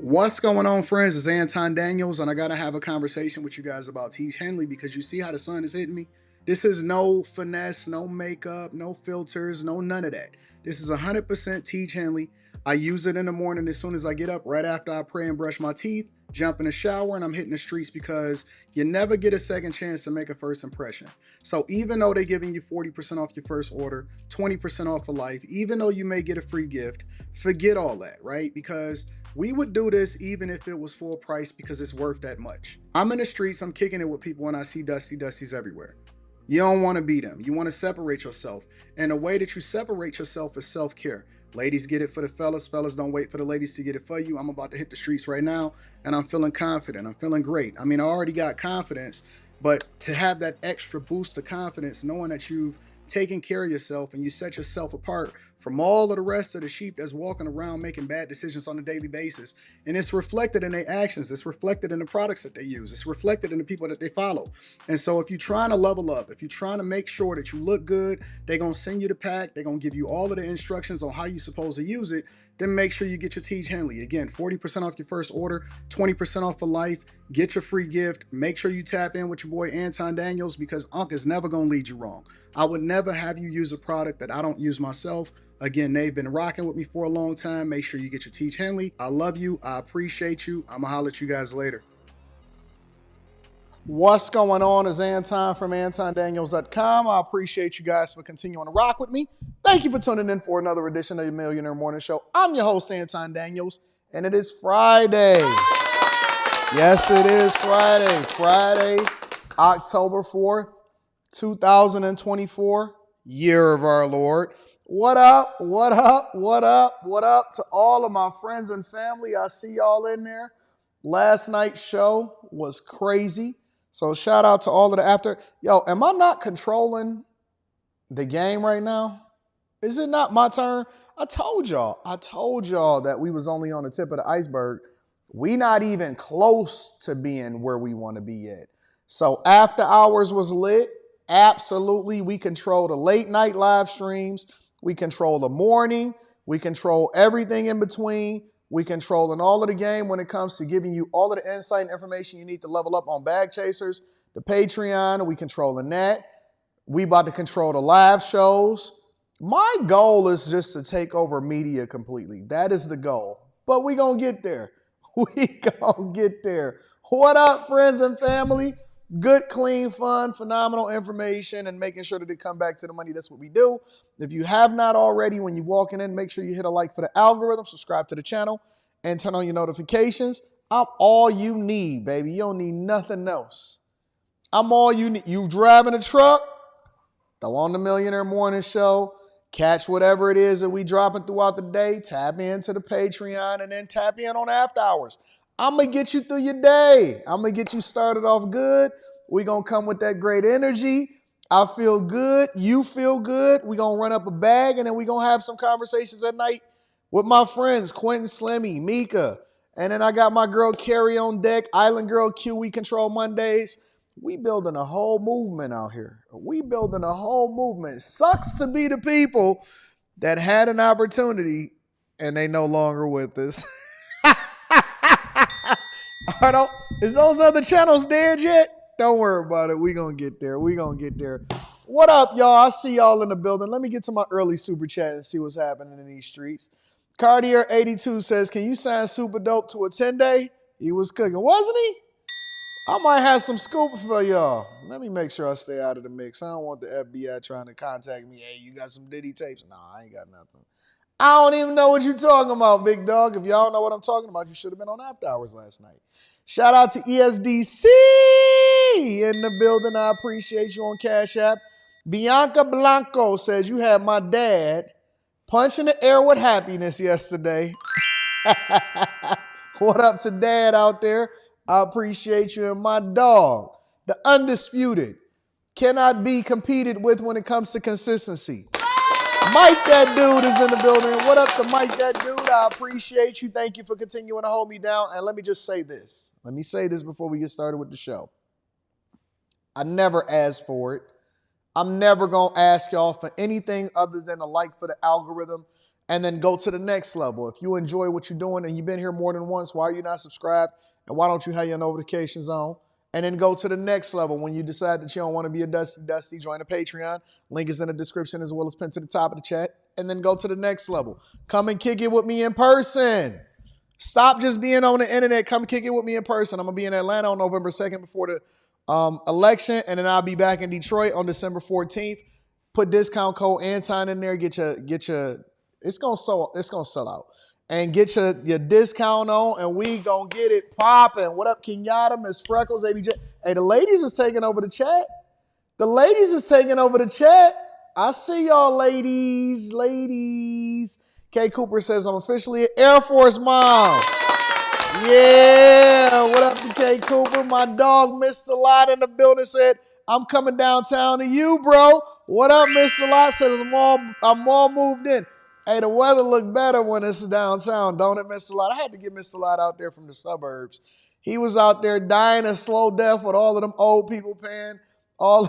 What's going on, friends? It's Anton Daniels, and I gotta have a conversation with you guys about Tiege Hanley because you see how the sun is hitting me. This is no finesse, no makeup, no filters, no none of that. This is 100% Tiege Hanley. I use it in the morning as soon as I get up, right after I pray and brush my teeth, jump in the shower, and I'm hitting the streets because you never get a second chance to make a first impression. So even though they're giving you 40% off your first order, 20% off for life, even though you may get a free gift, forget all that, right? Because we would do this even if it was full price because it's worth that much. I'm in the streets, I'm kicking it with people when I see Dusties everywhere. You don't want to be them. You want to separate yourself. And the way that you separate yourself is self-care. Ladies get it for the fellas. Fellas don't wait for the ladies to get it for you. I'm about to hit the streets right now and I'm feeling confident. I'm feeling great. I mean, I already got confidence, but to have that extra boost of confidence, knowing that you've taken care of yourself and you set yourself apart from all of the rest of the sheep that's walking around making bad decisions on a daily basis. And it's reflected in their actions. It's reflected in the products that they use. It's reflected in the people that they follow. And so if you're trying to level up, if you're trying to make sure that you look good, they're going to send you the pack. They're going to give you all of the instructions on how you're supposed to use it. Then make sure you get your Tiege Hanley. Again, 40% off your first order, 20% off for life. Get your free gift. Make sure you tap in with your boy Anton Daniels because Unc is never going to lead you wrong. I would never have you use a product that I don't use myself. Again, they've been rocking with me for a long time. Make sure you get your Tiege Hanley. I love you. I appreciate you. I'm going to holler at you guys later. What's going on is Anton from AntonDaniels.com. I appreciate you guys for continuing to rock with me. Thank you for tuning in for another edition of the Millionaire Morning Show. I'm your host, Anton Daniels, and it is Friday. Yes, it is Friday. Friday, October 4th, 2024, year of our Lord. What up, what up, what up, what up to all of my friends and family. I see y'all in there. Last night's show was crazy. So shout out to all of the after. Yo, am I not controlling the game right now? Is it not my turn? I told y'all that we was only on the tip of the iceberg. We not even close to being where we want to be yet. So after hours was lit. Absolutely. We control the late night live streams. We control the morning. We control everything in between. We control in all of the game when it comes to giving you all of the insight and information you need to level up on Bag Chasers, the Patreon. We controlling that. We about to control the live shows. My goal is just to take over media completely. That is the goal. But we gonna get there. We gonna get there. What up, friends and family? Good, clean, fun, phenomenal information and making sure that they come back to the money. That's what we do. If you have not already, when you're walking in, make sure you hit a like for the algorithm, subscribe to the channel, and turn on your notifications. I'm all you need, baby. You don't need nothing else. I'm all you need. You driving a truck? Throw on the Millionaire Morning Show. Catch whatever it is that we dropping throughout the day. Tap into the Patreon and then tap in on after hours. I'm going to get you through your day. I'm going to get you started off good. We're going to come with that great energy. I feel good. You feel good. We're going to run up a bag and then we're going to have some conversations at night with my friends, Quentin Slimmy, Mika. And then I got my girl Carrie on deck, Island Girl Q, we control Mondays. We building a whole movement out here. We building a whole movement. Sucks to be the people that had an opportunity and they no longer with us. Is those other channels dead yet? Don't worry about it. We gonna get there. We gonna get there. What up, y'all? I see y'all in the building. Let me get to my early super chat and see what's happening in these streets. Cartier82 says, can you sign Super Dope to a 10-day? He was cooking, wasn't he? I might have some scoop for y'all. Let me make sure I stay out of the mix. I don't want the FBI trying to contact me. Hey, you got some Diddy tapes? No, I ain't got nothing. I don't even know what you're talking about, big dog. If y'all know what I'm talking about, you should have been on After Hours last night. Shout out to ESDC in the building. I appreciate you on Cash App. Bianca Blanco says you had my dad punching the air with happiness yesterday. What up to dad out there? I appreciate you. And my dog, the undisputed, cannot be competed with when it comes to consistency. Mike, that dude, is in the building. What up to Mike, that dude? I appreciate you. Thank you for continuing to hold me down. And let me just say this. Let me say this before we get started with the show. I never asked for it. I'm never going to ask y'all for anything other than a like for the algorithm and then go to the next level. If you enjoy what you're doing and you've been here more than once, why are you not subscribed? And why don't you have your notifications on? And then go to the next level. When you decide that you don't want to be a Dusty, join a Patreon. Link is in the description as well as pinned to the top of the chat. And then go to the next level. Come and kick it with me in person. Stop just being on the internet. Come kick it with me in person. I'm going to be in Atlanta on November 2nd before the election. And then I'll be back in Detroit on December 14th. Put discount code Anton in there. Get your it's gonna sell out. And get your discount on, and we gonna get it popping. What up, Kenyatta, Miss Freckles, ABJ? Hey, the ladies is taking over the chat. The ladies is taking over the chat. I see y'all, ladies. K Cooper says I'm officially an Air Force mom. Yeah, what up to K Cooper? My dog, Mr. Lot, in the building said, I'm coming downtown to you, bro. What up, Mr. Lot? Says I'm all moved in. Hey, the weather look better when it's downtown, don't it, Mr. Lott? I had to get Mr. Lott out there from the suburbs. He was out there dying a slow death with all of them old people paying all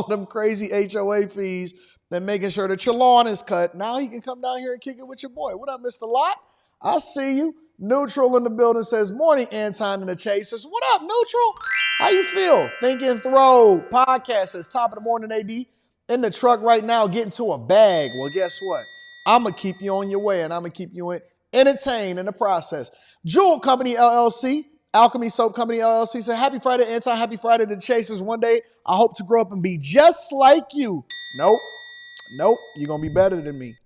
them crazy HOA fees and making sure that your lawn is cut. Now he can come down here and kick it with your boy. What up, Mr. Lott? I see you. Neutral in the building says, morning, Anton and the Chasers. What up, Neutral? How you feel? Think and Throw podcast says, top of the morning, AD. In the truck right now, getting to a bag. Well, guess what? I'm going to keep you on your way, and I'm going to keep you entertained in the process. Jewel Company, LLC, Alchemy Soap Company, LLC, said, happy Friday, Anton. Happy Friday to the Chasers. One day, I hope to grow up and be just like you. Nope, you're going to be better than me.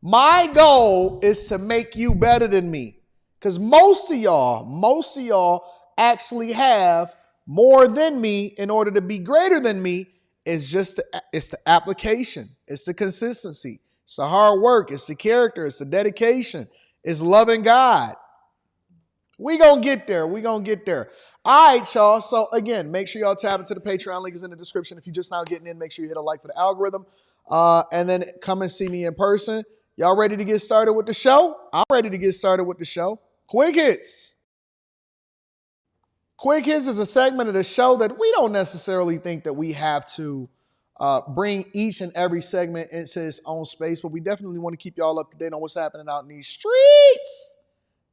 My goal is to make you better than me, because most of y'all actually have more than me in order to be greater than me. It's the application. It's the consistency. It's the hard work. It's the character. It's the dedication. It's loving God. We gonna get there. All right, y'all. So again, make sure y'all tap into the Patreon. Link is in the description. If you're just now getting in, make sure you hit a like for the algorithm. And then come and see me in person. Y'all ready to get started with the show? I'm ready to get started with the show. Quick Hits. Quick Hits is a segment of the show that we don't necessarily think that we have to bring each and every segment into its own space, but we definitely want to keep y'all up to date on what's happening out in these streets,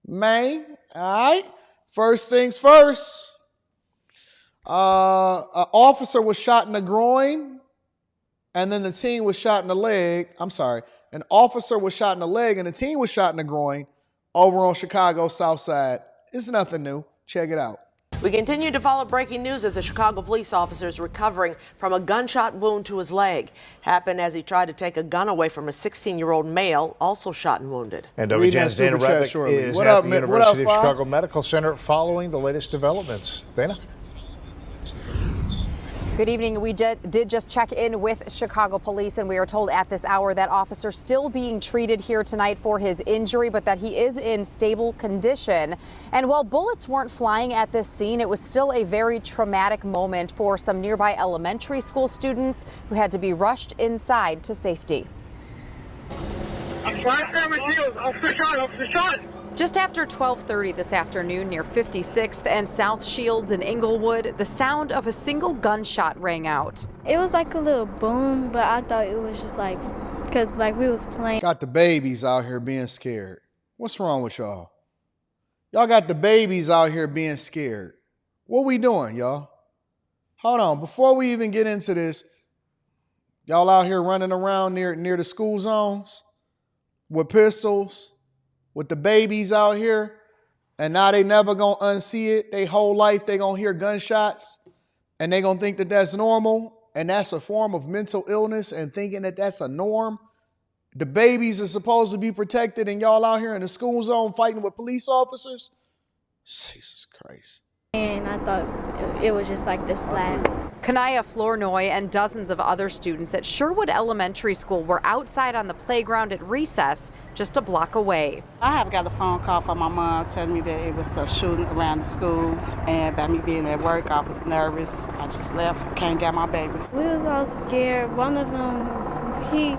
man. All right. First things first. An officer was shot in the groin, and then the teen was shot in the leg. I'm sorry. An officer was shot in the leg, and the teen was shot in the groin over on Chicago's South Side. It's nothing new. Check it out. We continue to follow breaking news as a Chicago police officer is recovering from a gunshot wound to his leg. Happened as he tried to take a gun away from a 16-year-old male, also shot and wounded. And WGN's Dana Revick is at the University of Chicago Medical Center following the latest developments. Dana? Good evening. We did just check in with Chicago police, and we are told at this hour that officer still being treated here tonight for his injury, but that he is in stable condition. And while bullets weren't flying at this scene, it was still a very traumatic moment for some nearby elementary school students who had to be rushed inside to safety. I'm right there with you. Officer shot. Just after 12:30 this afternoon near 56th and South Shields in Inglewood, the sound of a single gunshot rang out. It was like a little boom, but I thought it was just like, because like we was playing. Got the babies out here being scared. What's wrong with y'all? Y'all got the babies out here being scared. What we doing, y'all? Hold on. Before we even get into this, y'all out here running around near the school zones with pistols, with the babies out here, and now they never gonna unsee it. They whole life they gonna hear gunshots, and they gonna think that that's normal, and that's a form of mental illness, and thinking that that's a norm. The babies are supposed to be protected, and y'all out here in the school zone fighting with police officers? Jesus Christ. And I thought it was just like the slap. Kanaya Flournoy and dozens of other students at Sherwood Elementary School were outside on the playground at recess just a block away. I have got a phone call from my mom telling me that it was a shooting around the school, and by me being at work, I was nervous. I just left, can't get my baby. We was all scared. One of them, he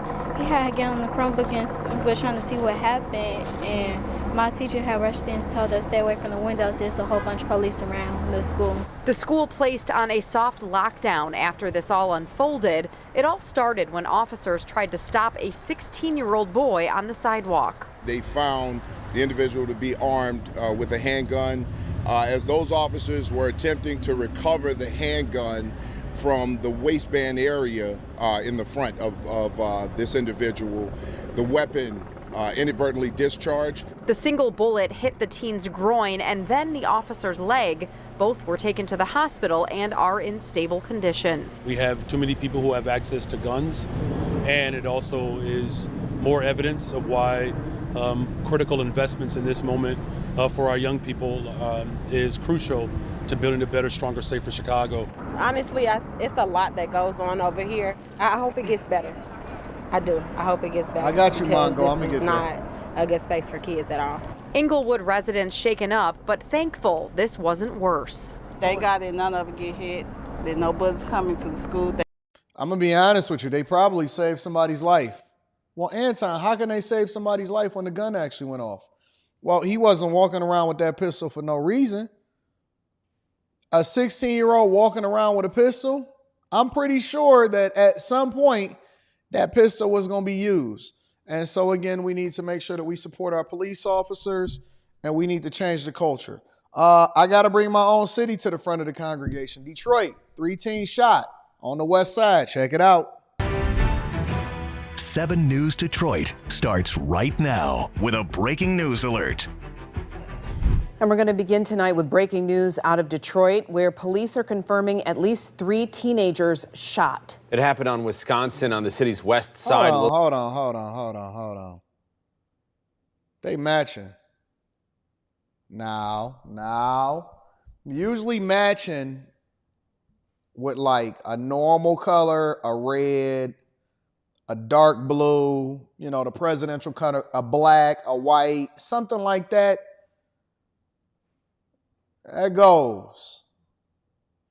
had got on the Chromebook and was trying to see what happened, and My teacher had rushed in and told us stay away from the windows. There's a whole bunch of police around the school. The school placed on a soft lockdown after this all unfolded. It all started when officers tried to stop a 16-year-old boy on the sidewalk. They found the individual to be armed with a handgun. As those officers were attempting to recover the handgun from the waistband area in the front of this individual, the weapon inadvertently discharged. The single bullet hit the teen's groin and then the officer's leg. Both were taken to the hospital and are in stable condition. We have too many people who have access to guns, and it also is more evidence of why critical investments in this moment for our young people is crucial to building a better, stronger, safer Chicago. Honestly, it's a lot that goes on over here. I hope it gets better. I do. I hope it gets better. I got you, Mongo. I'm going to get there. It's not a good space for kids at all. Inglewood residents shaken up, but thankful this wasn't worse. Thank God that none of them get hit. There's no bullets coming to the school. I'm going to be honest with you. They probably saved somebody's life. Well, Anton, how can they save somebody's life when the gun actually went off? Well, he wasn't walking around with that pistol for no reason. A 16-year-old walking around with a pistol, I'm pretty sure that at some point that pistol was going to be used. And so, again, we need to make sure that we support our police officers, and we need to change the culture. I got to bring my own city to the front of the congregation. Detroit, 3 teens shot on the west side. Check it out. 7 News Detroit starts right now with a breaking news alert. And we're going to begin tonight with breaking news out of Detroit, where police are confirming at least 3 teenagers shot. It happened on Wisconsin on the city's west side. Hold on. They matching. Now. Usually matching with like a normal color, a red, a dark blue, the presidential color, a black, a white, something like that. That goes.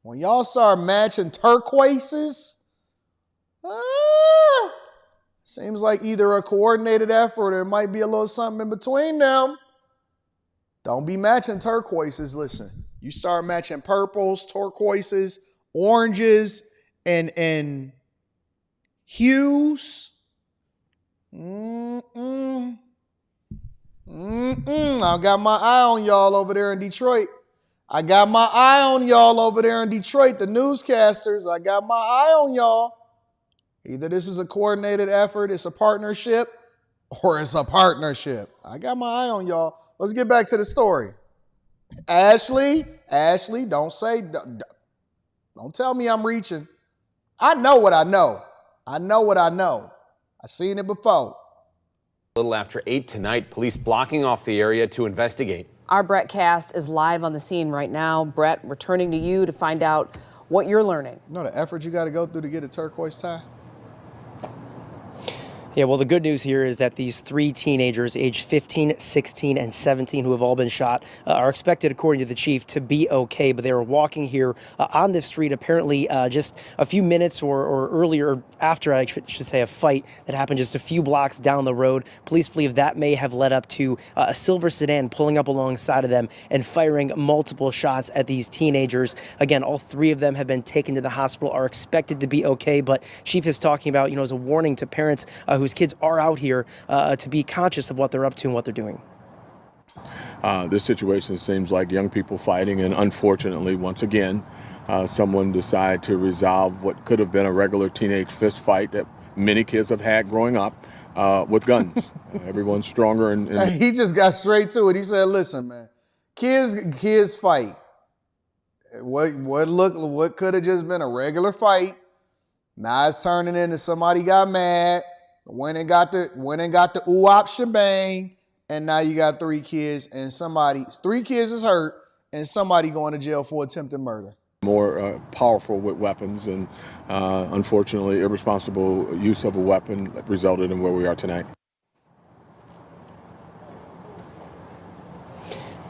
When y'all start matching turquoises, seems like either a coordinated effort or there might be a little something in between them. Don't be matching turquoises. Listen, you start matching purples, turquoises, oranges, and hues. I got my eye on y'all over there in Detroit. The newscasters, I got my eye on y'all. Either this is a coordinated effort, it's a partnership, or it's a partnership. I got my eye on y'all. Let's get back to the story. Ashley, don't tell me I'm reaching. I know what I know. I've seen it before. A little after 8 tonight, police blocking off the area to investigate. Our Brett Cast is live on the scene right now. Brett, returning to you to find out what you're learning. You know the effort you got to go through to get a turquoise tie? Yeah, well, the good news here is that these 3 teenagers, aged 15, 16, and 17, who have all been shot, are expected, according to the chief, to be okay. But they were walking here on this street, apparently just a few minutes or earlier after, I should say, a fight that happened just a few blocks down the road. Police believe that may have led up to a silver sedan pulling up alongside of them and firing multiple shots at these teenagers. Again, all 3 of them have been taken to the hospital, are expected to be okay. But chief is talking about, as a warning to parents whose kids are out here to be conscious of what they're up to and what they're doing. This situation seems like young people fighting, and unfortunately, once again, someone decided to resolve what could have been a regular teenage fist fight that many kids have had growing up with guns. Everyone's stronger. And he just got straight to it. He said, listen, man, kids fight. What could have just been a regular fight, now it's turning into somebody got mad, went and got the ooh-op shebang, and now you got 3 kids, and 3 kids is hurt, and somebody going to jail for attempted murder. More powerful with weapons, and unfortunately, irresponsible use of a weapon that resulted in where we are tonight.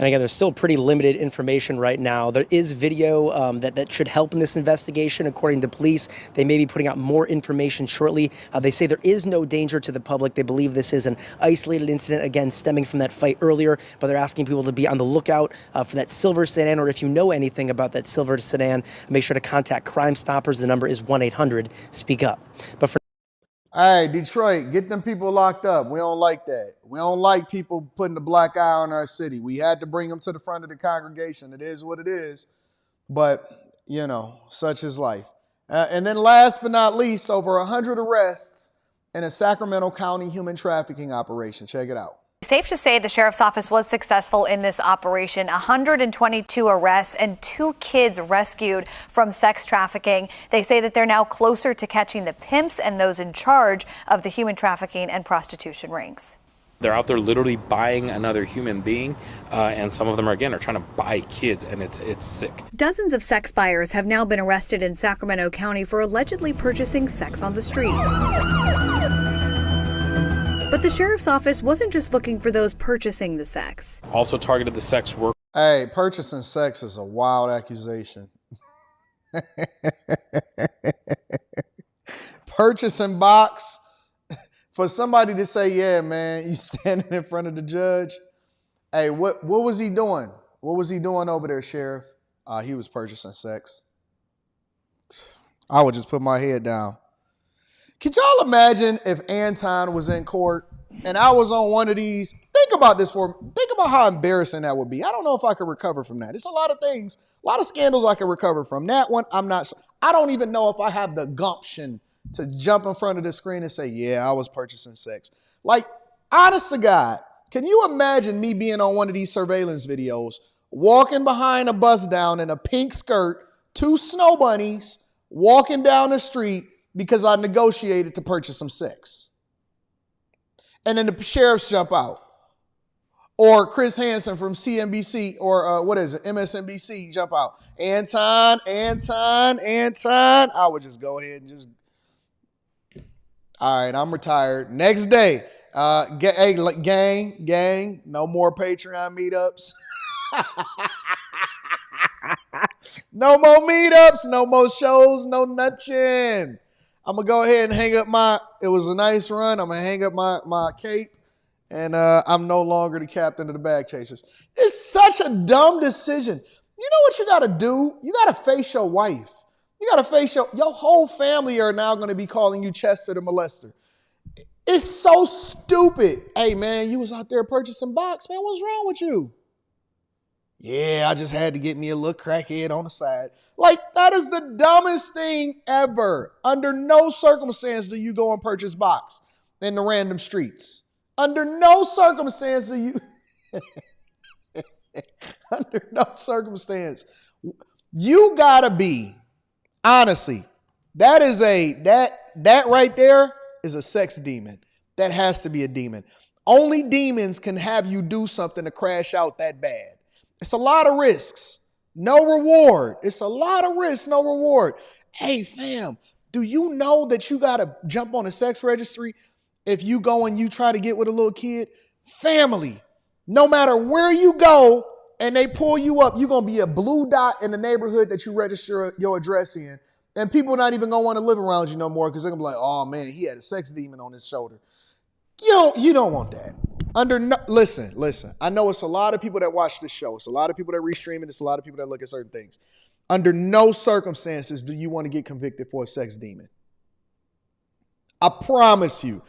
And again, there's still pretty limited information right now. There is video that should help in this investigation, according to police. They may be putting out more information shortly. They say there is no danger to the public. They believe this is an isolated incident, again, stemming from that fight earlier, but they're asking people to be on the lookout for that silver sedan, or if you know anything about that silver sedan, make sure to contact Crime Stoppers. The number is 1-800-SPEAK-UP. But for Hey, Detroit, get them people locked up. We don't like that. We don't like people putting the black eye on our city. We had to bring them to the front of the congregation. It is what it is. But, you know, such is life. And then last but not least, over 100 arrests in a Sacramento County human trafficking operation. Check it out. Safe to say the sheriff's office was successful in this operation. 122 arrests and 2 kids rescued from sex trafficking. They say that they're now closer to catching the pimps and those in charge of the human trafficking and prostitution rings. They're out there literally buying another human being, and some of them are trying to buy kids, and it's sick. Dozens of sex buyers have now been arrested in Sacramento County for allegedly purchasing sex on the street. But the sheriff's office wasn't just looking for those purchasing the sex. Also targeted the sex work. Hey, purchasing sex is a wild accusation. Purchasing box, for somebody to say, yeah, man, you standing in front of the judge. Hey, what was he doing? What was he doing over there, Sheriff? He was purchasing sex. I would just put my head down. Could y'all imagine if Anton was in court and I was on one of these? Think about this think about how embarrassing that would be. I don't know if I could recover from that. It's a lot of things, a lot of scandals I could recover from. That one, I'm not sure. I don't even know if I have the gumption to jump in front of the screen and say, yeah, I was purchasing sex. Like, honest to God, can you imagine me being on one of these surveillance videos, walking behind a bus down in a pink skirt, 2 snow bunnies, walking down the street, because I negotiated to purchase some sex. And then the sheriffs jump out. Or Chris Hansen from CNBC or MSNBC jump out. Anton. I would just go ahead and just, all right, I'm retired. Next day, gang, no more Patreon meetups. No more meetups, no more shows, no nothing. I'm going to go ahead and hang up it was a nice run. I'm going to hang up my cape, and I'm no longer the captain of the bag chasers. It's such a dumb decision. You know what you got to do? You got to face your wife. You got to face your whole family are now going to be calling you Chester the molester. It's so stupid. Hey, man, you was out there purchasing box. Man, what's wrong with you? Yeah, I just had to get me a little crackhead on the side. Like, that is the dumbest thing ever. Under no circumstance do you go and purchase box in the random streets. Under no circumstance do you... Under no circumstance. You gotta be, honestly, that right there is a sex demon. That has to be a demon. Only demons can have you do something to crash out that bad. It's a lot of risks, no reward. It's a lot of risks, no reward. Hey, fam, do you know that you got to jump on a sex registry if you go and you try to get with a little kid? Family, no matter where you go and they pull you up, you're going to be a blue dot in the neighborhood that you register your address in. And people not even going to want to live around you no more because they're going to be like, oh, man, he had a sex demon on his shoulder. You don't want that. Listen. I know it's a lot of people that watch this show. It's a lot of people that restream it. It's a lot of people that look at certain things. Under no circumstances do you want to get convicted for a sex demon. I promise you.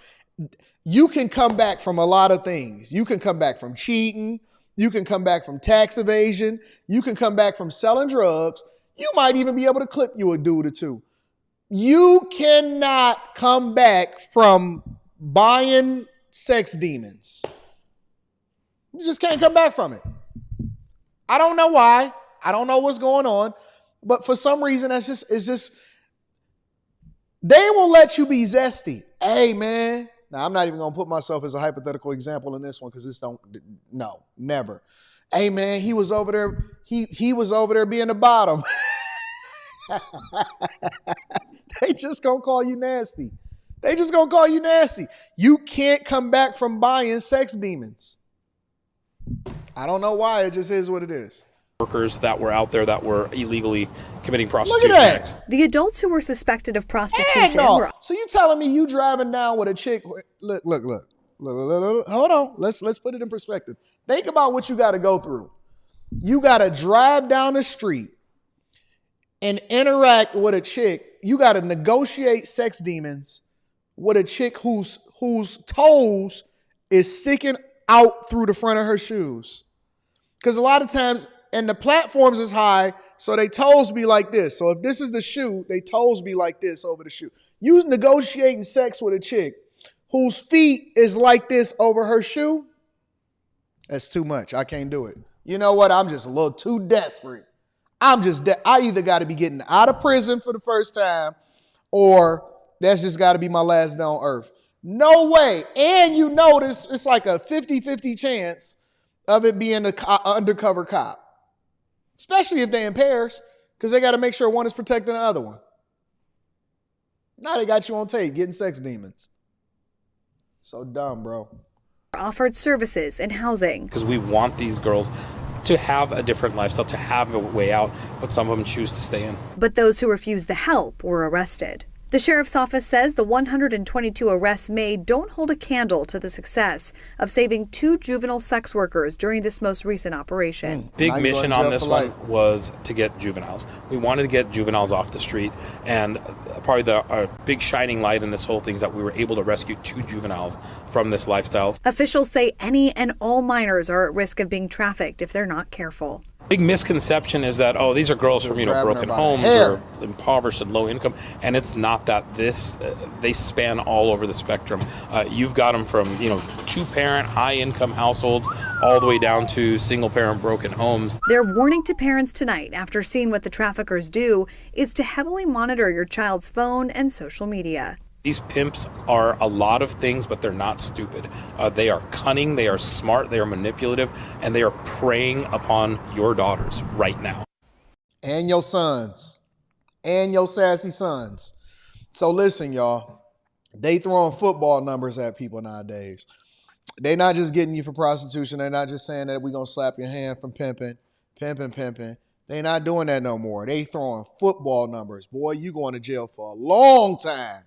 You can come back from a lot of things. You can come back from cheating. You can come back from tax evasion. You can come back from selling drugs. You might even be able to clip you a dude or two. You cannot come back from buying sex demons. You just can't come back from it. I don't know why. I don't know what's going on. But for some reason, it's just, they will let you be zesty. Hey, man. Now, I'm not even going to put myself as a hypothetical example in this one because no, never. Hey, man, he was over there. He was over there being the bottom. They just going to call you nasty. They just going to call you nasty. You can't come back from buying sex demons. I don't know why. It just is what it is. Workers that were out there that were illegally committing Look prostitution at that. acts. The adults who were suspected of prostitution were So you telling me you driving down with a chick? Look. Hold on. Let's put it in perspective. Think about what you got to go through. You got to drive down the street and interact with a chick. You got to negotiate sex demons with a chick whose toes is sticking out through the front of her shoes. Because a lot of times, and the platforms is high, so they toes be like this. So if this is the shoe, they toes be like this over the shoe. You negotiating sex with a chick whose feet is like this over her shoe, that's too much. I can't do it. You know what? I'm just a little too desperate. I either got to be getting out of prison for the first time, or that's just got to be my last day on earth. No way. And you notice it's like a 50-50 chance of it being an undercover cop. Especially if they're in pairs, because they got to make sure one is protecting the other one. Now they got you on tape getting sex demons. So dumb, bro. offered services and housing. Because we want these girls to have a different lifestyle, to have a way out, but some of them choose to stay in. But those who refused the help were arrested. The sheriff's office says the 122 arrests made don't hold a candle to the success of saving 2 juvenile sex workers during this most recent operation. Big mission on this one was to get juveniles. We wanted to get juveniles off the street, and probably the big shining light in this whole thing is that we were able to rescue 2 juveniles from this lifestyle. Officials say any and all minors are at risk of being trafficked if they're not careful. Big misconception is that, oh, these are girls from, broken homes or impoverished and low income, and it's not that. They span all over the spectrum. You've got them from, 2-parent, high-income households all the way down to single-parent broken homes. Their warning to parents tonight, after seeing what the traffickers do, is to heavily monitor your child's phone and social media. These pimps are a lot of things, but they're not stupid. They are cunning, they are smart, they are manipulative, and they are preying upon your daughters right now. And your sons. And your sassy sons. So listen, y'all. They throwing football numbers at people nowadays. They're not just getting you for prostitution. They're not just saying that we're going to slap your hand from pimping. They're not doing that no more. They throwing football numbers. Boy, you going to jail for a long time.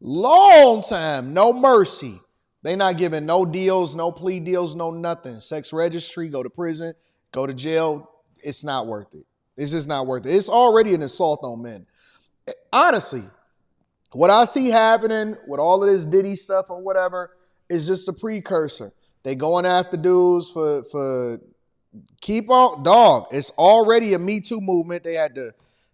Long time, no mercy. They not giving no deals, no plea deals, no nothing. Sex registry, go to prison, go to jail. It's not worth it. It's just not worth it. It's already an assault on men. Honestly, what I see happening with all of this Diddy stuff or whatever is just a precursor. They going after dudes for keep on, dog. It's already a Me Too movement. They had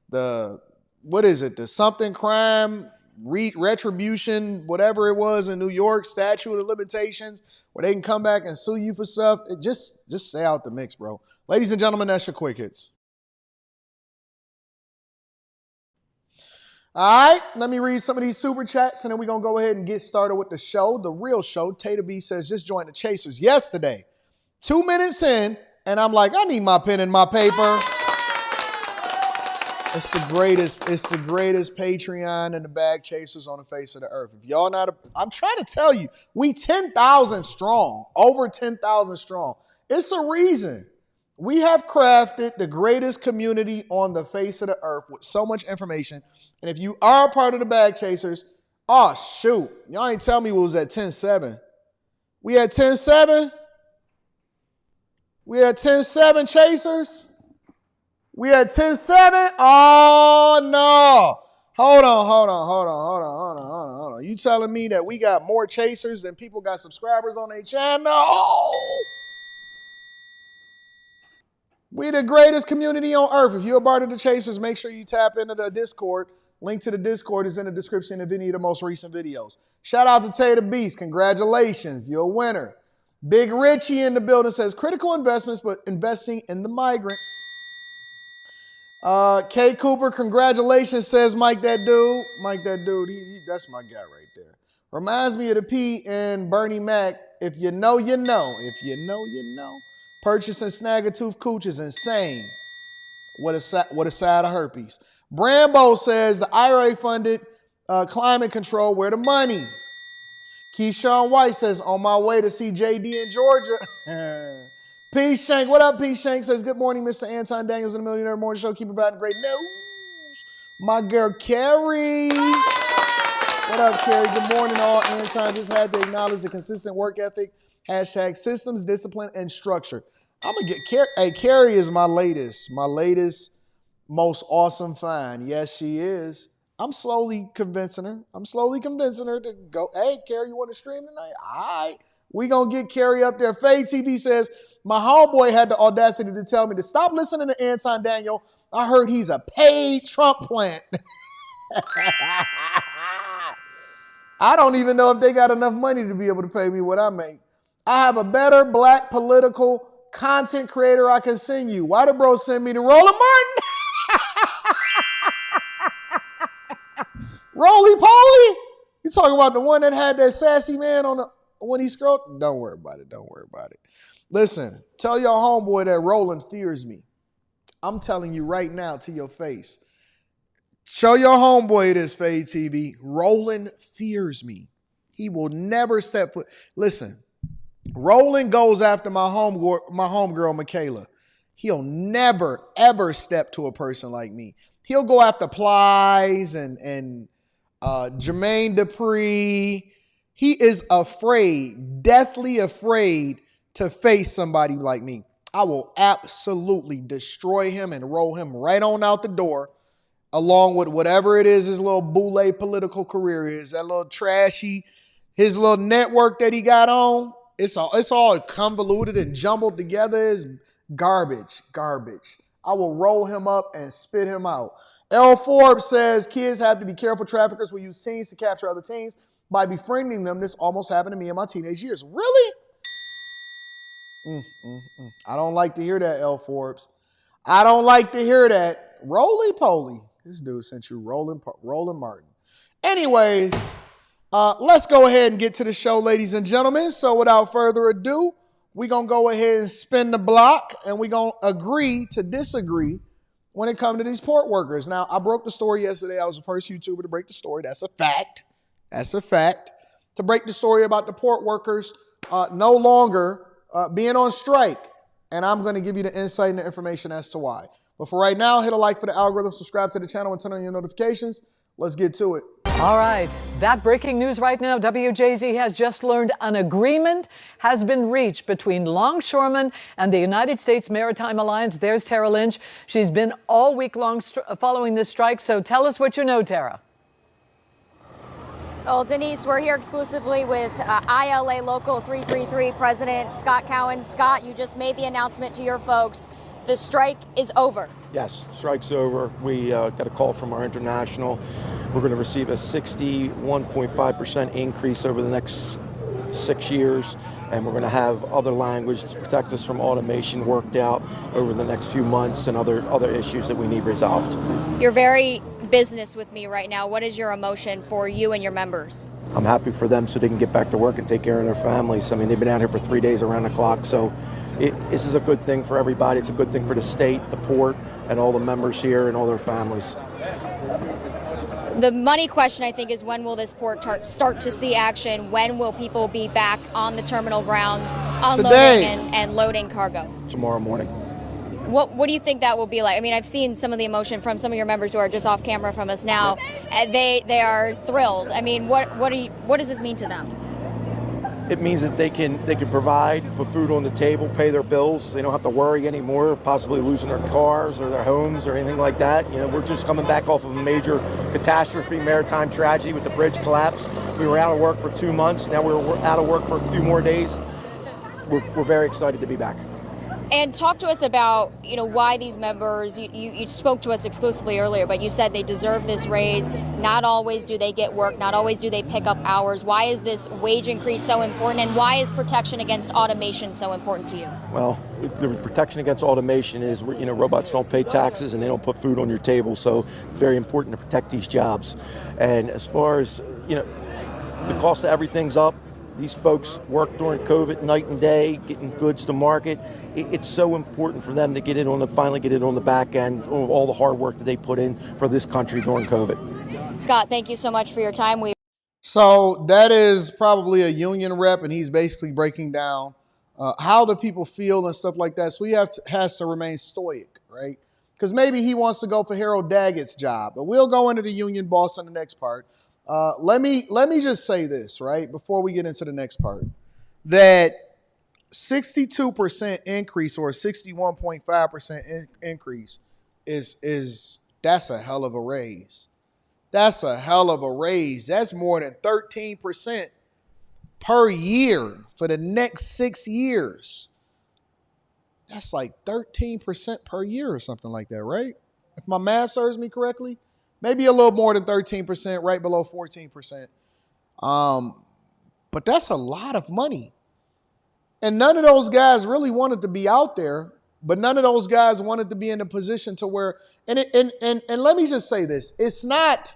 the what is it? The something crime retribution, whatever it was in New York, statute of limitations, where they can come back and sue you for stuff. Just stay out the mix, bro. Ladies and gentlemen, that's your quick hits. All right, let me read some of these super chats, and then we're going to go ahead and get started with the show, the real show. Tater B says, just joined the Chasers yesterday. 2 minutes in, and I'm like, I need my pen and my paper. It's the greatest Patreon and the bag chasers on the face of the earth. If y'all not, I'm trying to tell you, we 10,000 strong, over 10,000 strong. It's a reason. We have crafted the greatest community on the face of the earth with so much information. And if you are a part of the bag chasers, oh shoot, y'all ain't tell me we was at 10-7. We had 10-7? We had 10-7 chasers? We at 10-7? Oh, no. Hold on. You telling me that we got more chasers than people got subscribers on their channel? We the greatest community on earth. If you're a part of the chasers, make sure you tap into the Discord. Link to the Discord is in the description of any of the most recent videos. Shout out to Tater Beast. Congratulations. You're a winner. Big Richie in the building says, critical investments, but investing in the migrants. K Cooper, congratulations, says Mike that dude. Mike that dude, that's my guy right there. Reminds me of the P in Bernie Mac. If you know, you know. If you know, you know. Purchasing Snaggletooth Cooch is insane. What a side of herpes. Brambo says the IRA funded climate control, where the money? Keyshawn White says, on my way to see JD in Georgia. P. Shank, what up, P. Shank says, good morning, Mr. Anton Daniels in the Millionaire Morning Show. Keep providing great news. My girl, Carrie. What up, Carrie? Good morning, all. Anton just had to acknowledge the consistent work ethic, hashtag systems, discipline, and structure. I'm going to get Carrie. Hey, Carrie is my latest, most awesome find. Yes, she is. I'm slowly convincing her to go, hey, Carrie, you want to stream tonight? All right. We going to get Carrie up there. Faye TV says, my homeboy had the audacity to tell me to stop listening to Anton Daniel. I heard he's a paid Trump plant. I don't even know if they got enough money to be able to pay me what I make. I have a better black political content creator I can send you. Why did bro send me to Roland Martin? Roly Poly? You talking about the one that had that sassy man on the when he scrolled? Don't worry about it. Listen, tell your homeboy that Roland fears me. I'm telling you right now to your face. Show your homeboy this, Fade TV. Roland fears me. He will never step foot. Listen, Roland goes after my homegirl, Michaela. He'll never, ever step to a person like me. He'll go after Plies and Jermaine Dupri. He is afraid, deathly afraid to face somebody like me. I will absolutely destroy him and roll him right on out the door, along with whatever it is his little boule political career is, that little trashy, his little network that he got on. It's all convoluted and jumbled together. It's garbage. I will roll him up and spit him out. L. Forbes says kids have to be careful. Traffickers will use teens to capture other teens by befriending them. This almost happened to me in my teenage years. Really? I don't like to hear that, L. Forbes. I don't like to hear that. Roly poly. This dude sent you Roland Martin. Anyways, let's go ahead and get to the show, ladies and gentlemen. So without further ado, we're going to go ahead and spin the block, and we're going to agree to disagree when it comes to these port workers. Now, I broke the story yesterday. I was the first YouTuber to break the story. That's a fact. To break the story about the port workers no longer being on strike. And I'm going to give you the insight and the information as to why. But for right now, hit a like for the algorithm, subscribe to the channel, and turn on your notifications. Let's get to it. All right. That breaking news right now. WJZ has just learned an agreement has been reached between longshoremen and the United States Maritime Alliance. There's Tara Lynch. She's been all week long following this strike. So tell us what you know, Tara. Well, Denise, we're here exclusively with ILA Local 333 President Scott Cowan. Scott, you just made the announcement to your folks. The strike is over. Yes, the strike's over. We got a call from our international. We're going to receive a 61.5% increase over the next 6 years, and we're going to have other language to protect us from automation worked out over the next few months and other issues that we need resolved. You're very business with me right now. What is your emotion for you and your members? I'm happy for them so they can get back to work and take care of their families. I mean, they've been out here for 3 days around the clock, so this is a good thing for everybody. It's a good thing for the state, the port, and all the members here and all their families. The money question, I think, is when will this port start to see action? When will people be back on the terminal grounds unloading and loading cargo? Tomorrow morning. What do you think that will be like? I mean, I've seen some of the emotion from some of your members who are just off camera from us now. They are thrilled. I mean, what does this mean to them? It means that they can provide, put food on the table, pay their bills. They don't have to worry anymore, possibly losing their cars or their homes or anything like that. You know, we're just coming back off of a major catastrophe, maritime tragedy with the bridge collapse. We were out of work for 2 months. Now we're out of work for a few more days. We're very excited to be back. And talk to us about, why these members, you spoke to us exclusively earlier, but you said they deserve this raise. Not always do they get work. Not always do they pick up hours. Why is this wage increase so important? And why is protection against automation so important to you? Well, the protection against automation is, robots don't pay taxes and they don't put food on your table. So it's very important to protect these jobs. And as far as, the cost of everything's up. These folks work during COVID night and day, getting goods to market. It's so important for them to finally get it on the back end of all the hard work that they put in for this country during COVID. Scott, thank you so much for your time. So that is probably a union rep, and he's basically breaking down how the people feel and stuff like that. So he has to remain stoic, right? Because maybe he wants to go for Harold Daggett's job. But we'll go into the union boss in the next part. Let me just say this, right, before we get into the next part, that 62% increase or 61.5% increase that's a hell of a raise. That's a hell of a raise. That's more than 13% per year for the next 6 years. That's like 13% per year or something like that, right? If my math serves me correctly, maybe a little more than 13%, right below 14%. But that's a lot of money. And none of those guys really wanted to be out there, but none of those guys wanted to be in a position to where, and let me just say this, it's not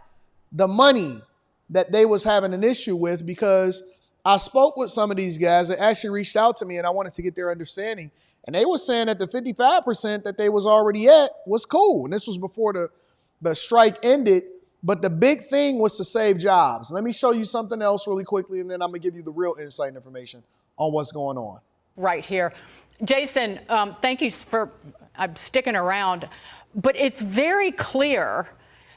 the money that they was having an issue with, because I spoke with some of these guys that actually reached out to me and I wanted to get their understanding. And they were saying that the 55% that they was already at was cool. And this was before the strike ended. But the big thing was to save jobs. Let me show you something else really quickly, and then I'm going to give you the real insight and information on what's going on. Right here. Jason, thank you for sticking around. But it's very clear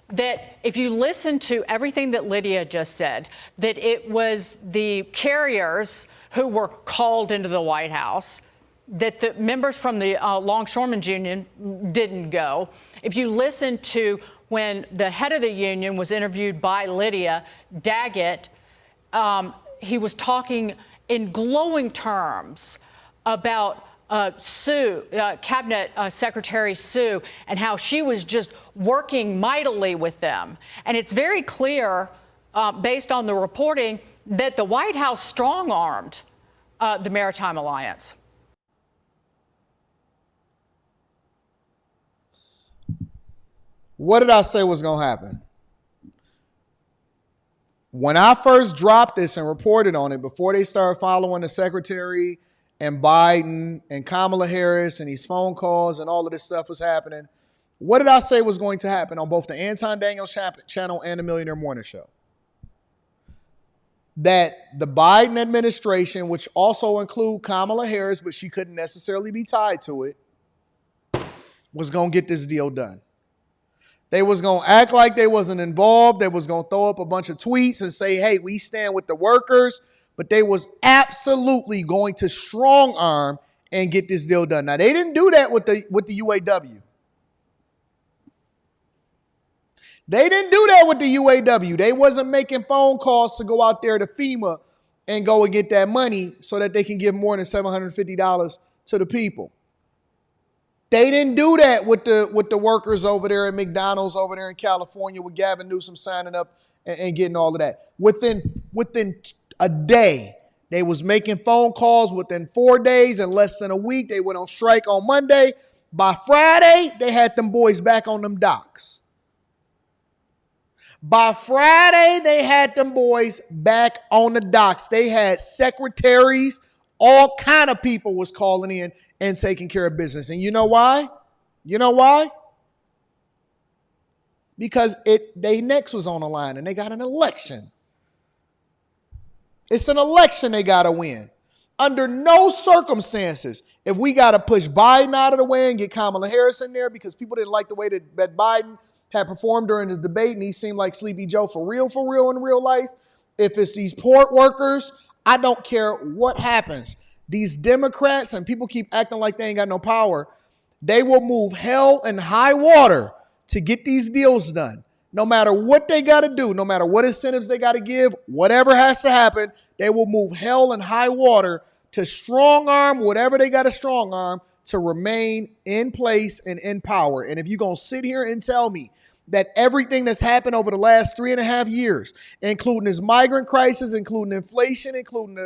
that if you listen to everything that Lydia just said, that it was the carriers who were called into the White House, that the members from the Longshoremen's Union didn't go. If you listen to when the head of the union was interviewed by Lydia Daggett, he was talking in glowing terms about Sue, Cabinet Secretary Sue, and how she was just working mightily with them. And it's very clear, based on the reporting, that the White House strong-armed the Maritime Alliance. What did I say was going to happen? When I first dropped this and reported on it, before they started following the secretary and Biden and Kamala Harris and these phone calls and all of this stuff was happening, what did I say was going to happen on both the Anton Daniels channel and the Millionaire Morning Show? That the Biden administration, which also include Kamala Harris, but she couldn't necessarily be tied to it, was going to get this deal done. They was going to act like they wasn't involved. They was going to throw up a bunch of tweets and say, hey, we stand with the workers. But they was absolutely going to strong arm and get this deal done. Now, they didn't do that with the UAW. They didn't do that with the UAW. They wasn't making phone calls to go out there to FEMA and go and get that money so that they can give more than $750 to the people. They didn't do that with the workers over there at McDonald's over there in California with Gavin Newsom signing up and getting all of that. Within a day, they was making phone calls. Within 4 days and less than a week, they went on strike on Monday. By Friday, they had them boys back on them docks. By Friday, they had them boys back on the docks. They had secretaries, all kind of people was calling in and taking care of business. And you know why? You know why? Because they necks was on the line and they got an election. It's an election they got to win. Under no circumstances, if we got to push Biden out of the way and get Kamala Harris in there because people didn't like the way that Biden had performed during this debate and he seemed like Sleepy Joe for real in real life. If it's these port workers, I don't care what happens. These Democrats, and people keep acting like they ain't got no power, they will move hell and high water to get these deals done. No matter what they got to do, no matter what incentives they got to give, whatever has to happen, they will move hell and high water to strong arm whatever they got to strong arm to remain in place and in power. And if you're going to sit here and tell me that everything that's happened over the last 3.5 years, including this migrant crisis, including inflation, including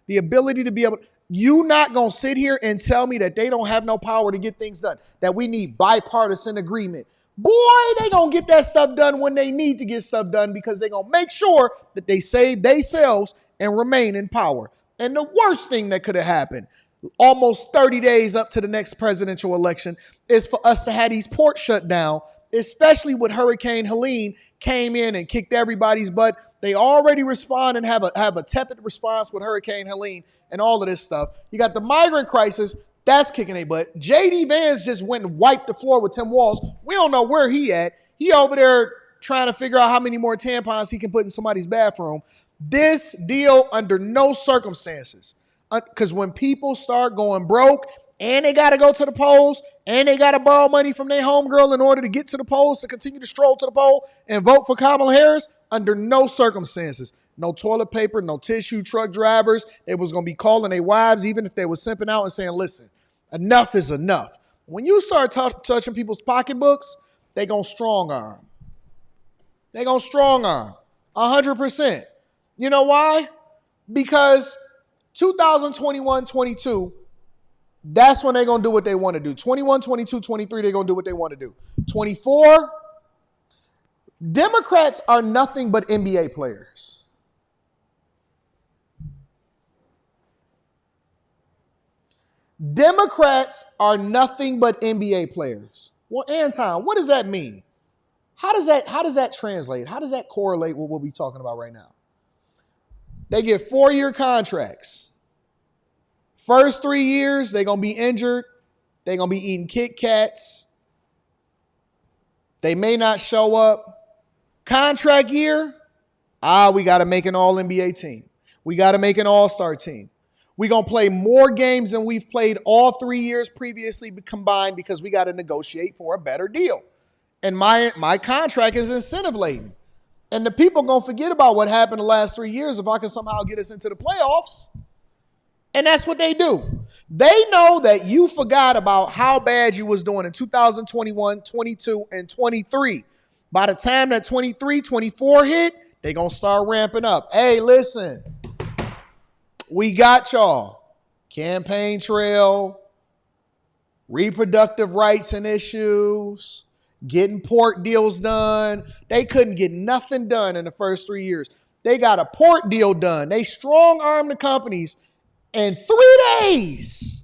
the ability to be able, you not going to sit here and tell me that they don't have no power to get things done, that we need bipartisan agreement. Boy, they going to get that stuff done when they need to get stuff done because they going to make sure that they save themselves and remain in power. And the worst thing that could have happened, almost 30 days up to the next presidential election, is for us to have these ports shut down, especially with Hurricane Helene came in and kicked everybody's butt. They already respond and have a tepid response with Hurricane Helene and all of this stuff. You got the migrant crisis. That's kicking a butt. J.D. Vance just went and wiped the floor with Tim Walz. We don't know where he at. He over there trying to figure out how many more tampons he can put in somebody's bathroom. This deal under no circumstances. Because when people start going broke and they got to go to the polls and they got to borrow money from their homegirl in order to get to the polls to continue to stroll to the poll and vote for Kamala Harris, under no circumstances. No toilet paper, no tissue, truck drivers. They was going to be calling their wives even if they were simping out and saying, listen, enough is enough. When you start touching people's pocketbooks, they going to strong arm. They going to strong arm 100%. You know why? Because 2021-22, that's when they're going to do what they want to do. 21, 22, 23, they're going to do what they want to do. 24, Democrats are nothing but NBA players. Democrats are nothing but NBA players. Well, Anton, what does that mean? How does that translate? How does that correlate with what we're talking about right now? They get 4-year contracts. First 3 years, they're going to be injured. They're going to be eating Kit Kats. They may not show up. Contract year, we got to make an all-NBA team. We got to make an all-star team. We're going to play more games than we've played all 3 years previously combined because we got to negotiate for a better deal. And my contract is incentive-laden. And the people going to forget about what happened the last 3 years if I can somehow get us into the playoffs. And that's what they do. They know that you forgot about how bad you was doing in 2021, 22, and 23. By the time that 23, 24 hit, they going to start ramping up. Hey, listen. We got y'all. Campaign trail, reproductive rights and issues, getting port deals done. They couldn't get nothing done in the first 3 years. They got a port deal done. They strong-armed the companies in 3 days.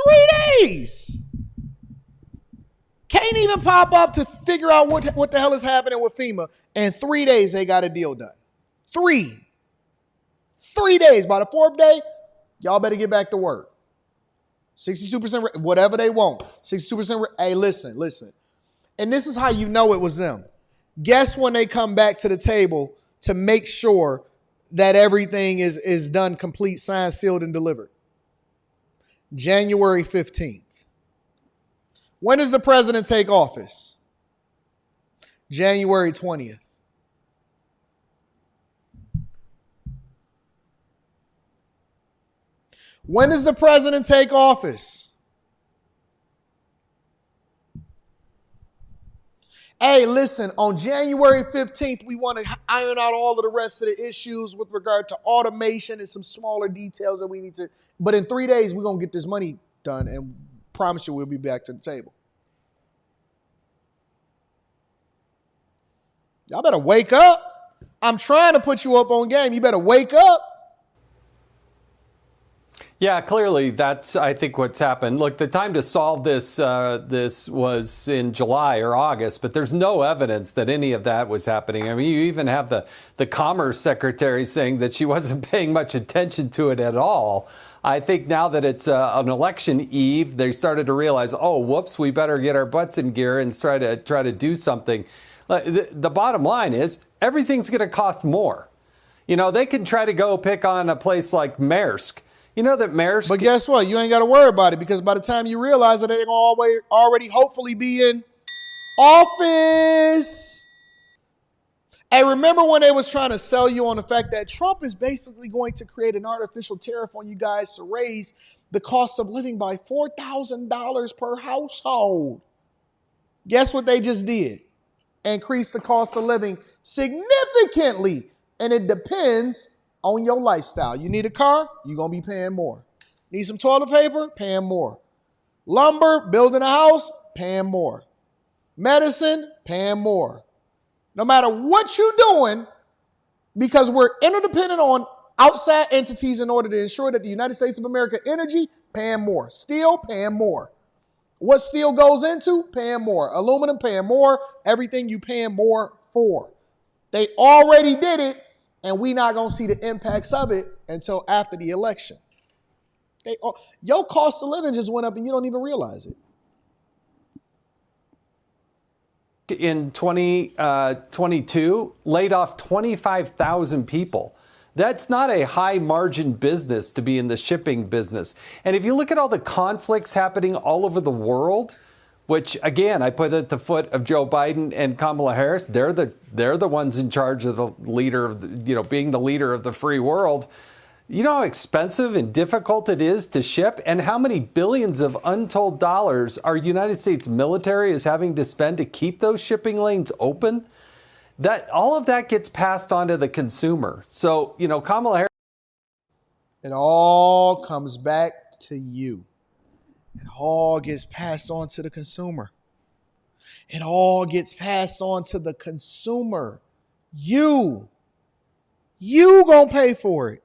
3 days. Can't even pop up to figure out what the hell is happening with FEMA. In 3 days, they got a deal done. 3 days. By the 4th day, y'all better get back to work. 62%, whatever they want. 62%. Hey, listen. And this is how you know it was them. Guess when they come back to the table to make sure that everything is done, complete, signed, sealed, and delivered? January 15th. When does the president take office? January 20th. When does the president take office? Hey, listen, on January 15th, we want to iron out all of the rest of the issues with regard to automation and some smaller details that we need to. But in 3 days, we're going to get this money done and promise you we'll be back to the table. Y'all better wake up. I'm trying to put you up on game. You better wake up. Yeah, clearly that's, I think, what's happened. Look, the time to solve this was in July or August, but there's no evidence that any of that was happening. I mean, you even have the Commerce Secretary saying that she wasn't paying much attention to it at all. I think now that it's an election eve, they started to realize, oh, whoops, we better get our butts in gear and try to do something. The bottom line is everything's going to cost more. You know, they can try to go pick on a place like Maersk. You know that Maersk... But guess what? You ain't got to worry about it because by the time you realize that they're going to already hopefully be in office. Hey, remember when they was trying to sell you on the fact that Trump is basically going to create an artificial tariff on you guys to raise the cost of living by $4,000 per household? Guess what they just did? Increase the cost of living significantly. And it depends on your lifestyle. You need a car? You're going to be paying more. Need some toilet paper? Paying more. Lumber, building a house? Paying more. Medicine? Paying more. No matter what you're doing, because we're interdependent on outside entities in order to ensure that the United States of America energy, paying more. Steel, paying more. What steel goes into? Paying more. Aluminum, paying more. Everything you paying more for. They already did it And we not going to see the impacts of it until after the election. Your cost of living just went up and you don't even realize it. In 2022, laid off 25,000 people. That's not a high margin business to be in the shipping business. And if you look at all the conflicts happening all over the world, which again, I put at the foot of Joe Biden and Kamala Harris, they're the ones in charge of the leader of being the leader of the free world. You know how expensive and difficult it is to ship, and how many billions of untold dollars our United States military is having to spend to keep those shipping lanes open? That all of that gets passed on to the consumer. So, Kamala Harris. It all comes back to you. It all gets passed on to the consumer. It all gets passed on to the consumer. You gonna pay for it.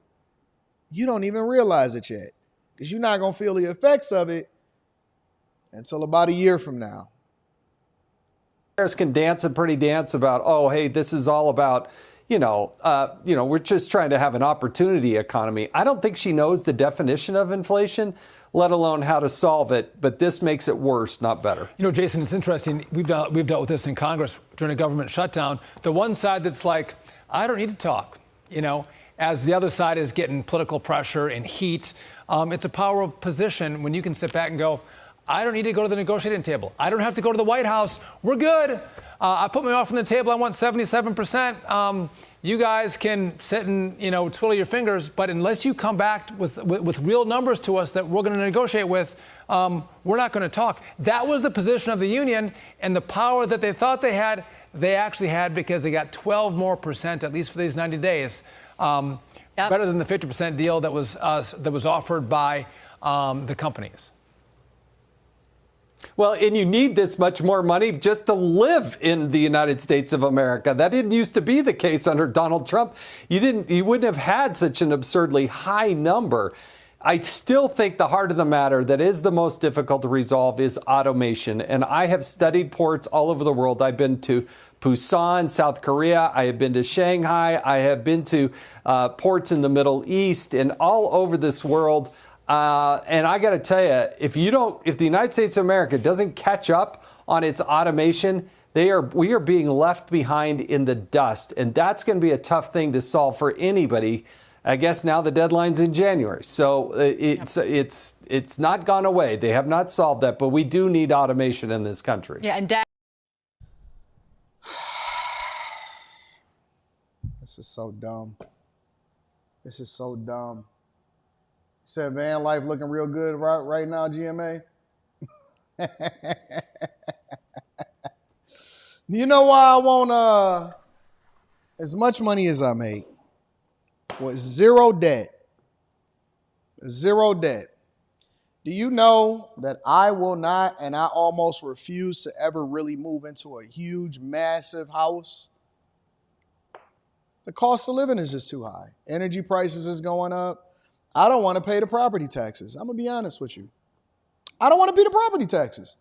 You don't even realize it yet, because you're not gonna feel the effects of it until about a year from now. Harris can dance a pretty dance about, oh, hey, this is all about, we're just trying to have an opportunity economy. I don't think she knows the definition of inflation, let alone how to solve it. But this makes it worse, not better. Jason, it's interesting. We've dealt with this in Congress during a government shutdown. The one side that's like, I don't need to talk, as the other side is getting political pressure and heat. It's a powerful position when you can sit back and go, I don't need to go to the negotiating table. I don't have to go to the White House. We're good. I put my offer on the table. I want 77%. You guys can sit and, twiddle your fingers. But unless you come back with real numbers to us that we're going to negotiate with, we're not going to talk. That was the position of the union, and the power that they thought they had, they actually had, because they got 12% more, at least for these 90 days. Better than the 50% deal that was offered by the companies. Well, and you need this much more money just to live in the United States of America. That didn't used to be the case under Donald Trump. You wouldn't have had such an absurdly high number. I still think the heart of the matter that is the most difficult to resolve is automation. And I have studied ports all over the world. I've been to Busan, South Korea. I have been to Shanghai. I have been to ports in the Middle East and all over this world. And I got to tell you, if the United States of America doesn't catch up on its automation, we are being left behind in the dust. And that's going to be a tough thing to solve for anybody. I guess now the deadline's in January. So it's not gone away. They have not solved that, but we do need automation in this country. Yeah, and This is so dumb. This is so dumb. Said van life looking real good right now, GMA. You know why I want as much money as I make with zero debt? Zero debt. Do you know that I will not, and I almost refuse to ever really move into a huge, massive house? The cost of living is just too high. Energy prices is going up. I don't want to pay the property taxes. I'm going to be honest with you. I don't want to pay the property taxes.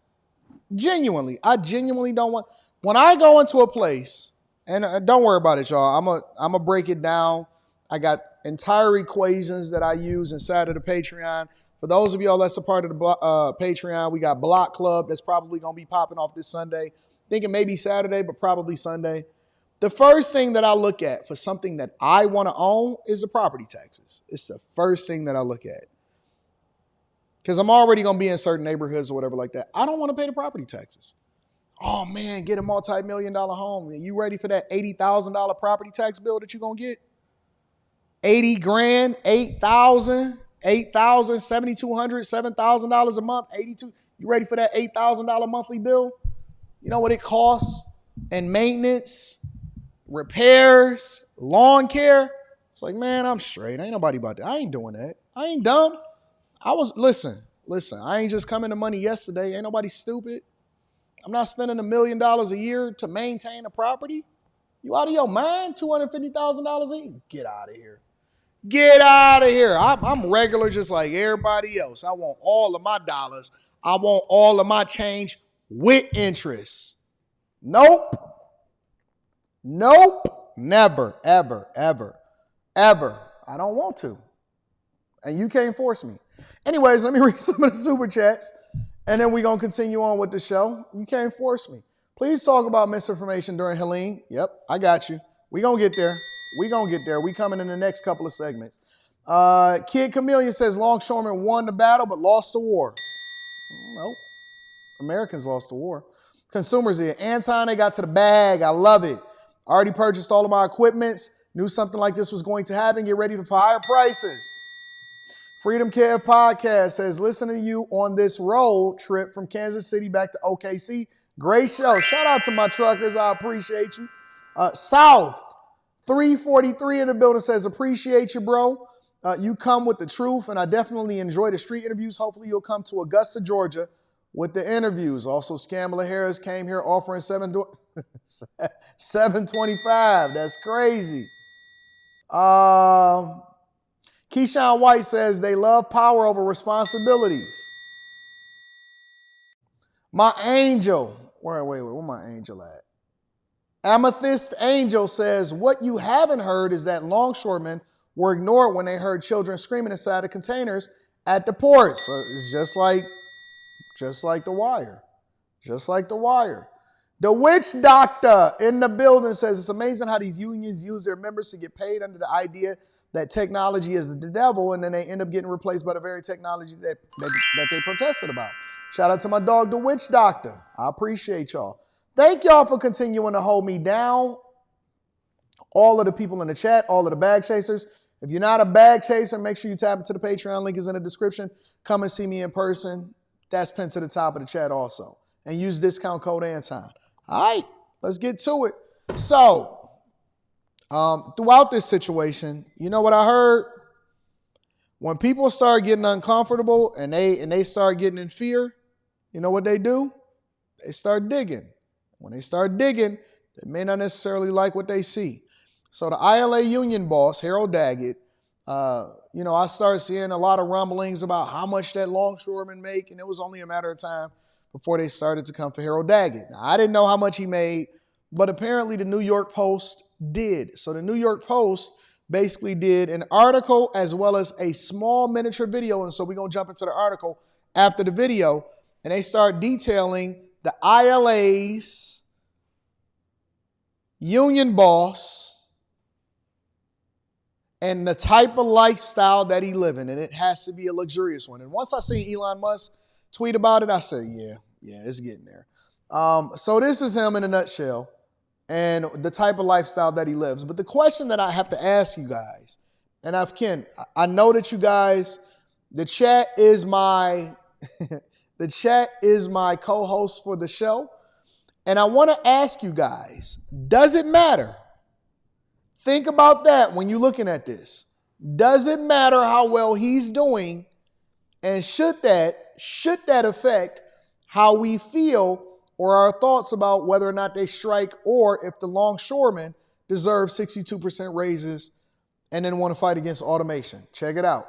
Genuinely. I genuinely don't want. When I go into a place, and don't worry about it, y'all. I'm going to break it down. I got entire equations that I use inside of the Patreon. For those of y'all that's a part of the Patreon, we got Block Club that's probably going to be popping off this Sunday. Thinking maybe Saturday, but probably Sunday. The first thing that I look at for something that I want to own is the property taxes. It's the first thing that I look at. Because I'm already going to be in certain neighborhoods or whatever like that. I don't want to pay the property taxes. Oh, man, get a multi-million-dollar home. You ready for that $80,000 property tax bill that you're going to get? 80 grand, 8,000, 8,000, 7,200, $7,000 a month, 82. You ready for that $8,000 monthly bill? You know what it costs? And maintenance, repairs, lawn care. It's like, man, I'm straight. Ain't nobody about that. I ain't doing that. I ain't dumb. Listen, I ain't just coming to money yesterday. Ain't nobody stupid. I'm not spending $1 million a year to maintain a property. You out of your mind? $250,000 a year? Get out of here. Get out of here. I'm regular just like everybody else. I want all of my dollars. I want all of my change with interest. Nope. Never, ever, ever. ever. I don't want to. And you can't force me. Anyways, let me read some of the super chats, and then we're going to continue on with the show. You can't force me. Please talk about misinformation during Helene. Yep, I got you. We're going to get there. We're going to get there. We coming in the next couple of segments. Kid Chameleon says longshoremen won the battle but lost the war. Nope. Americans lost the war. Consumers here. Anton, they got to the bag. I love it. Already purchased all of my equipments. Knew something like this was going to happen. Get ready for higher prices. Freedom Care Podcast says, listening to you on this road trip from Kansas City back to OKC. Great show. Shout out to my truckers. I appreciate you. South 343 in the building says, appreciate you, bro. You come with the truth, and I definitely enjoy the street interviews. Hopefully you'll come to Augusta, Georgia with the interviews. Also, Scamala Harris came here offering $725. That's crazy. Keyshawn White says they love power over responsibilities. My angel, where my angel at? Amethyst Angel says, what you haven't heard is that longshoremen were ignored when they heard children screaming inside the containers at the ports. So it's just like The Wire. Just like The Wire. The witch doctor in the building says it's amazing how these unions use their members to get paid under the idea that technology is the devil, and then they end up getting replaced by the very technology that they protested about. Shout out to my dog, the witch doctor. I appreciate y'all. Thank y'all for continuing to hold me down. All of the people in the chat, all of the bag chasers. If you're not a bag chaser, make sure you tap into the Patreon. Link is in the description. Come and see me in person. That's pinned to the top of the chat also. And use discount code Anton. All right, let's get to it. So, throughout this situation, you know what I heard? When people start getting uncomfortable and they start getting in fear, you know what they do? They start digging. When they start digging, they may not necessarily like what they see. So the ILA union boss, Harold Daggett, I started seeing a lot of rumblings about how much that longshoremen make, and it was only a matter of time before they started to come for Harold Daggett. Now, I didn't know how much he made, but apparently the New York Post did. So the New York Post basically did an article as well as a small miniature video, and so we're going to jump into the article after the video, and they start detailing the ILA's union boss and the type of lifestyle that he living, and it has to be a luxurious one. And once I see Elon Musk tweet about it, I said, yeah, it's getting there. So this is him in a nutshell and the type of lifestyle that he lives. But the question that I have to ask you guys, and I know that you guys, the chat is my co-host for the show. And I want to ask you guys, does it matter? Think about that when you're looking at this. Does it matter how well he's doing? And should that affect how we feel or our thoughts about whether or not they strike, or if the longshoremen deserve 62% raises and then want to fight against automation? Check it out.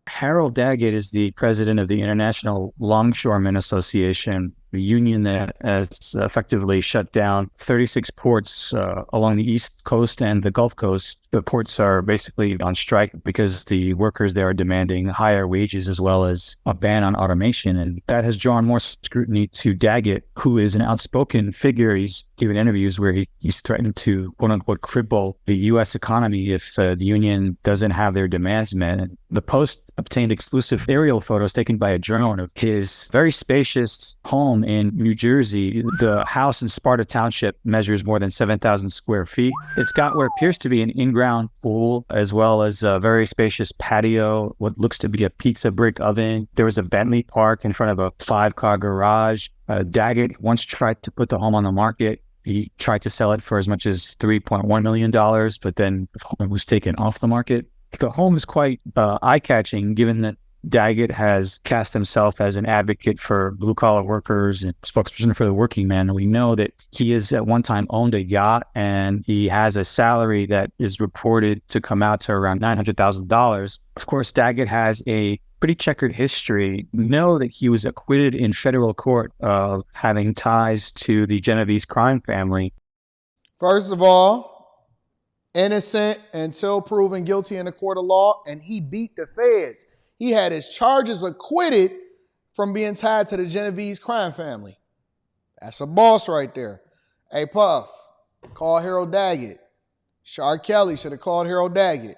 Harold Daggett is the president of the International Longshoremen Association, a union that has effectively shut down 36 ports along the East Coast and the Gulf Coast. The ports are basically on strike because the workers there are demanding higher wages as well as a ban on automation. And that has drawn more scrutiny to Daggett, who is an outspoken figure. He's given interviews where he's threatened to, quote unquote, cripple the U.S. economy if the union doesn't have their demands met. And the Post obtained exclusive aerial photos taken by a drone of his very spacious home in New Jersey. The house in Sparta Township measures more than 7,000 square feet. It's got what appears to be an in-ground pool, as well as a very spacious patio, what looks to be a pizza brick oven. There was a Bentley park in front of a 5-car garage. Daggett once tried to put the home on the market. He tried to sell it for as much as $3.1 million, but then the home was taken off the market. The home is quite eye-catching, given that Daggett has cast himself as an advocate for blue-collar workers and spokesperson for the working man. We know that he has at one time owned a yacht, and he has a salary that is reported to come out to around $900,000. Of course, Daggett has a pretty checkered history. We know that he was acquitted in federal court of having ties to the Genovese crime family. First of all, innocent until proven guilty in a court of law, and he beat the feds. He had his charges acquitted from being tied to the Genovese crime family. That's a boss right there. Hey, Puff, call Harold Daggett. R. Kelly should have called Harold Daggett.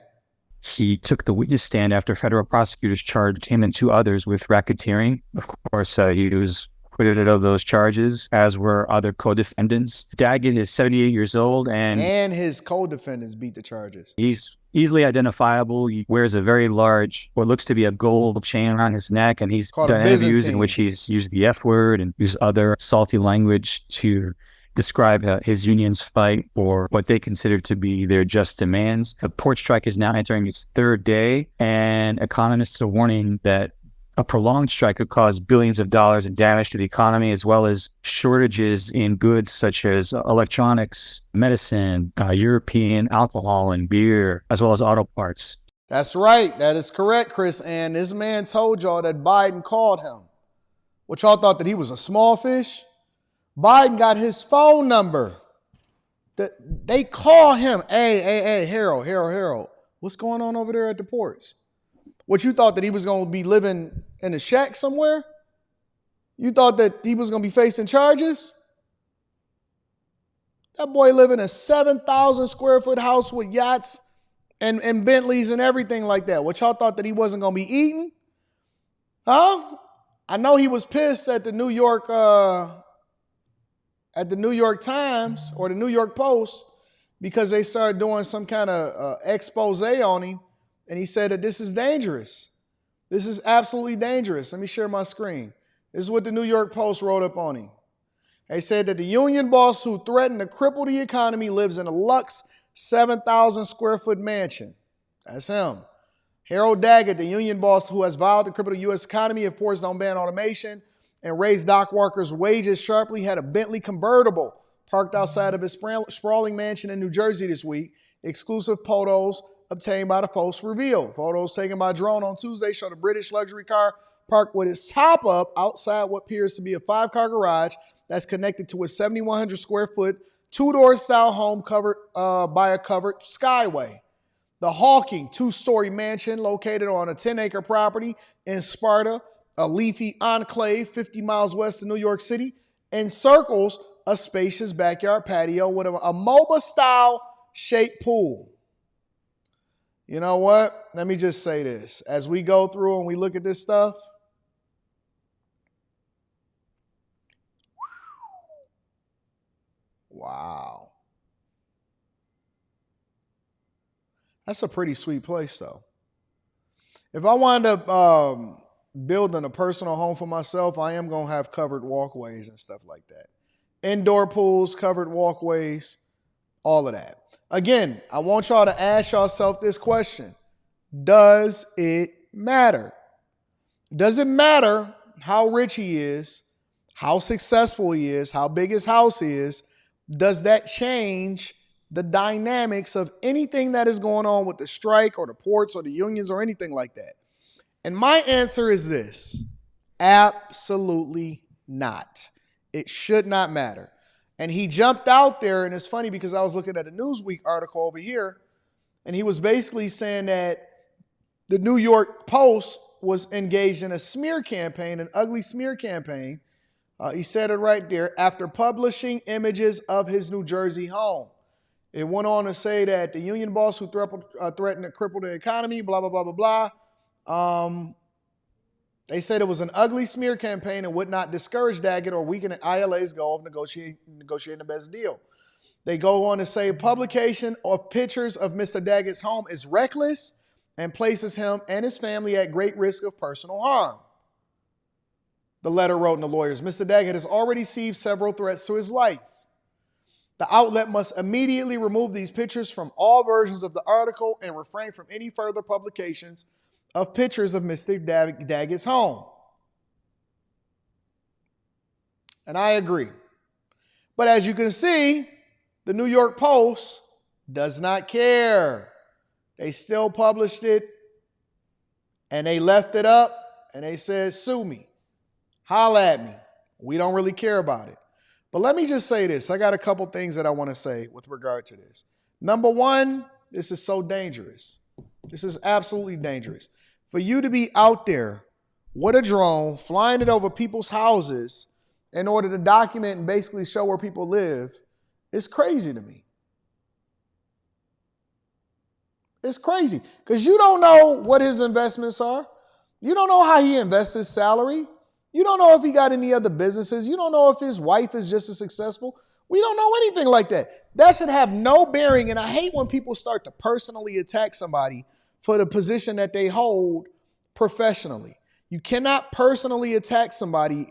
He took the witness stand after federal prosecutors charged him and 2 others with racketeering. Of course, he was acquitted of those charges, as were other co-defendants. Daggett is 78 years old, and his co-defendants beat the charges. He's easily identifiable. He wears a very large, what looks to be a gold chain around his neck, and he's done interviews in which he's used the F word and used other salty language to describe his union's fight for what they consider to be their just demands. The port strike is now entering its 3rd day, and economists are warning that a prolonged strike could cause billions of dollars in damage to the economy, as well as shortages in goods such as electronics, medicine, European alcohol and beer, as well as auto parts. That's right. That is correct, Chris. And this man told y'all that Biden called him. What y'all thought, that he was a small fish? Biden got his phone number. They call him. Hey, Harold. What's going on over there at the ports? What, you thought that he was going to be living in a shack somewhere? You thought that he was going to be facing charges? That boy live in a 7,000 square foot house with yachts and Bentleys and everything like that. What, y'all thought that he wasn't going to be eating? Huh? I know he was pissed at the New York Times or the New York Post because they started doing some kind of expose on him. And he said that this is dangerous. This is absolutely dangerous. Let me share my screen. This is what the New York Post wrote up on him. They said that the union boss who threatened to cripple the economy lives in a luxe 7,000 square foot mansion. That's him. Harold Daggett, the union boss who has vowed to cripple the U.S. economy if ports don't ban automation and raise dock workers' wages sharply, had a Bentley convertible parked outside of his sprawling mansion in New Jersey this week. Exclusive photos obtained by the Post reveal. Photos taken by drone on Tuesday show the British luxury car parked with its top up outside what appears to be a 5-car garage that's connected to a 7,100 square foot, 2-door style home covered by a covered skyway. The Hawking 2-story mansion located on a 10-acre property in Sparta, a leafy enclave 50 miles west of New York City, encircles a spacious backyard patio with a MOBA-style shaped pool. You know what? Let me just say this. As we go through and we look at this stuff, wow. That's a pretty sweet place, though. If I wind up building a personal home for myself, I am going to have covered walkways and stuff like that. Indoor pools, covered walkways, all of that. Again, I want y'all to ask yourself this question. Does it matter? Does it matter how rich he is, how successful he is, how big his house is? Does that change the dynamics of anything that is going on with the strike or the ports or the unions or anything like that? And my answer is this: absolutely not. It should not matter. And he jumped out there, and it's funny because I was looking at a Newsweek article over here, and he was basically saying that the New York Post was engaged in a smear campaign, an ugly smear campaign. He said it right there, after publishing images of his New Jersey home. It went on to say that the union boss who threatened to cripple the economy, blah, blah, blah, blah, blah. They said it was an ugly smear campaign and would not discourage Daggett or weaken the ILA's goal of negotiating the best deal. They go on to say publication of pictures of Mr. Daggett's home is reckless and places him and his family at great risk of personal harm. The letter wrote in the lawyers, Mr. Daggett has already received several threats to his life. The outlet must immediately remove these pictures from all versions of the article and refrain from any further publications of pictures of Mr. Daggett's home. And I agree. But as you can see, the New York Post does not care. They still published it, and they left it up, and they said, sue me. Holla at me. We don't really care about it. But let me just say this. I got a couple things that I want to say with regard to this. Number one, this is so dangerous. This is absolutely dangerous. For you to be out there with a drone, flying it over people's houses in order to document and basically show where people live, is crazy to me. It's crazy because you don't know what his investments are. You don't know how he invests his salary. You don't know if he got any other businesses. You don't know if his wife is just as successful. We don't know anything like that. That should have no bearing. And I hate when people start to personally attack somebody for the position that they hold professionally. You cannot personally attack somebody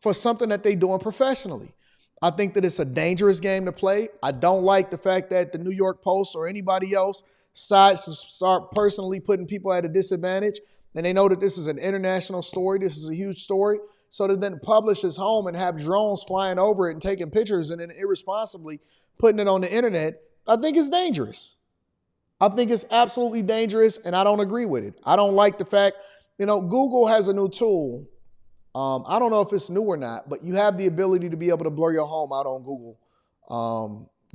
for something that they're doing professionally. I think that it's a dangerous game to play. I don't like the fact that the New York Post or anybody else start personally putting people at a disadvantage. And they know that this is an international story. This is a huge story. So to then publish his home and have drones flying over it and taking pictures and then irresponsibly putting it on the internet, I think it's dangerous. I think it's absolutely dangerous, and I don't agree with it. I don't like the fact, Google has a new tool. I don't know if it's new or not, but you have the ability to be able to blur your home out on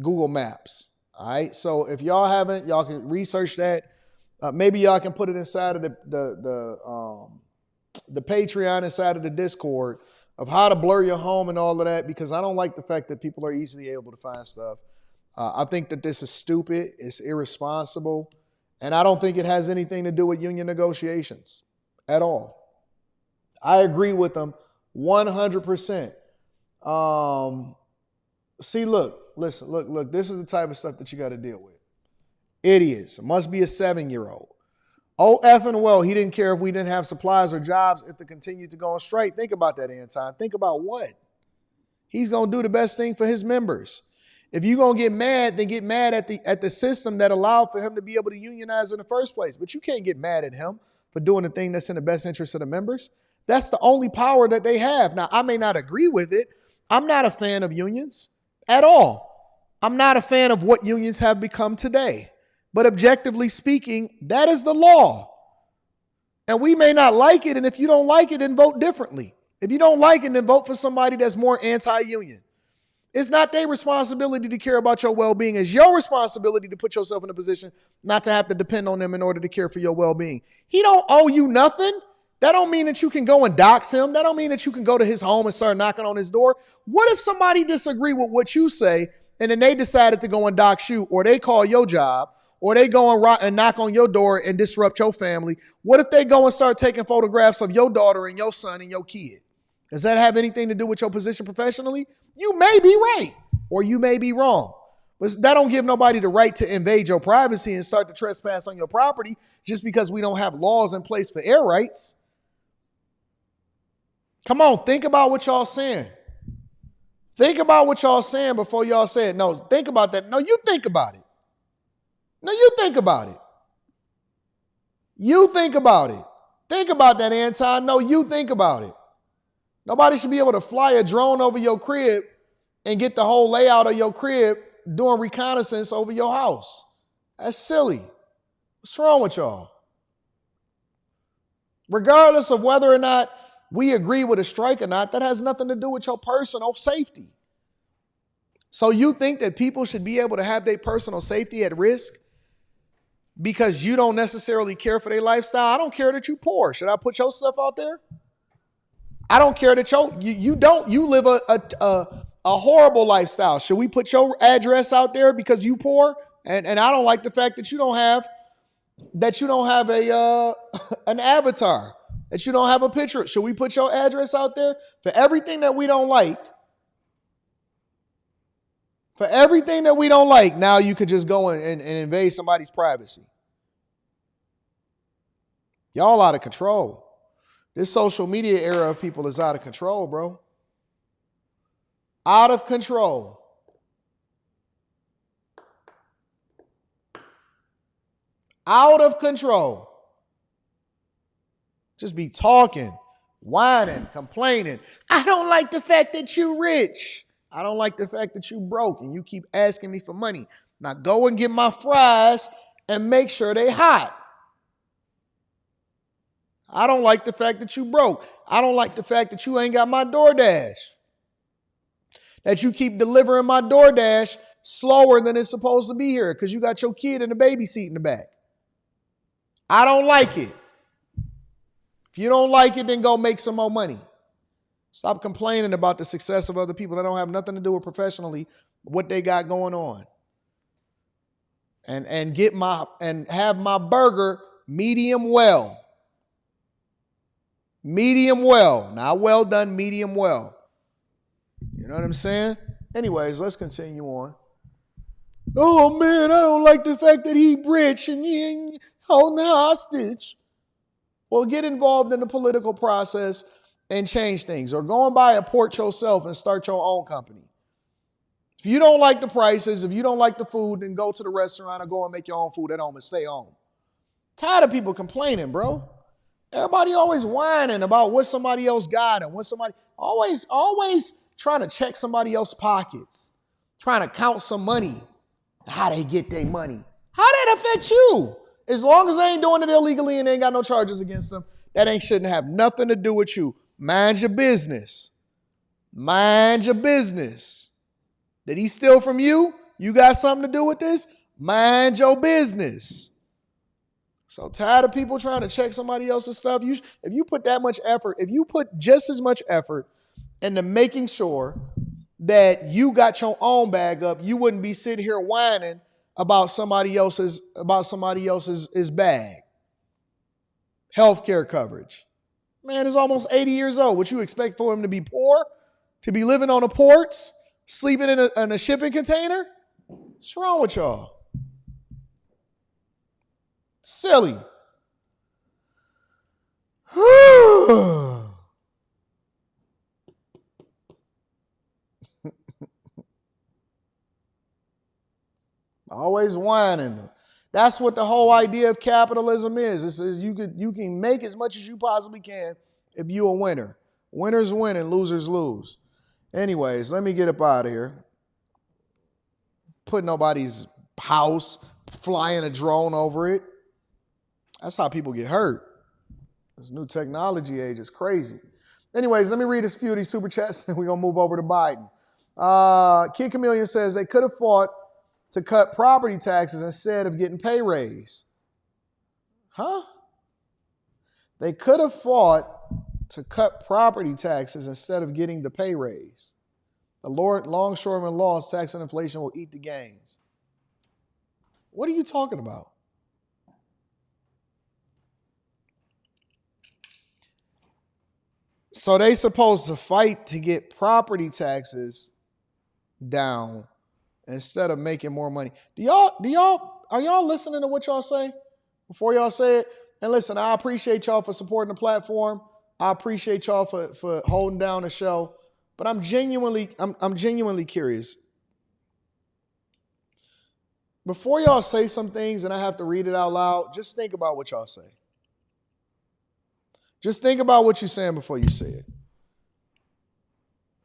Google Maps. All right. So if y'all haven't, y'all can research that. Maybe y'all can put it inside of the Patreon, inside of the Discord of how to blur your home and all of that, because I don't like the fact that people are easily able to find stuff. I think that this is stupid. It's irresponsible. And I don't think it has anything to do with union negotiations at all. I agree with them 100%. See, look, this is the type of stuff that you got to deal with. Idiots. It must be a 7-year-old. Oh, effing well, he didn't care if we didn't have supplies or jobs if they continued to go on strike. Think about that, Anton. Think about what? He's going to do the best thing for his members. If you're going to get mad, then get mad at the system that allowed for him to be able to unionize in the first place. But you can't get mad at him for doing the thing that's in the best interest of the members. That's the only power that they have. Now, I may not agree with it. I'm not a fan of unions at all. I'm not a fan of what unions have become today. But objectively speaking, that is the law. And we may not like it. And if you don't like it, then vote differently. If you don't like it, then vote for somebody that's more anti-union. It's not their responsibility to care about your well-being. It's your responsibility to put yourself in a position not to have to depend on them in order to care for your well-being. He don't owe you nothing. That don't mean that you can go and dox him. That don't mean that you can go to his home and start knocking on his door. What if somebody disagree with what you say and then they decided to go and dox you, or they call your job, or they go and knock on your door and disrupt your family? What if they go and start taking photographs of your daughter and your son and your kid? Does that have anything to do with your position professionally? You may be right, or you may be wrong. But that don't give nobody the right to invade your privacy and start to trespass on your property just because we don't have laws in place for air rights. Come on, think about what y'all saying. Think about what y'all saying before y'all say it. No, think about that. No, you think about it. No, you think about it. You think about it. Think about that, Anton. No, you think about it. Nobody should be able to fly a drone over your crib and get the whole layout of your crib doing reconnaissance over your house. That's silly. What's wrong with y'all? Regardless of whether or not we agree with a strike or not, that has nothing to do with your personal safety. So you think that people should be able to have their personal safety at risk because you don't necessarily care for their lifestyle? I don't care that you poor. Should I put your stuff out there? I don't care that you live a horrible lifestyle. Should we put your address out there because you poor? And I don't like the fact that you don't have a an avatar, that you don't have a picture. Should we put your address out there? For everything that we don't like, now you could just go and invade somebody's privacy. Y'all out of control. This social media era of people is out of control, bro. Out of control. Out of control. Just be talking, whining, complaining. I don't like the fact that you rich. I don't like the fact that you broke and you keep asking me for money. Now go and get my fries and make sure they hot. I don't like the fact that you broke. I don't like the fact that you ain't got my DoorDash. That you keep delivering my DoorDash slower than it's supposed to be here because you got your kid in the baby seat in the back. I don't like it. If you don't like it, then go make some more money. Stop complaining about the success of other people that don't have nothing to do with professionally what they got going on. And have my burger medium well. Medium well. Not well done, medium well. You know what I'm saying? Anyways, let's continue on. Oh man, I don't like the fact that he rich and he ain't holding hostage. Well, get involved in the political process and change things. Or go and buy a port yourself and start your own company. If you don't like the prices, if you don't like the food, then go to the restaurant or go and make your own food at home and stay home. Tired of people complaining, bro. Everybody always whining about what somebody else got and what somebody always trying to check somebody else's pockets, trying to count some money. How they get their money? How that affect you? As long as they ain't doing it illegally and they ain't got no charges against them, that shouldn't have nothing to do with you. Mind your business. Mind your business. Did he steal from you? You got something to do with this? Mind your business. So tired of people trying to check somebody else's stuff. If you put that much effort, if you put just as much effort into making sure that you got your own bag up, you wouldn't be sitting here whining about somebody else's bag. Healthcare coverage. Man is almost 80 years old. What you expect for him to be poor? To be living on the ports? Sleeping in a shipping container? What's wrong with y'all? Silly. Always whining. That's what the whole idea of capitalism is. It says you can make as much as you possibly can if you're a winner. Winners win and losers lose. Anyways, let me get up out of here. Put nobody's house, flying a drone over it. That's how people get hurt. This new technology age is crazy. Anyways, let me read a few of these super chats and we're going to move over to Biden. Kid Chameleon says they could have fought to cut property taxes instead of getting pay raise. Huh? They could have fought to cut property taxes instead of getting the pay raise. The longshoreman laws, tax and inflation will eat the gains. What are you talking about? So they supposed to fight to get property taxes down instead of making more money. Are y'all listening to what y'all say before y'all say it? And listen, I appreciate y'all for supporting the platform. I appreciate y'all for holding down the show. But I'm genuinely curious. Before y'all say some things and I have to read it out loud, just think about what y'all say. Just think about what you're saying before you say it.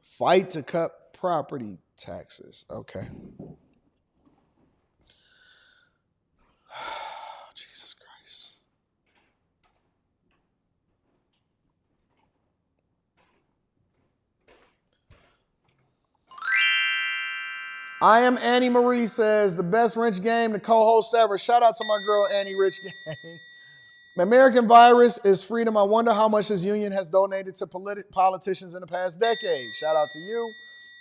Fight to cut property taxes. Okay. Jesus Christ. I am Annie Marie says, the best Rich game to co-host ever. Shout out to my girl Annie Rich Gang. The American virus is freedom. I wonder how much this union has donated to politicians in the past decade. Shout out to you.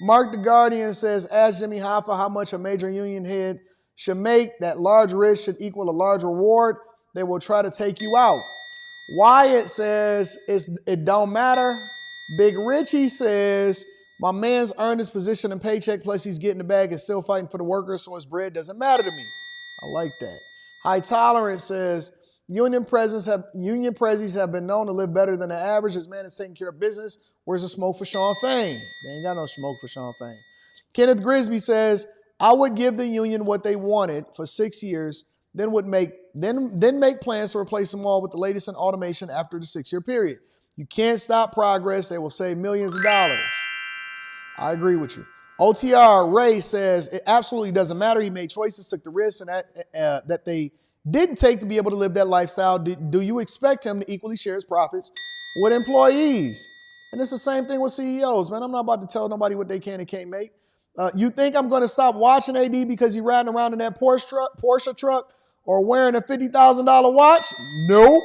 Mark the Guardian says, ask Jimmy Hoffa how much a major union head should make. That large risk should equal a large reward. They will try to take you out. Wyatt says, it don't matter. Big Richie says, my man's earned his position and paycheck, plus he's getting the bag and still fighting for the workers, so his bread doesn't matter to me. I like that. High Tolerance says, union presidents have been known to live better than the average. This man is taking care of business. Where's the smoke for Sean Fain? They ain't got no smoke for Sean Fain. Kenneth Grisby says, I would give the union what they wanted for 6 years, then make plans to replace them all with the latest in automation after the 6-year period. You can't stop progress. They will save millions of dollars. I agree with you. OTR Ray says, it absolutely doesn't matter. He made choices, took the risks, and that they didn't take to be able to live that lifestyle. Do you expect him to equally share his profits with employees? And it's the same thing with CEOs, man. I'm not about to tell nobody what they can and can't make. You think I'm going to stop watching AD because he riding around in that Porsche truck or wearing a $50,000 watch? Nope.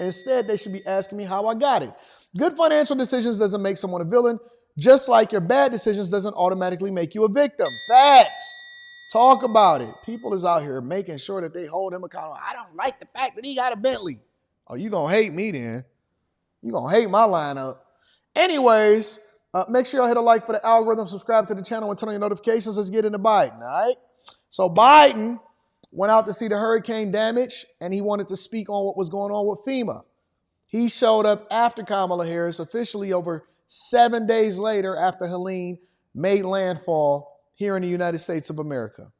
Instead, they should be asking me how I got it. Good financial decisions doesn't make someone a villain, just like your bad decisions doesn't automatically make you a victim. Facts. Talk about it. People is out here making sure that they hold him accountable. I don't like the fact that he got a Bentley. Oh, you going to hate me then. You going to hate my lineup. Anyways, make sure y'all hit a like for the algorithm, subscribe to the channel, and turn on your notifications. Let's get into Biden, all right? So Biden went out to see the hurricane damage, and he wanted to speak on what was going on with FEMA. He showed up after Kamala Harris, officially over 7 days later after Helene made landfall here in the United States of America.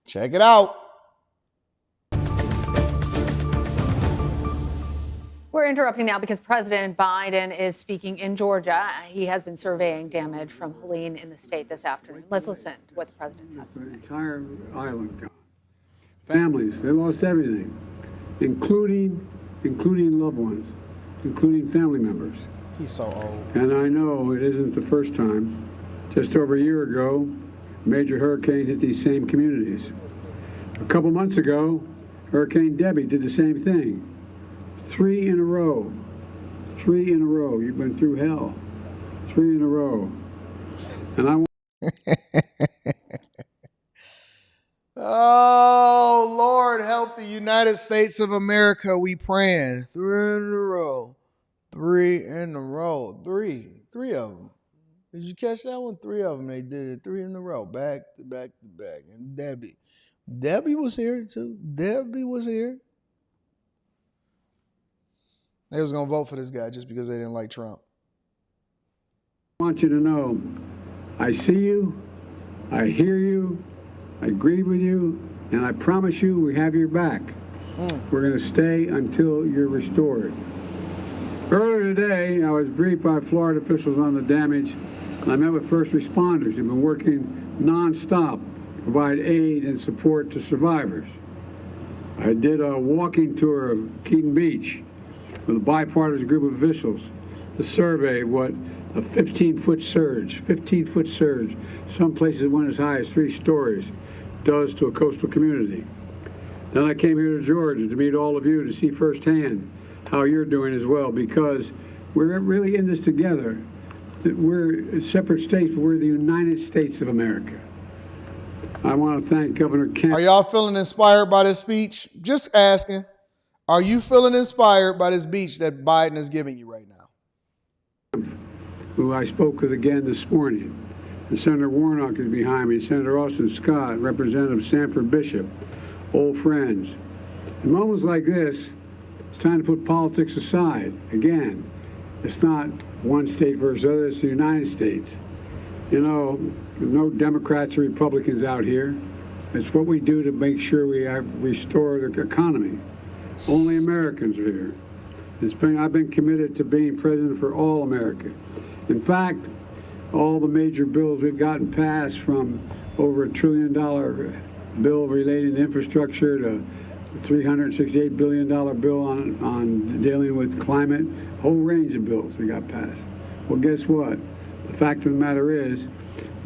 Check it out. We're interrupting now because President Biden is speaking in Georgia. He has been surveying damage from Helene in the state this afternoon. Let's listen to what the president has to say. The entire island gone. Families, they lost everything, including loved ones, including family members. He's so old. And I know it isn't the first time. Just over a year ago, a major hurricane hit these same communities. A couple months ago, Hurricane Debbie did the same thing. 3 in a row. 3 in a row. You've been through hell. 3 in a row. And I want. Oh, Lord, help the United States of America. We praying. 3 in a row. 3 in a row. Three of them. Did you catch that one? 3 of them. They did it 3 in a row. Back to back to back. And Debbie was here too. Debbie was here. They was going to vote for this guy just because they didn't like Trump. I want you to know, I see you, I hear you, I agree with you, and I promise you we have your back. We're going to stay until you're restored. Earlier today, I was briefed by Florida officials on the damage, and I met with first responders who've been working nonstop to provide aid and support to survivors. I did a walking tour of Keaton Beach with a bipartisan group of officials to survey what a 15-foot surge, some places went as high as 3 stories, does to a coastal community. Then I came here to Georgia to meet all of you to see firsthand how you're doing as well, because we're really in this together. We're separate states, but we're the United States of America. I want to thank Governor Kemp. Are y'all feeling inspired by this speech? Just asking. Are you feeling inspired by this speech that Biden is giving you right now? Who I spoke with again this morning. And Senator Warnock is behind me, Senator Austin Scott, Representative Sanford Bishop, old friends. In moments like this, it's time to put politics aside. Again, it's not one state versus other, it's the United States. You know, there's no Democrats or Republicans out here. It's what we do to make sure we restore the economy. Only Americans are here. I've been committed to being president for all America. In fact, all the major bills we've gotten passed, from over $1 trillion bill relating to infrastructure to a $368 billion bill on dealing with climate, a whole range of bills we got passed. Well, guess what? The fact of the matter is,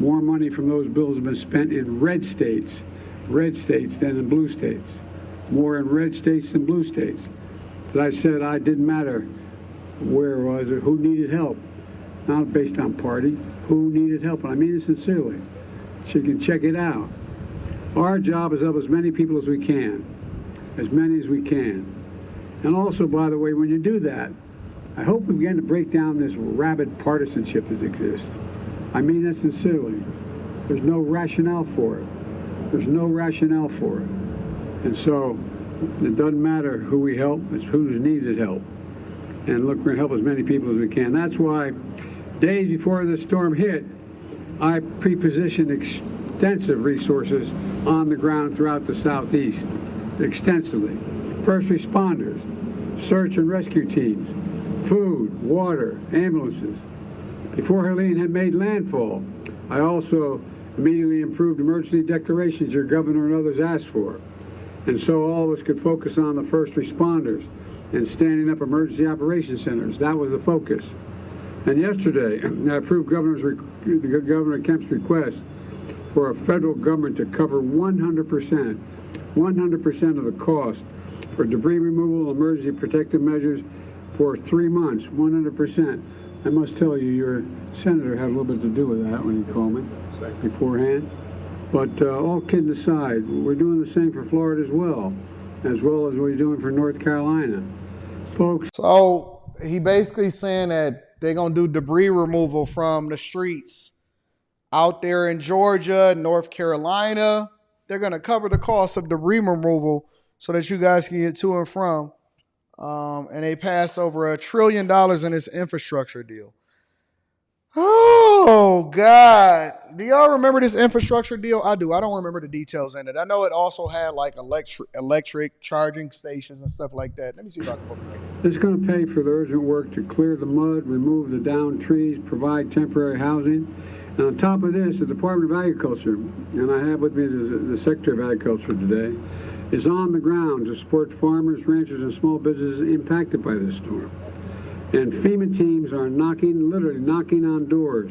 more money from those bills have been spent in red states than in blue states. More in red states than blue states. As I said, I didn't matter where it was or who needed help. Not based on party, who needed help. And I mean it sincerely. So you can check it out. Our job is to help as many people as we can. As many as we can. And also, by the way, when you do that, I hope we begin to break down this rabid partisanship that exists. I mean that sincerely. There's no rationale for it. There's no rationale for it. And so it doesn't matter who we help, it's who's needed help. And look, we're going to help as many people as we can. That's why days before the storm hit, I pre-positioned extensive resources on the ground throughout the Southeast, extensively. First responders, search and rescue teams, food, water, ambulances. Before Helene had made landfall, I also immediately improved emergency declarations your governor and others asked for. And so all of us could focus on the first responders and standing up emergency operations centers. That was the focus. And yesterday, I approved Governor Kemp's request for a federal government to cover 100% of the cost for debris removal, emergency protective measures for 3 months, 100%. I must tell you, your senator had a little bit to do with that when he called me beforehand. But all kidding aside, we're doing the same for Florida as well as we're doing for North Carolina. Folks. So he basically saying that they're going to do debris removal from the streets out there in Georgia, North Carolina. They're going to cover the cost of debris removal so that you guys can get to and from. And they passed over $1 trillion in this infrastructure deal. Oh, God. Do y'all remember this infrastructure deal? I do. I don't remember the details in it. I know it also had like electric charging stations and stuff like that. Let me see if I can look at it. It's going to pay for the urgent work to clear the mud, remove the downed trees, provide temporary housing. And on top of this, the Department of Agriculture, and I have with me the Secretary of Agriculture today, is on the ground to support farmers, ranchers, and small businesses impacted by this storm. And FEMA teams are literally knocking on doors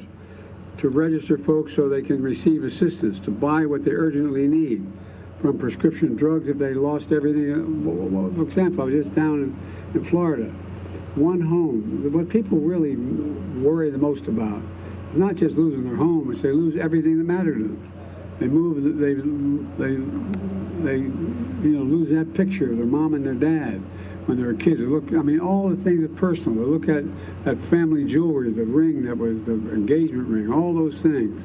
to register folks so they can receive assistance, to buy what they urgently need, from prescription drugs if they lost everything. For example, I was just down in Florida. One home. What people really worry the most about is not just losing their home, it's they lose everything that mattered to them. They lose that picture of their mom and their dad when they were kids. They look, all the things are personal. They look at that family jewelry, the ring that was the engagement ring, all those things.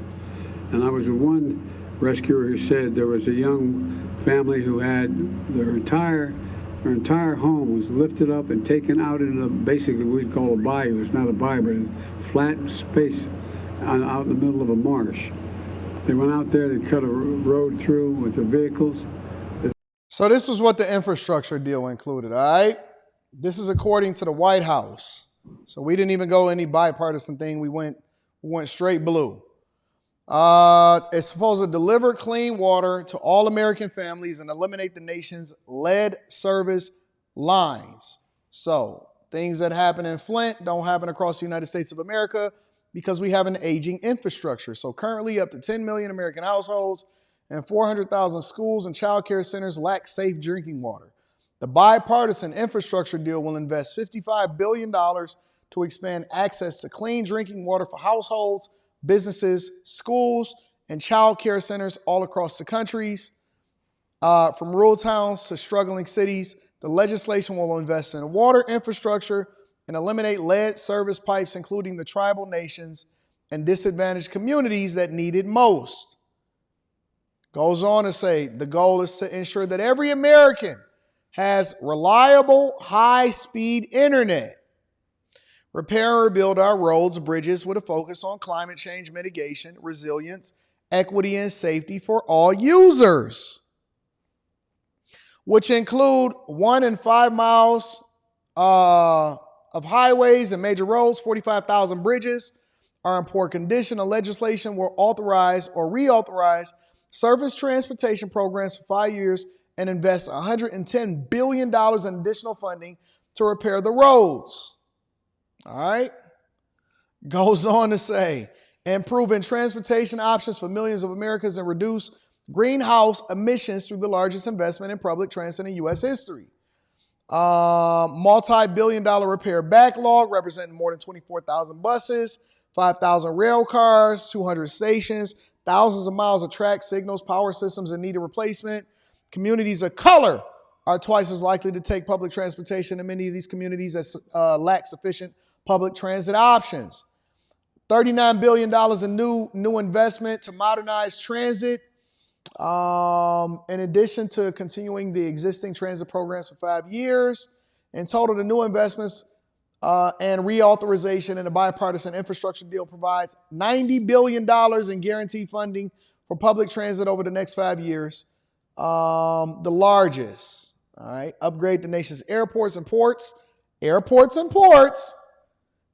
And I was with one rescuer who said there was a young family who had their entire home was lifted up and taken out into basically what we'd call a bayou. It's not a bayou, but a flat space out in the middle of a marsh. They went out there, they cut a road through with their vehicles. So this was what the infrastructure deal included, all right? This is according to the White House. So we didn't even go any bipartisan thing. We went straight blue. It's supposed to deliver clean water to all American families and eliminate the nation's lead service lines. So things that happen in Flint don't happen across the United States of America because we have an aging infrastructure. So currently up to 10 million American households and 400,000 schools and child care centers lack safe drinking water. The bipartisan infrastructure deal will invest $55 billion to expand access to clean drinking water for households, businesses, schools, and child care centers all across the countries. From rural towns to struggling cities, the legislation will invest in water infrastructure and eliminate lead service pipes, including the tribal nations and disadvantaged communities that need it most. Goes on to say the goal is to ensure that every American has reliable, high-speed internet. Repair and rebuild our roads, bridges with a focus on climate change mitigation, resilience, equity, and safety for all users, which include 1 and 5 miles of highways and major roads. 45,000 bridges are in poor condition. The legislation will authorize or reauthorize surface transportation programs for 5 years and invest $110 billion in additional funding to repair the roads. All right. Goes on to say, improving transportation options for millions of Americans and reduce greenhouse emissions through the largest investment in public transit in U.S. history. Multi-billion-dollar repair backlog representing more than 24,000 buses, 5,000 rail cars, 200 stations, thousands of miles of track signals, power systems in need of replacement. Communities of color are twice as likely to take public transportation in many of these communities that lack sufficient public transit options. $39 billion in new investment to modernize transit. In addition to continuing the existing transit programs for 5 years. In total, the new investments and reauthorization in the bipartisan infrastructure deal provides $90 billion in guaranteed funding for public transit over the next 5 years. The largest, all right, upgrade the nation's airports and ports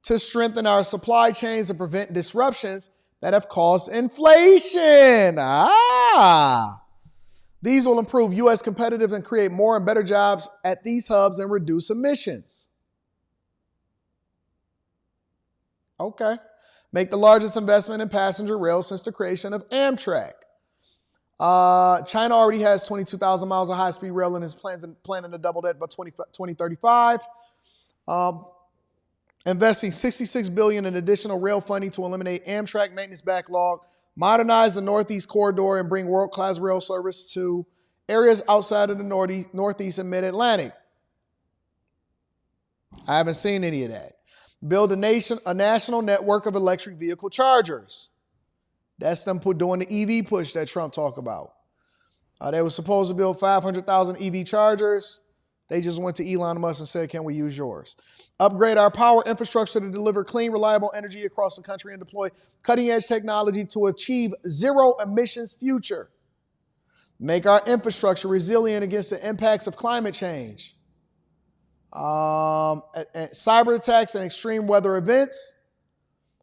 to strengthen our supply chains and prevent disruptions that have caused inflation. These will improve U.S. competitiveness and create more and better jobs at these hubs and reduce emissions. Okay. Make the largest investment in passenger rail since the creation of Amtrak. China already has 22,000 miles of high-speed rail and is planning to double that by 2035. Investing $66 billion in additional rail funding to eliminate Amtrak maintenance backlog, modernize the Northeast Corridor, and bring world-class rail service to areas outside of the Northeast and Mid-Atlantic. I haven't seen any of that. Build a national network of electric vehicle chargers. That's them doing the EV push that Trump talked about. They were supposed to build 500,000 EV chargers. They just went to Elon Musk and said, can we use yours? Upgrade our power infrastructure to deliver clean, reliable energy across the country and deploy cutting-edge technology to achieve zero emissions future. Make our infrastructure resilient against the impacts of climate change. Cyber attacks and extreme weather events.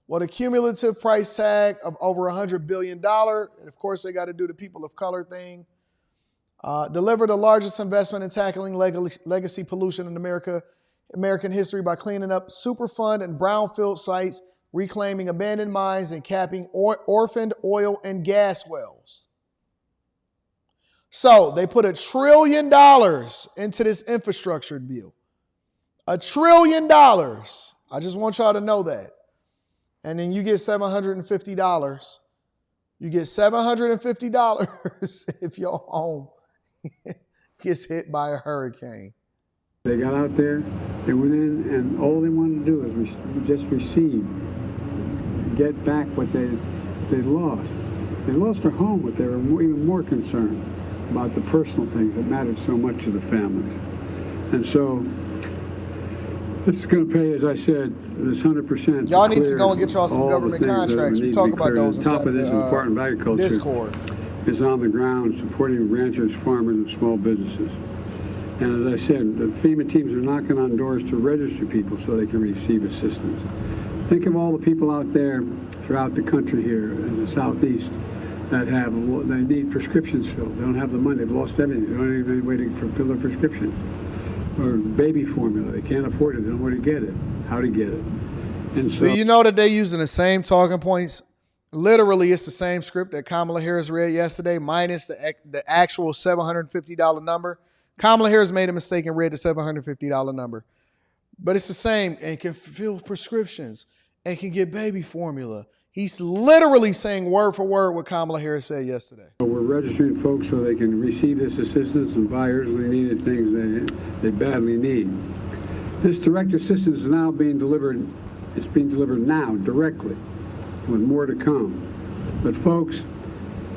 What a cumulative price tag of over $100 billion. And of course, they got to do the people of color thing. Deliver the largest investment in tackling legacy pollution in American history by cleaning up Superfund and brownfield sites, reclaiming abandoned mines, and capping orphaned oil and gas wells. So they put $1 trillion into this infrastructure bill. $1 trillion. I just want y'all to know that. And then you get $750. You get $750 if your home gets hit by a hurricane. They got out there, they went in, and all they wanted to do is just receive, get back what they lost. They lost their home, but they were even more concerned about the personal things that mattered so much to the families. And so this is going to pay, as I said, this 100%. Y'all need to go and get y'all some government contracts. We talk about those inside of this Department of Agriculture Discord. Is on the ground supporting ranchers, farmers, and small businesses. And as I said, the FEMA teams are knocking on doors to register people so they can receive assistance. Think of all the people out there throughout the country here in the Southeast that they need prescriptions filled. They don't have the money. They've lost everything. They don't have any way to fill their prescriptions. Or baby formula. They can't afford it. They don't know where to get it, how to get it. And so, do you know that they're using the same talking points? Literally, it's the same script that Kamala Harris read yesterday, minus the actual $750 number. Kamala Harris made a mistake and read the $750 number. But it's the same, and can fill prescriptions and can get baby formula. He's literally saying word for word what Kamala Harris said yesterday. We're registering folks so they can receive this assistance and buy urgently needed things they badly need. This direct assistance is now being delivered. It's being delivered now directly, with more to come. But folks,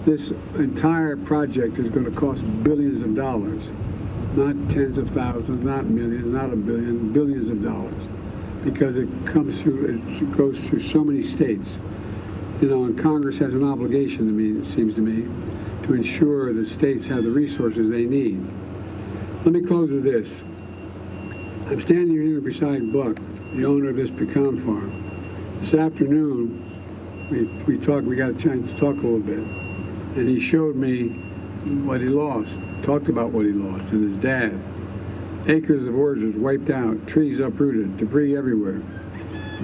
this entire project is going to cost billions of dollars, not tens of thousands, not millions, not a billion, billions of dollars, because it goes through so many states. You know, and Congress has an obligation to me, it seems to me, to ensure the states have the resources they need. Let me close with this. I'm standing here beside Buck, the owner of this pecan farm. This afternoon, we got a chance to talk a little bit, and he showed me what he lost, talked about what he lost, and his dad. Acres of orchards wiped out, trees uprooted, debris everywhere.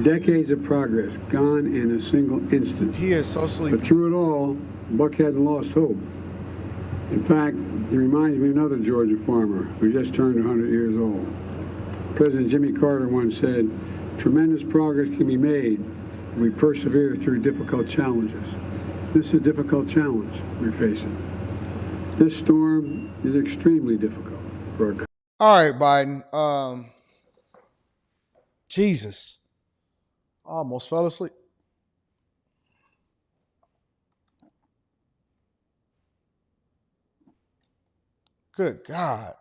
Decades of progress gone in a single instant. He is so sleepy. But through it all, Buck hadn't lost hope. In fact, he reminds me of another Georgia farmer who just turned 100 years old. President Jimmy Carter once said, "Tremendous progress can be made if we persevere through difficult challenges." This is a difficult challenge we're facing. This storm is extremely difficult for our country. All right, Biden. Jesus. I almost fell asleep. Good God.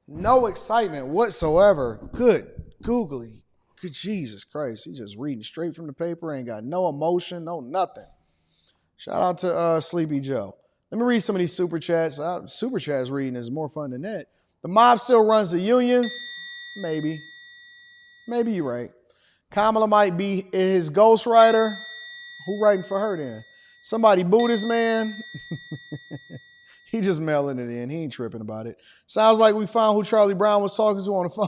No excitement whatsoever. Good googly. Good Jesus Christ. He's just reading straight from the paper. Ain't got no emotion, no nothing. Shout out to Sleepy Joe. Let me read some of these super chats. Super chats reading is more fun than that. The mob still runs the unions. Maybe. Maybe you're right. Kamala might be his ghostwriter. Who writing for her then? Somebody boo this man. He just mailing it in. He ain't tripping about it. Sounds like we found who Charlie Brown was talking to on the phone.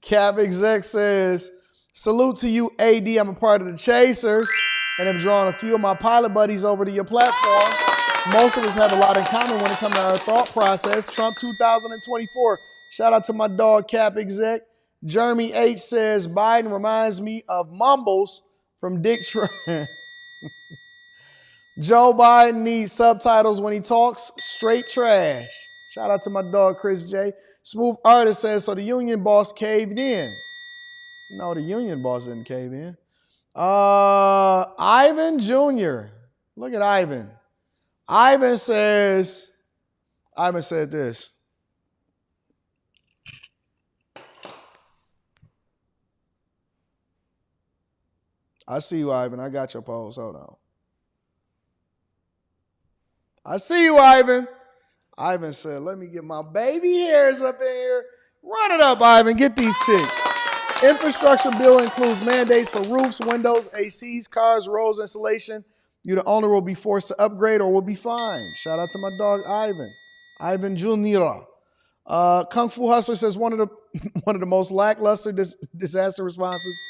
Cap Exec says, salute to you, AD. I'm a part of the Chasers and have drawn a few of my pilot buddies over to your platform. Most of us have a lot in common when it comes to our thought process. Trump 2024. Shout out to my dog, Cap Exec. Jeremy H says, Biden reminds me of Mumbles from Dick Tracy. Joe Biden needs subtitles when he talks. Straight trash. Shout out to my dog, Chris J. Smooth Artist says, so the union boss caved in. No, the union boss didn't cave in. Ivan Jr. Look at Ivan. Ivan said this. I see you, Ivan. I got your pose. Hold on. I see you, Ivan. Ivan said, let me get my baby hairs up in here. Run it up, Ivan. Get these chicks. Infrastructure bill includes mandates for roofs, windows, ACs, cars, roads, insulation. You, the owner, will be forced to upgrade or will be fined. Shout out to my dog, Ivan. Ivan Jr. Kung Fu Hustler says one of the most lackluster disaster responses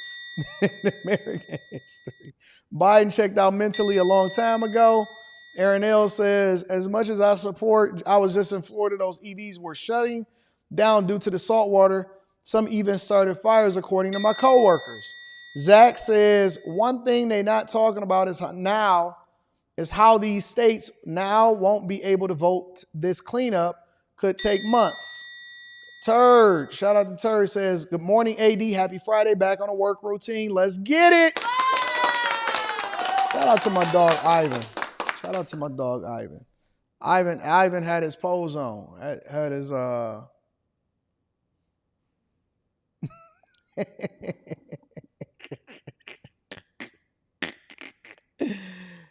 in American history. Biden checked out mentally a long time ago. Aaron L says, as much as I support, I was just in Florida, those EVs were shutting down due to the salt water. Some even started fires, according to my coworkers. Zach says, one thing they're not talking about is how these states now won't be able to vote. This cleanup could take months. Turd, shout out to Turd, says, good morning, AD. Happy Friday, back on a work routine. Let's get it. Shout out to my dog, Ivan. Shout out to my dog, Ivan. Ivan had his pose on. Had his,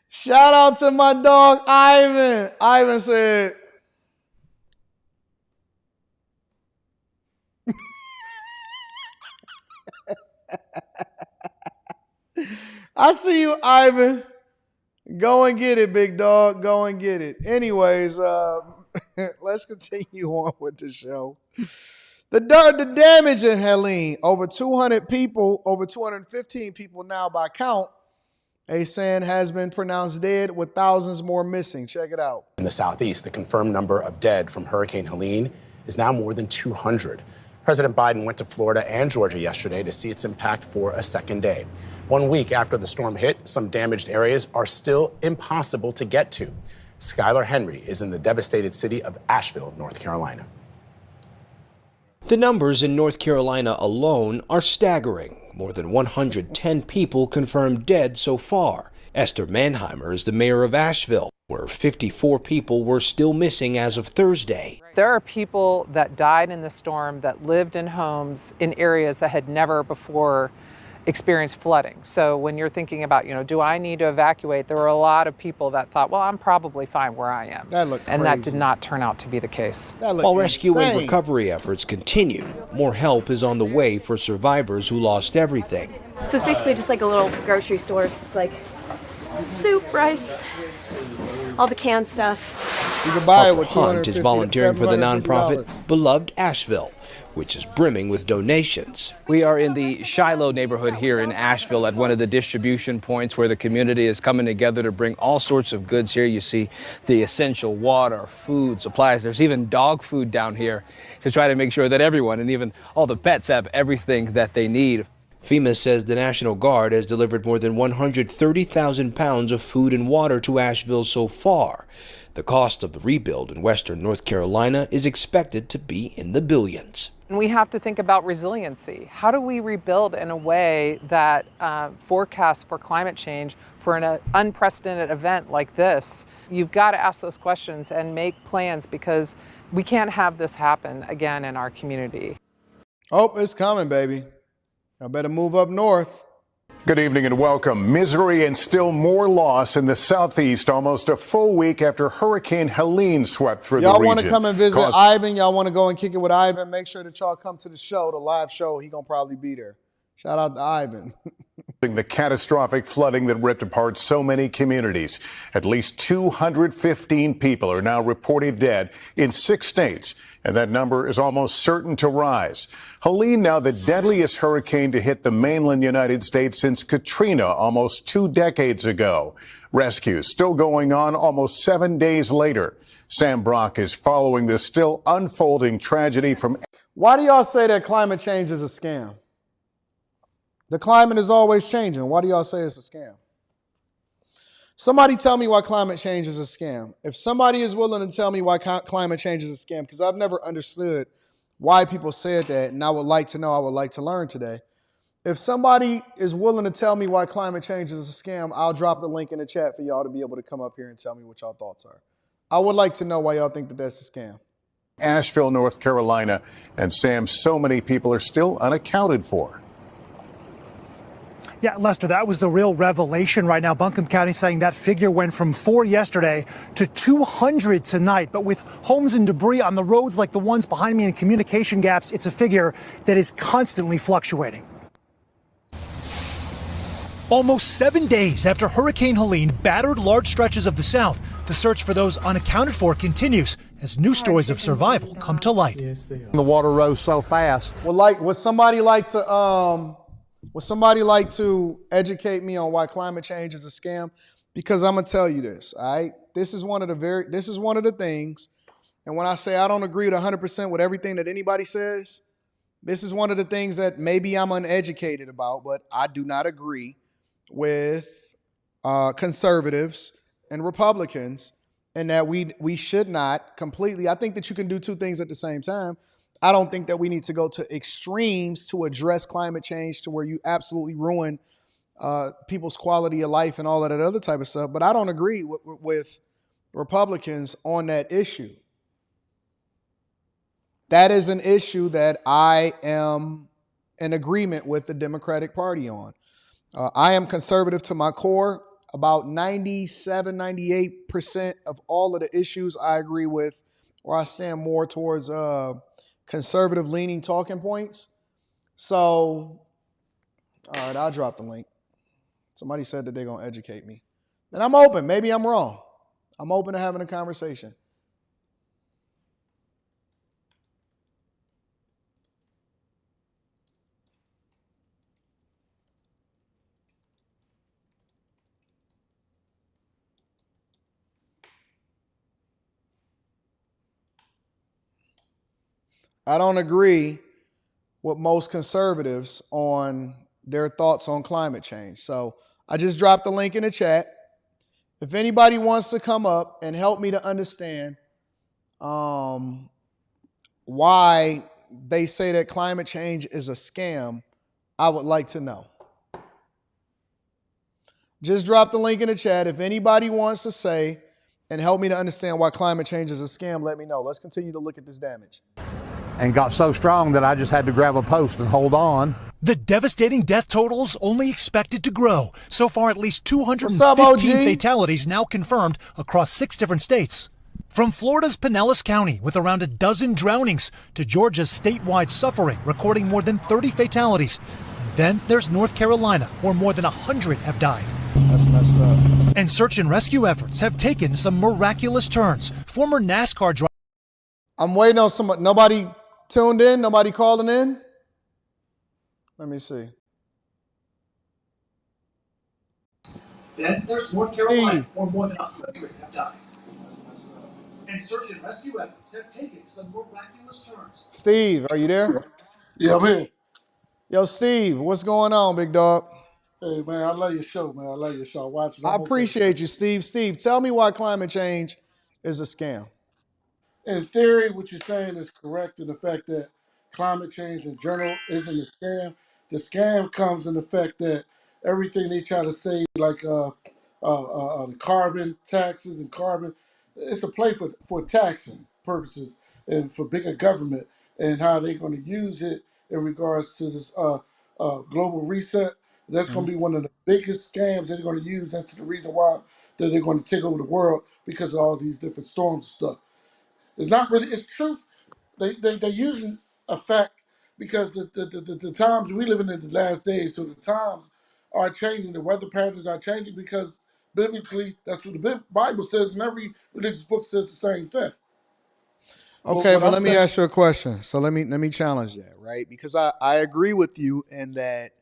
Shout out to my dog, Ivan. Ivan said, I see you, Ivan. Go and get it, big dog. Go and get it. Anyways, let's continue on with the show. The damage in Helene, over 200 people, over 215 people now by count, ASAN has been pronounced dead with thousands more missing. Check it out. In the southeast, the confirmed number of dead from Hurricane Helene is now more than 200. President Biden went to Florida and Georgia yesterday to see its impact for a second day. 1 week after the storm hit, some damaged areas are still impossible to get to. Skylar Henry is in the devastated city of Asheville, North Carolina. The numbers in North Carolina alone are staggering. More than 110 people confirmed dead so far. Esther Mannheimer is the mayor of Asheville, where 54 people were still missing as of Thursday. There are people that died in the storm that lived in homes in areas that had never before experienced flooding. So when you're thinking about, do I need to evacuate? There were a lot of people that thought, well, I'm probably fine where I am. That looked crazy. And that did not turn out to be the case. While rescue and recovery efforts continue, more help is on the way for survivors who lost everything. So it's basically just like a little grocery store. It's like soup, rice, all the canned stuff. You can buy it with Hunt is volunteering for the nonprofit Beloved Asheville, which is brimming with donations. We are in the Shiloh neighborhood here in Asheville at one of the distribution points where the community is coming together to bring all sorts of goods here. You see the essential water, food, supplies. There's even dog food down here to try to make sure that everyone and even all the pets have everything that they need. FEMA says the National Guard has delivered more than 130,000 pounds of food and water to Asheville so far. The cost of the rebuild in western North Carolina is expected to be in the billions. And we have to think about resiliency. How do we rebuild in a way that forecasts for climate change for an unprecedented event like this? You've got to ask those questions and make plans because we can't have this happen again in our community. Oh, it's coming, baby. I better move up north. Good evening and welcome. Misery and still more loss in the southeast almost a full week after Hurricane Helene swept through the region. Y'all want to come and visit Ivan? Y'all want to go and kick it with Ivan? Make sure that y'all come to the show, the live show. He going to probably be there. Shout out to Ivan. The catastrophic flooding that ripped apart so many communities. At least 215 people are now reported dead in 6 states, and that number is almost certain to rise. Helene, now the deadliest hurricane to hit the mainland United States since Katrina almost 2 decades ago. Rescues still going on almost 7 days later. Sam Brock is following this still unfolding tragedy from... Why do y'all say that climate change is a scam? The climate is always changing. Why do y'all say it's a scam? Somebody tell me why climate change is a scam. If somebody is willing to tell me why climate change is a scam, because I've never understood why people said that, and I would like to know, I would like to learn today. If somebody is willing to tell me why climate change is a scam, I'll drop the link in the chat for y'all to be able to come up here and tell me what y'all thoughts are. I would like to know why y'all think that that's a scam. Asheville, North Carolina. And Sam, so many people are still unaccounted for. Yeah, Lester, that was the real revelation right now. Buncombe County saying that figure went from 4 yesterday to 200 tonight. But with homes and debris on the roads like the ones behind me and communication gaps, it's a figure that is constantly fluctuating. Almost 7 days after Hurricane Helene battered large stretches of the South, the search for those unaccounted for continues as new stories of survival come to light. The water rose so fast. Would somebody like to educate me on why climate change is a scam? Because I'm gonna tell you this, all right? This is one of the things, and when I say I don't agree with 100% with everything that anybody says, this is one of the things that maybe I'm uneducated about, but I do not agree with conservatives and Republicans, and that we should not completely. I think that you can do two things at the same time. I don't think that we need to go to extremes to address climate change to where you absolutely ruin people's quality of life and all of that other type of stuff. But I don't agree with Republicans on that issue. That is an issue that I am in agreement with the Democratic Party on. I am conservative to my core. About 97, 98% of all of the issues I agree with, or I stand more towards conservative leaning talking points. So, all right, I'll drop the link. Somebody said that they're going to educate me. And I'm open. Maybe I'm wrong. I'm open to having a conversation. I don't agree with most conservatives on their thoughts on climate change. So I just dropped the link in the chat. If anybody wants to come up and help me to understand why they say that climate change is a scam, I would like to know. Just drop the link in the chat. If anybody wants to say and help me to understand why climate change is a scam, let me know. Let's continue to look at this damage. And got so strong that I just had to grab a post and hold on. The devastating death totals only expected to grow. So far, at least 215 fatalities now confirmed across 6 different states. From Florida's Pinellas County, with around a dozen drownings, to Georgia's statewide suffering, recording more than 30 fatalities. And then there's North Carolina, where more than 100 have died. That's messed up. And search and rescue efforts have taken some miraculous turns. Former NASCAR driver. I'm waiting on somebody. Nobody tuned in? Nobody calling in? Let me see. Then there's North Carolina, where more than 100 have died. And search and rescue efforts have taken some miraculous turns. Steve, are you there? Yeah, I'm here. Yo, Steve, what's going on, big dog? Hey, man, I love your show, man. I love your show. I watch it. I appreciate you, Steve. Steve, tell me why climate change is a scam. In theory, what you're saying is correct in the fact that climate change in general isn't a scam. The scam comes in the fact that everything they try to say, like the carbon taxes and carbon, it's a play for taxing purposes and for bigger government and how they're going to use it in regards to this global reset. That's going to be one of the biggest scams they're going to use. That's the reason why that they're going to take over the world, because of all these different storms and stuff. It's not really, it's truth. They're using a fact because the times we living in the last days, so the times are changing, the weather patterns are changing because biblically, that's what the Bible says, and every religious book says the same thing. Okay, What but I'm let me saying, ask you a question. So let me challenge that, right? Because I agree with you in that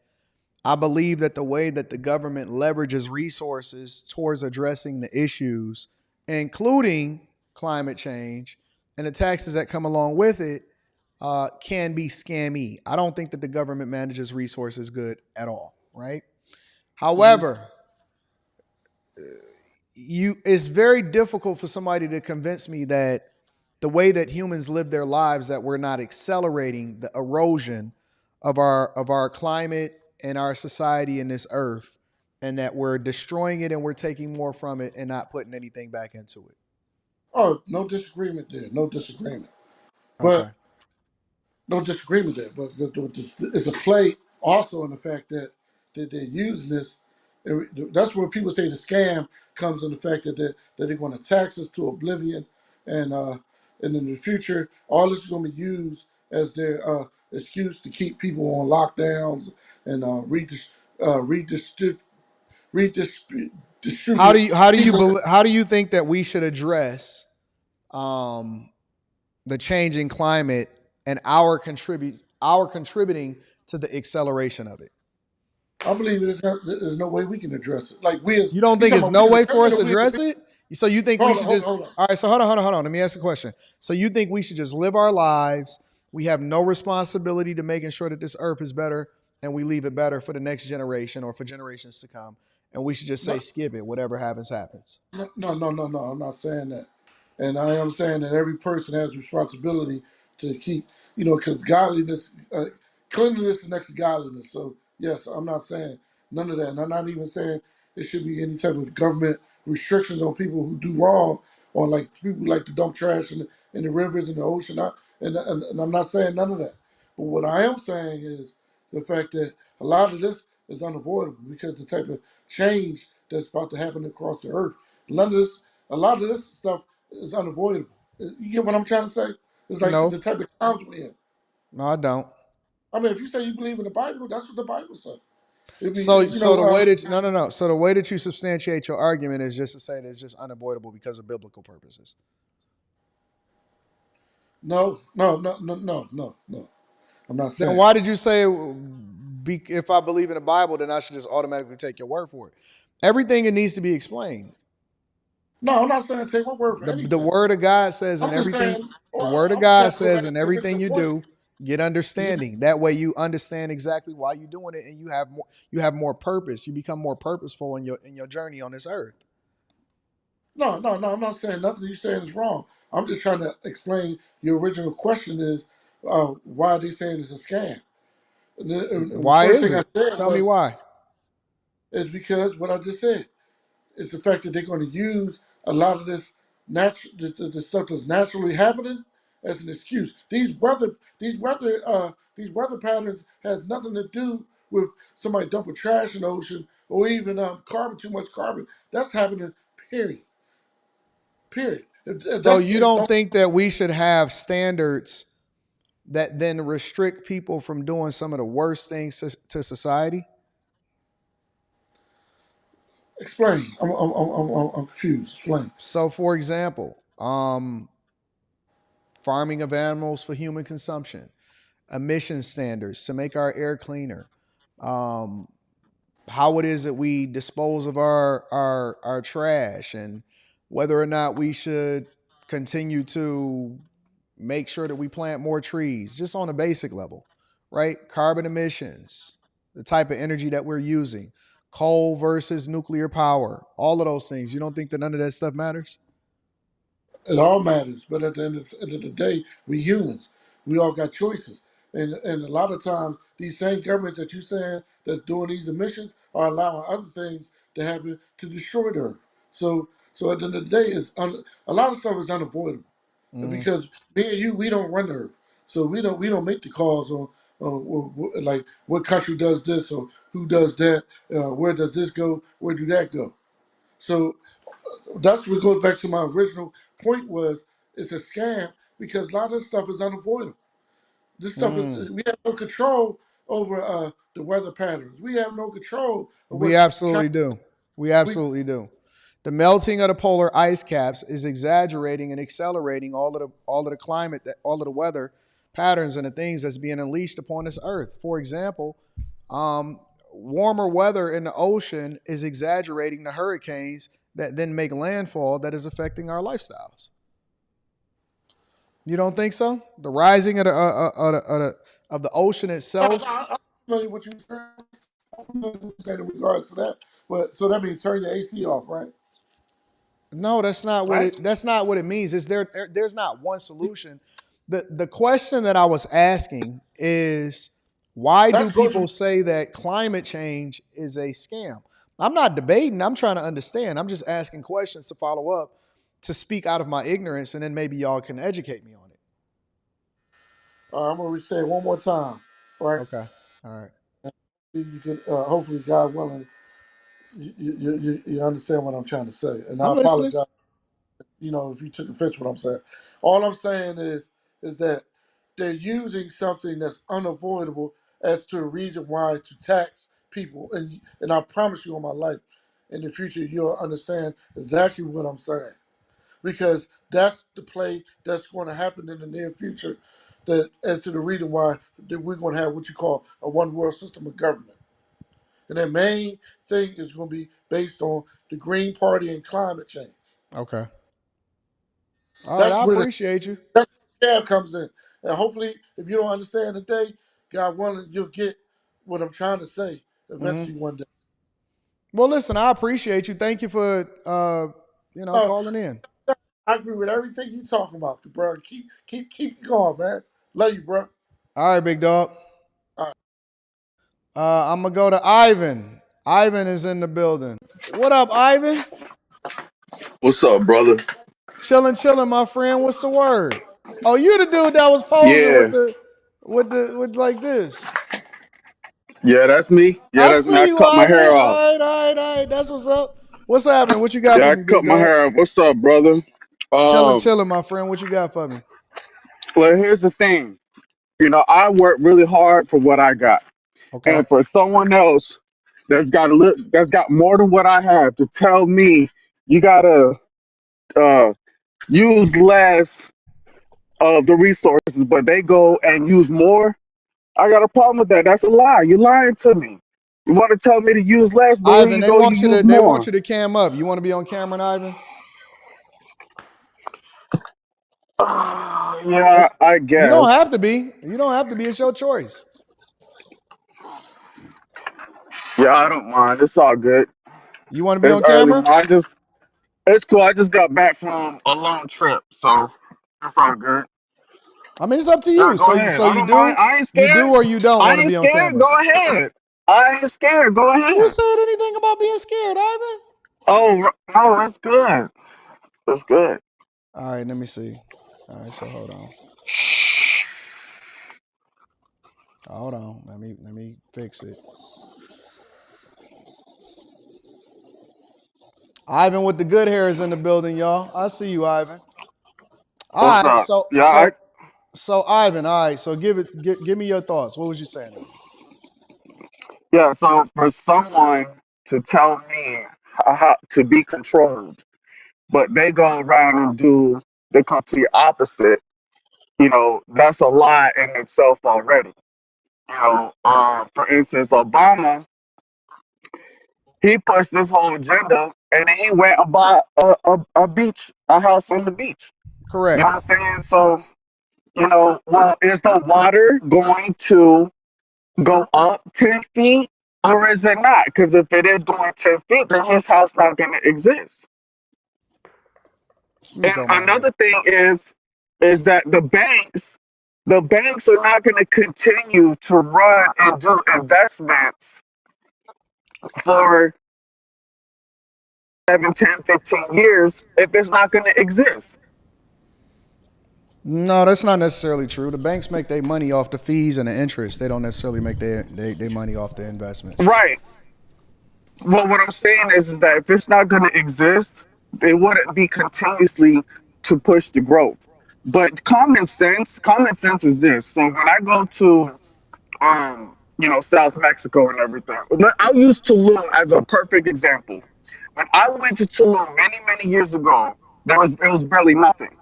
I believe that the way that the government leverages resources towards addressing the issues, including climate change and the taxes that come along with it, can be scammy. I don't think that the government manages resources good at all, right? However, it's very difficult for somebody to convince me that the way that humans live their lives, that we're not accelerating the erosion of our climate and our society in this earth, and that we're destroying it and we're taking more from it and not putting anything back into it. oh, no disagreement there, no disagreement. Okay. But no disagreement there, but it's a play also in the fact that they're using this. That's where people say the scam comes in the fact that they're going to tax us to oblivion, and in the future, all this is going to be used as their excuse to keep people on lockdowns and distribute people. How do you think that we should address um, the changing climate and our contributing to the acceleration of it? I believe there's no way we can address it. Like we as You don't you think talking there's about no we as way for us America, to we as address it? So you think we hold on, should hold on, just hold on. all right? So hold on. Let me ask a question. So you think we should just live our lives? We have no responsibility to making sure that this earth is better, and we leave it better for the next generation or for generations to come, and we should just say No, skip it. Whatever happens, happens. no. I'm not saying that, and I am saying that every person has responsibility to keep, because godliness, cleanliness is next to godliness. So yes, I'm not saying none of that, and I'm not even saying there should be any type of government restrictions on people who do wrong, on like people who like to dump trash in the rivers and the ocean. And I'm not saying none of that. But what I am saying is the fact that a lot of this is unavoidable because the type of change that's about to happen across the earth. A lot of this stuff is unavoidable. You get what I'm trying to say? It's like the No, type of times we're in. no, I don't. I mean, if you say you believe in the Bible, that's what the Bible says. I mean, So the way that no. So the way that you substantiate your argument is just to say that it's just unavoidable because of biblical purposes. no. I'm not Then saying. why did you say if I believe in the Bible, then I should just automatically take your word for it? Everything it needs to be explained. No, I'm not saying take my word for The anything. word of God says in I'm just everything. saying. The Well, word of I'm just God saying to go says back to in the everything original you point. do, get Yeah. understanding. That way you understand exactly why you're doing it, and you have more purpose. You become more purposeful in your journey on this earth. No. I'm not saying nothing you're saying is wrong. I'm just trying to explain your original question is why are they saying it's a scam? And the Why first is thing I it? said Tell me was why. is because what I just said is the fact that they're going to use a lot of this the stuff that's naturally happening as an excuse. These weather patterns has nothing to do with somebody dumping trash in the ocean or even too much carbon. That's happening. Period. Period. So That's you it's don't no think that we should have standards that then restrict people from doing some of the worst things to society? explain. I'm confused. Explain. So, for example, farming of animals for human consumption, emission standards to make our air cleaner, um, how it is that we dispose of our trash, and whether or not we should continue to make sure that we plant more trees, just on a basic level, right? Carbon emissions, the type of energy that we're using, coal versus nuclear power, all of those things. You don't think that none of that stuff matters? It all matters, but at the end of the day, we humans. We all got choices, and a lot of times these same governments that you saying that's doing these emissions are allowing other things to happen to destroy the earth. So at the end of the day, a lot of stuff is unavoidable Mm. because me and you, we don't run the earth, so we don't make the calls on like what country does this or who does that, where does this go, where do that go. So that's what goes back to my original point was it's a scam because a lot of this stuff is unavoidable. This stuff is, we have no control over the weather patterns. We have no control of We what absolutely do. We absolutely do. The melting of the polar ice caps is exaggerating and accelerating all of the climate, all of the weather patterns and the things that's being unleashed upon this earth. For example, warmer weather in the ocean is exaggerating the hurricanes that then make landfall that is affecting our lifestyles. You don't think so? The rising of the ocean itself. I'm familiar with what you said. I'm familiar with what you said in regards to that. But so that means turn your AC off, right? No, that's not what Right? it. That's not what it means. There's not one solution. The question that I was asking is, why do That's people grocery. say that climate change is a scam? I'm not debating. I'm trying to understand. I'm just asking questions to follow up, to speak out of my ignorance, and then maybe y'all can educate me on it. I'm gonna say it one more time, right? Okay. All right. You can hopefully, God willing, you understand what I'm trying to say. And I I'm listening. apologize, if you took offense to what I'm saying. All I'm saying is that they're using something that's unavoidable as to the reason why to tax people. And I promise you on my life, in the future, you'll understand exactly what I'm saying. Because that's the play that's going to happen in the near future, that as to the reason why that we're going to have what you call a one world system of government. And that main thing is going to be based on the Green Party and climate change. Okay. All right. That's I where appreciate you. that's where the scam comes in. And hopefully, if you don't understand today, God willing, you'll get what I'm trying to say Hmm. eventually one day. Well, listen. I appreciate you. Thank you for Uh, calling in. I agree with everything you talking about, bro. Keep going, man. Love you, bro. All right, big dog. All right. I'm gonna go to Ivan. Ivan is in the building. What up, Ivan? What's up, brother? Chilling, my friend. What's the word? Oh, you the dude that was posing Yeah, with like this. yeah, that's me. Yeah, I that's me. see I you, cut my Ivan. hair off. All right. That's what's up. What's happening? What you got Yeah, for I me, cut big my dog? hair off. What's up, brother? Um, Chilling, my friend. What you got for me? well, here's the thing. I work really hard for what I got, Okay. and for someone else that's got more than what I have to tell me you gotta uh, use less of the resources, but they go and use more. I got a problem with that. That's a lie. You're lying to me. You want to tell me to use less, but here Ivan, you go, you use they want more. you to cam up. You want to be on camera, Ivan? Yeah, It's, I you don't guess. have to be. You don't have to be. It's your choice. Yeah, I don't mind. It's all good. You want to be It's on early. camera? It's cool. I just got back from a long trip, so it's all good. I mean, it's up to Yeah, you. go So, ahead. so I don't mind. I ain't you do, scared. or you don't I want to ain't be on scared. camera. Go ahead. I ain't scared. Go Who ahead. said anything about being scared, Ivan? Oh, no, that's good. That's good. All right, let me see. All right, so hold on. Hold on. Let me fix it. Ivan with the good hair is in the building, y'all. I see you, Ivan. What's All right, up? so Yeah, so so Ivan. All right, so give me your thoughts. What was you saying again? yeah. So for someone to tell me how to be controlled, but they go around and do the complete opposite, that's a lie in itself already. For instance, Obama, he pushed this whole agenda and then he went and bought a house on the beach. You know Correct. what I'm saying? So, well, is the water going to go up 10 feet or is it not? Because if it is going 10 feet, then his house not going to exist. Let me And throw my hair. another thing is that the banks are not going to continue to run and do investments for 7, 10, 15 years if it's not going to exist. No, that's not necessarily true. The banks make their money off the fees and the interest. They don't necessarily make their money off the investments. Right. Well, what I'm saying is that if it's not going to exist, they wouldn't be continuously to push the growth. But common sense is this. So when I go to South Mexico and everything, I'll use Tulum as a perfect example. When I went to Tulum many years ago, it was barely nothing.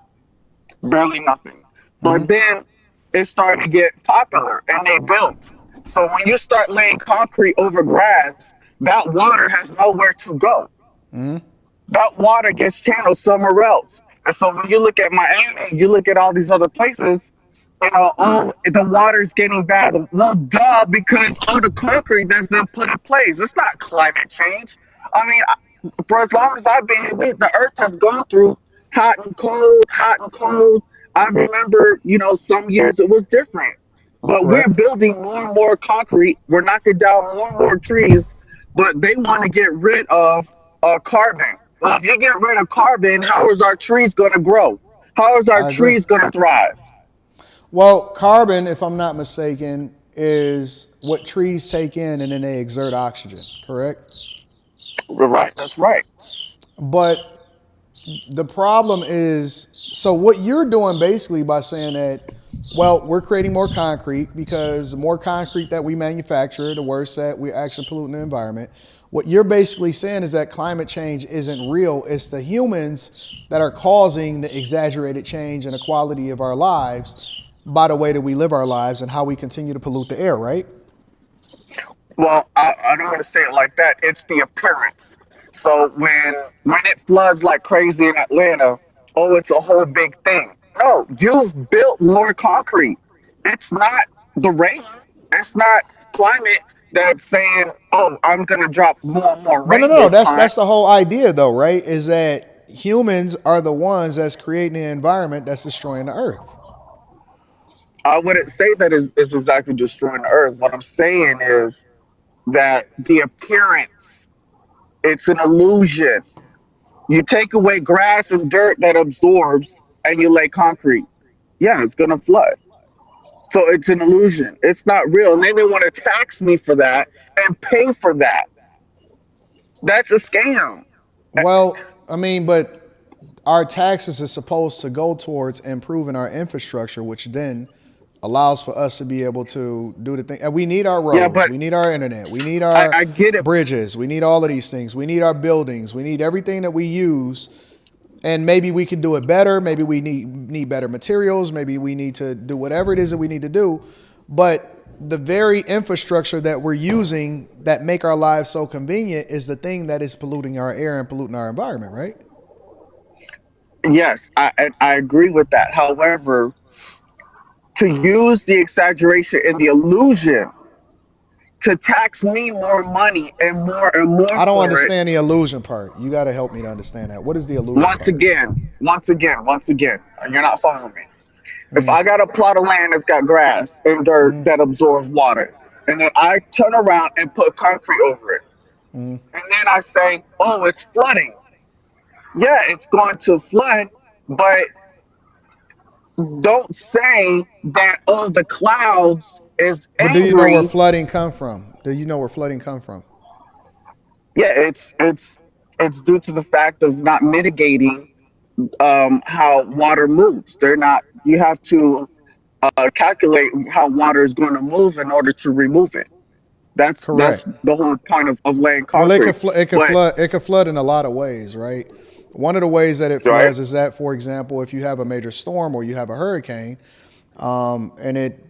But then it started to get popular, and they built. So when you start laying concrete over grass, that water has nowhere to go. That water gets channeled somewhere else. And so when you look at Miami, you look at all these other places, the water's getting bad. Well, duh, because all the concrete that's been put in place. It's not climate change. I mean, for as long as I've been here, the earth has gone through hot and cold, hot and cold. I remember, some years it was different. But we're Correct. building more and more concrete. We're knocking down more and more trees, but they want to get rid of carbon. Well, if you get rid of carbon, how is our trees going to grow? How is our I agree. trees going to thrive? Well, carbon, if I'm not mistaken, is what trees take in and then they exert oxygen, correct? Right, that's right. But the problem is, so what you're doing basically by saying that, well, we're creating more concrete because the more concrete that we manufacture, the worse that we're actually polluting the environment. What you're basically saying is that climate change isn't real. It's the humans that are causing the exaggerated change in the quality of our lives by the way that we live our lives and how we continue to pollute the air, right? Well, I don't want to say it like that. It's the appearance. So when it floods like crazy in Atlanta, oh, it's a whole big thing. No, you've built more concrete. It's not the rain. It's not climate that's saying, oh, I'm gonna drop more and more But no, rain no, no. this That's time. the whole idea, though, right? Is that humans are the ones that's creating the environment that's destroying the earth. I wouldn't say that is exactly destroying the earth. What I'm saying is that the appearance, it's an illusion. You take away grass and dirt that absorbs and you lay concrete. Yeah, it's gonna flood. So it's an illusion. It's not real. And then they want to tax me for that and pay for that. That's a scam. Well, I mean, but our taxes are supposed to go towards improving our infrastructure, which then allows for us to be able to do the thing. And we need our Yeah, roads, but we need our internet, we need I, our I get it. bridges, we need all of these things, we need our buildings, we need everything that we use. And maybe we can do it better. Maybe we need better materials. Maybe we need to do whatever it is that we need to do. But the very infrastructure that we're using that make our lives so convenient is the thing that is polluting our air and polluting our environment, right? Yes, I agree with that. However, to use the exaggeration and the illusion to tax me more money and more I don't for it. understand the illusion part. You got to help me to understand that. What is the illusion Once part? again, you're not following me. If I got a plot of land that's got grass and dirt that absorbs water, and then I turn around and put concrete over it, and then I say, oh, it's flooding. Yeah, it's going to flood, but don't say that, oh, the clouds is But do you know where angry. flooding come from? Do you know where flooding come from? Yeah, it's due to the fact of not mitigating how water moves. They're not. You have to calculate how water is going to move in order to remove it. That's Correct. the whole point of laying Well, concrete. But it could flood in a lot of ways, right? One of the ways that it right, floods is that, for example, if you have a major storm or you have a hurricane, and it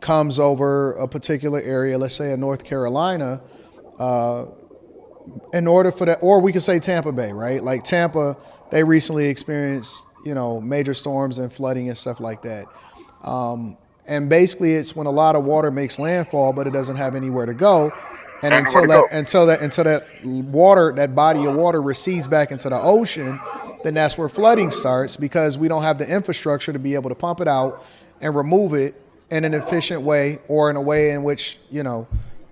comes over a particular area, let's say in North Carolina, in order for that, or we could say Tampa Bay, right? Like Tampa, they recently experienced, major storms and flooding and stuff like that. And basically it's when a lot of water makes landfall, but it doesn't have anywhere to go. And anywhere to go. until that water, that body of water recedes back into the ocean, then that's where flooding starts because we don't have the infrastructure to be able to pump it out and remove it in an efficient way or in a way in which,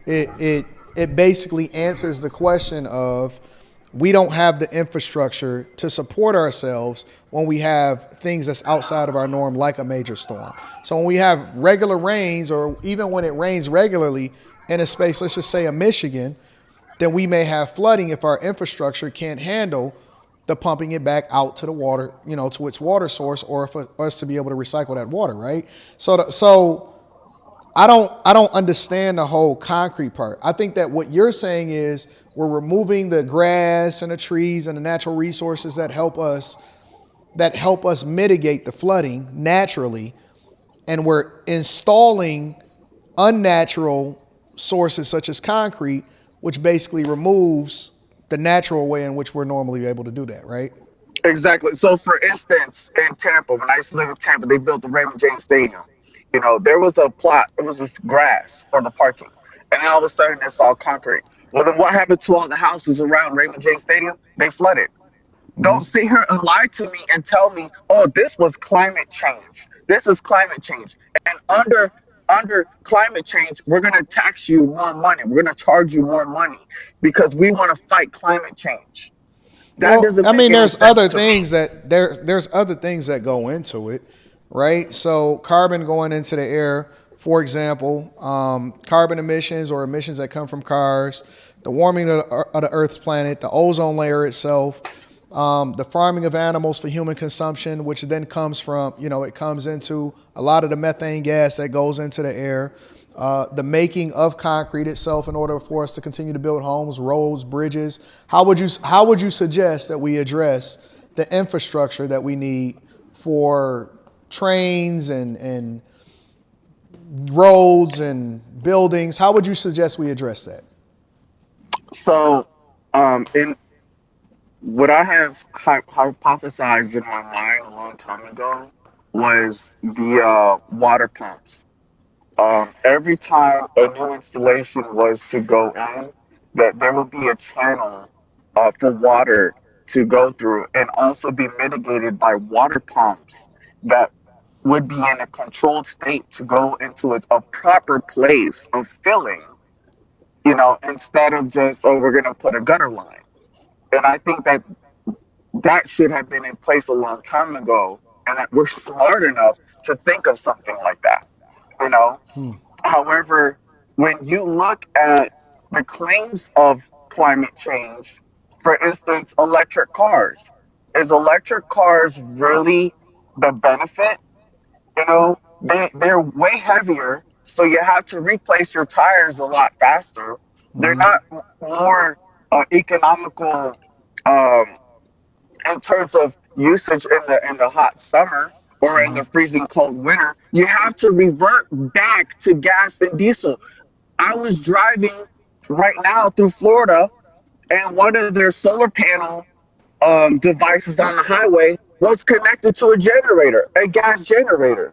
it basically answers the question of we don't have the infrastructure to support ourselves when we have things that's outside of our norm, like a major storm. So when we have regular rains, or even when it rains regularly in a space, let's just say a Michigan, then we may have flooding if our infrastructure can't handle the pumping it back out to the water, to its water source, or for us to be able to recycle that water, right? So I don't understand the whole concrete part. I think that what you're saying is we're removing the grass and the trees and the natural resources that help us mitigate the flooding naturally, and we're installing unnatural sources such as concrete, which basically removes the natural way in which we're normally able to do that, right? Exactly. So, for instance, in Tampa, when I used to live in Tampa, they built the Raymond James Stadium. There was a plot, it was just grass for the parking. And then all of a sudden, it's all concrete. Well, then what happened to all the houses around Raymond James Stadium? They flooded. Don't sit here and lie to me and tell me, oh, this was climate change. This is climate change. And under climate change, we're going to tax you more money. We're going to charge you more money because we want to fight climate change. That Well, doesn't I make mean, any sense to me. there's other things that go into it, right? So carbon going into the air, for example, carbon emissions or emissions that come from cars, the warming of the Earth's planet, the ozone layer itself, the farming of animals for human consumption, which then comes from, it comes into a lot of the methane gas that goes into the air, the making of concrete itself in order for us to continue to build homes, roads, bridges. How would you suggest that we address the infrastructure that we need for trains and roads and buildings? How would you suggest we address that? So, in what I have hypothesized in my mind a long time ago was the water pumps. Every time a new installation was to go in, that there would be a channel for water to go through and also be mitigated by water pumps that would be in a controlled state to go into a proper place of filling, instead of just, oh, we're going to put a gutter line. And I think that that should have been in place a long time ago, and that we're smart enough to think of something like that, you know? However, when you look at the claims of climate change, for instance, electric cars, is electric cars really the benefit? They're way heavier, so you have to replace your tires a lot faster. They're not more economical um, in terms of usage in the hot summer or in the freezing cold winter. You have to revert back to gas and diesel. I was driving right now through Florida, and one of their solar panel devices on the highway was connected to a generator, a gas generator.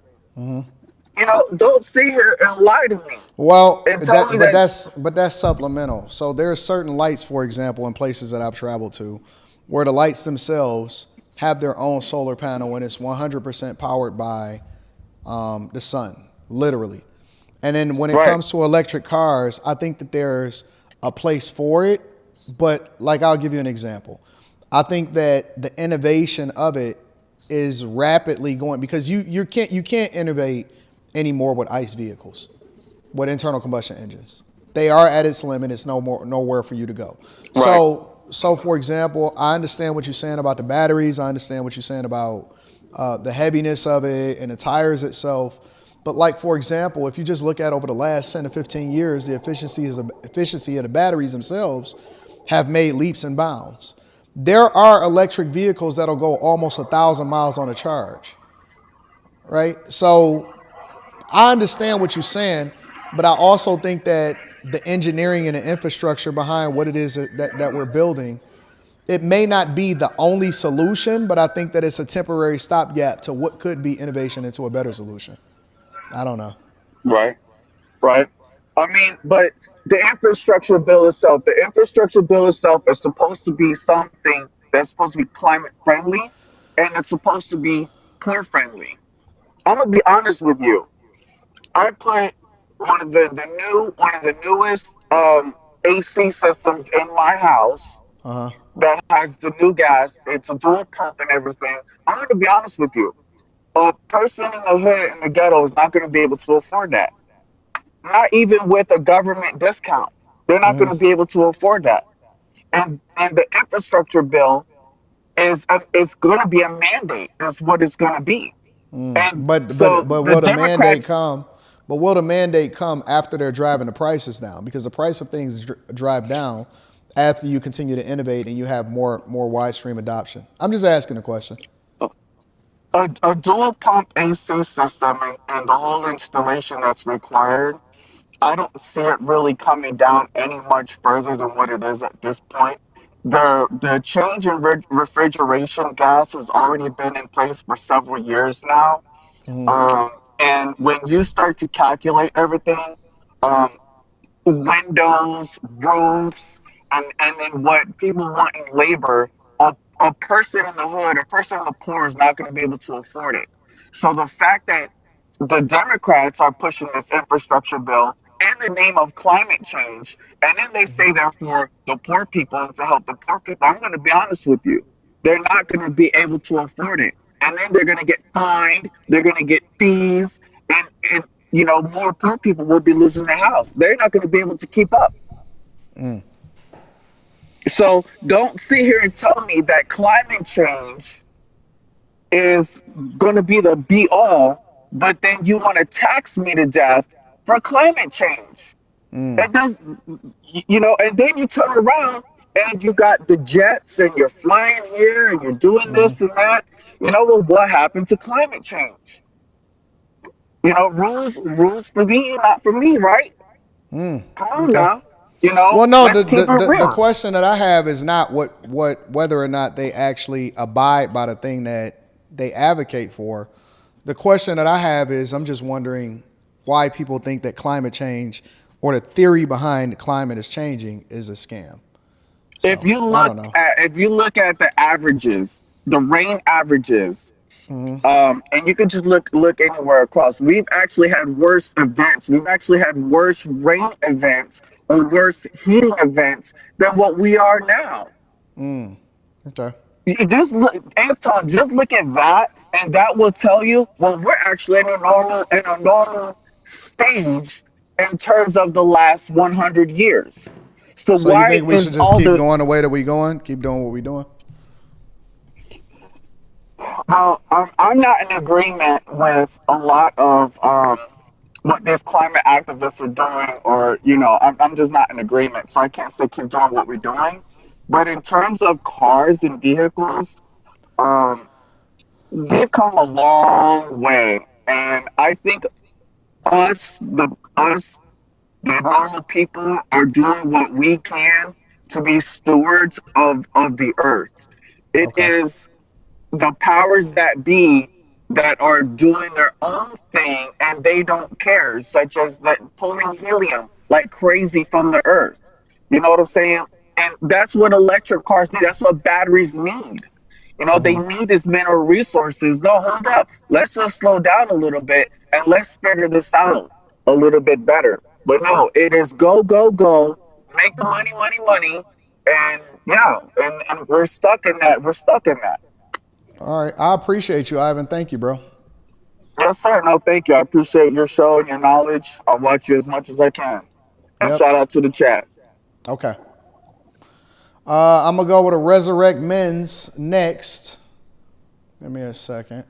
Don't sit here and lie to me Well, and tell me that. that's supplemental. So there are certain lights, for example, in places that I've traveled to, where the lights themselves have their own solar panel and it's 100% powered by the sun, literally. And then when it comes to electric cars, I think that there's a place for it. But like, I'll give you an example. I think that the innovation of it is rapidly going, because you can't innovate anymore with ICE vehicles, with internal combustion engines. They are at its limit. It's nowhere for you to go. So for example, I understand what you're saying about the batteries. I understand what you're saying about the heaviness of it and the tires itself. But like, for example, if you just look at over the last 10 to 15 years, the efficiency of the batteries themselves have made leaps and bounds. There are electric vehicles that'll go almost 1,000 miles on a charge, right? So I understand what you're saying, but I also think that the engineering and the infrastructure behind what it is that we're building, it may not be the only solution, but I think that it's a temporary stopgap to what could be innovation into a better solution. I don't know. Right. I mean, but the infrastructure bill itself is supposed to be something that's supposed to be climate friendly, and it's supposed to be poor friendly. I'm gonna be honest with you. I put one of the newest AC systems in my house that has the new gas. It's a dual pump and everything. I'm gonna be honest with you. A person in the hood in the ghetto is not gonna be able to afford that. Not even with a government discount. They're not going to be able to afford that. And the infrastructure bill is it's going to be a mandate. That's what it's going to be. And so But the will the mandate Democrats, come? But will the mandate come after they're driving the prices down? Because the price of things drive down after you continue to innovate and you have more widestream adoption. I'm just asking a question. a dual pump AC system and the whole installation that's required, I don't see it really coming down any much further than what it is at this point. The change in refrigeration gas has already been in place for several years now. And when you start to calculate everything, um, windows, roofs, and then what people want in labor, a person in the hood, a person in the poor is not going to be able to afford it. So the fact that the Democrats are pushing this infrastructure bill in the name of climate change, and then they say they're for the poor people and to help the poor people, I'm going to be honest with you. They're not going to be able to afford it. And then they're going to get fined, they're going to get fees, and more poor people will be losing their house. They're not going to be able to keep up. So don't sit here and tell me that climate change is going to be the be all, but then you want to tax me to death for climate change. That does, and then you turn around and you got the jets and you're flying here and you're doing this and that. Well, what happened to climate change? Rules for thee, not for me, right? Come on Okay. now. Well, no, Let's keep it the real. question that I have is not whether or not they actually abide by the thing that they advocate for. The question that I have is I'm just wondering why people think that climate change or the theory behind the climate is changing is a scam. If So you I look don't know. at the averages, the rain averages, and you can just look anywhere across. We've actually had worse events. We've actually had worse rain events or worse heating events than what we are now. Okay. You just look, Anton, just look at that, and that will tell you, well, we're actually in a normal stage in terms of the last 100 years. So So you why think we is should just all keep the going the way that we going? Keep doing what we doing? I'm not in agreement with a lot of what these climate activists are doing, or I'm just not in agreement. So I can't say keep doing what we're doing. But in terms of cars and vehicles, um, we've come a long way, and I think us, the normal people, are doing what we can to be stewards of the earth. It Okay. is the powers that be that are doing their own thing and they don't care, such as like pulling helium like crazy from the earth. You know what I'm saying? And that's what electric cars need. That's what batteries need. They need this mineral resources. No, hold up. Let's just slow down a little bit and let's figure this out a little bit better. But no, it is go, go, go. Make the money, money, money. And yeah, and we're stuck in that. We're stuck in that. All right. I appreciate you, Ivan. Thank you, bro. Yes, sir. No, thank you. I appreciate your show and your knowledge. I'll watch you as much as I can. And Yep. shout out to the chat. Okay. I'm gonna go with a resurrect men's next. Give me a second.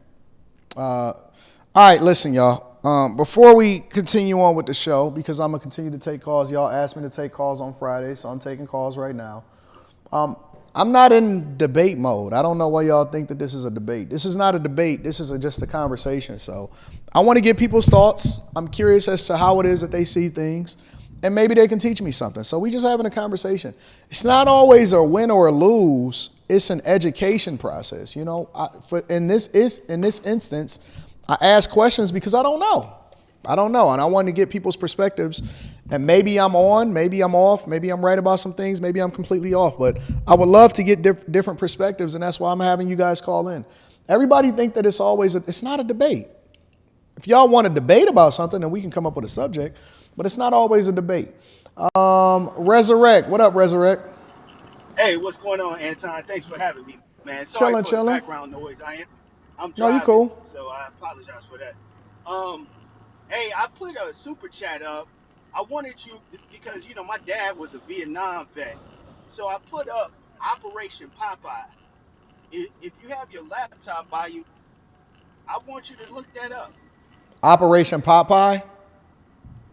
All right, listen, y'all. Before we continue on with the show, because I'm gonna continue to take calls. Y'all asked me to take calls on Friday, so I'm taking calls right now. I'm not in debate mode. I don't know why y'all think that this is a debate. This is not a debate. This is just a conversation. So I want to get people's thoughts. I'm curious as to how it is that they see things, and maybe they can teach me something. So we just having a conversation. It's not always a win or a lose. It's an education process. In this instance, I ask questions because I don't know. And I want to get people's perspectives. And maybe I'm on, maybe I'm off, maybe I'm right about some things, maybe I'm completely off. But I would love to get different perspectives, and that's why I'm having you guys call in. Everybody think that it's not a debate. If y'all want to debate about something, then we can come up with a subject, but it's not always a debate. Resurrect, what up, Resurrect? Hey, what's going on, Anton? Thanks for having me, man. Sorry for the Chilling. background noise. I'm No, you driving, cool. so I apologize for that. Hey, I put a super chat up. I wanted you because my dad was a Vietnam vet, so I put up Operation Popeye. if you have your laptop by you, I want you to look that up. Operation Popeye.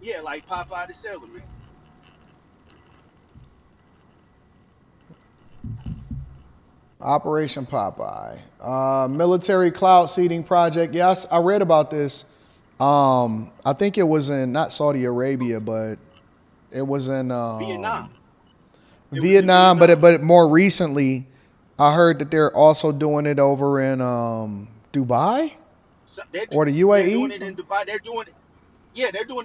Yeah, like Popeye the Sailor Man. Operation Popeye. Military cloud seeding project. Yes, I read about this. I think it was in not Saudi Arabia, but it was in Vietnam. Vietnam. But more recently, I heard that they're also doing it over in Dubai or the UAE. They're doing it in Dubai. They're doing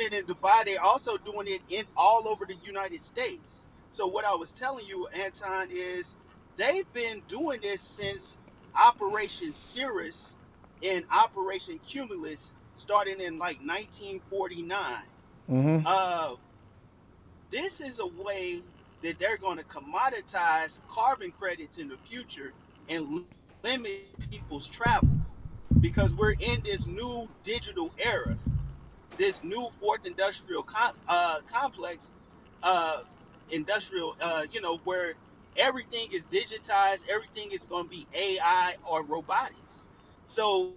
it in Dubai. They're also doing it in all over the United States. So what I was telling you, Anton, is they've been doing this since Operation Cirrus and Operation Cumulus, starting in like 1949. Mm-hmm. This is a way that they're going to commoditize carbon credits in the future and limit people's travel, because we're in this new digital era, this new fourth industrial complex, industrial, where everything is digitized, everything is going to be AI or robotics. So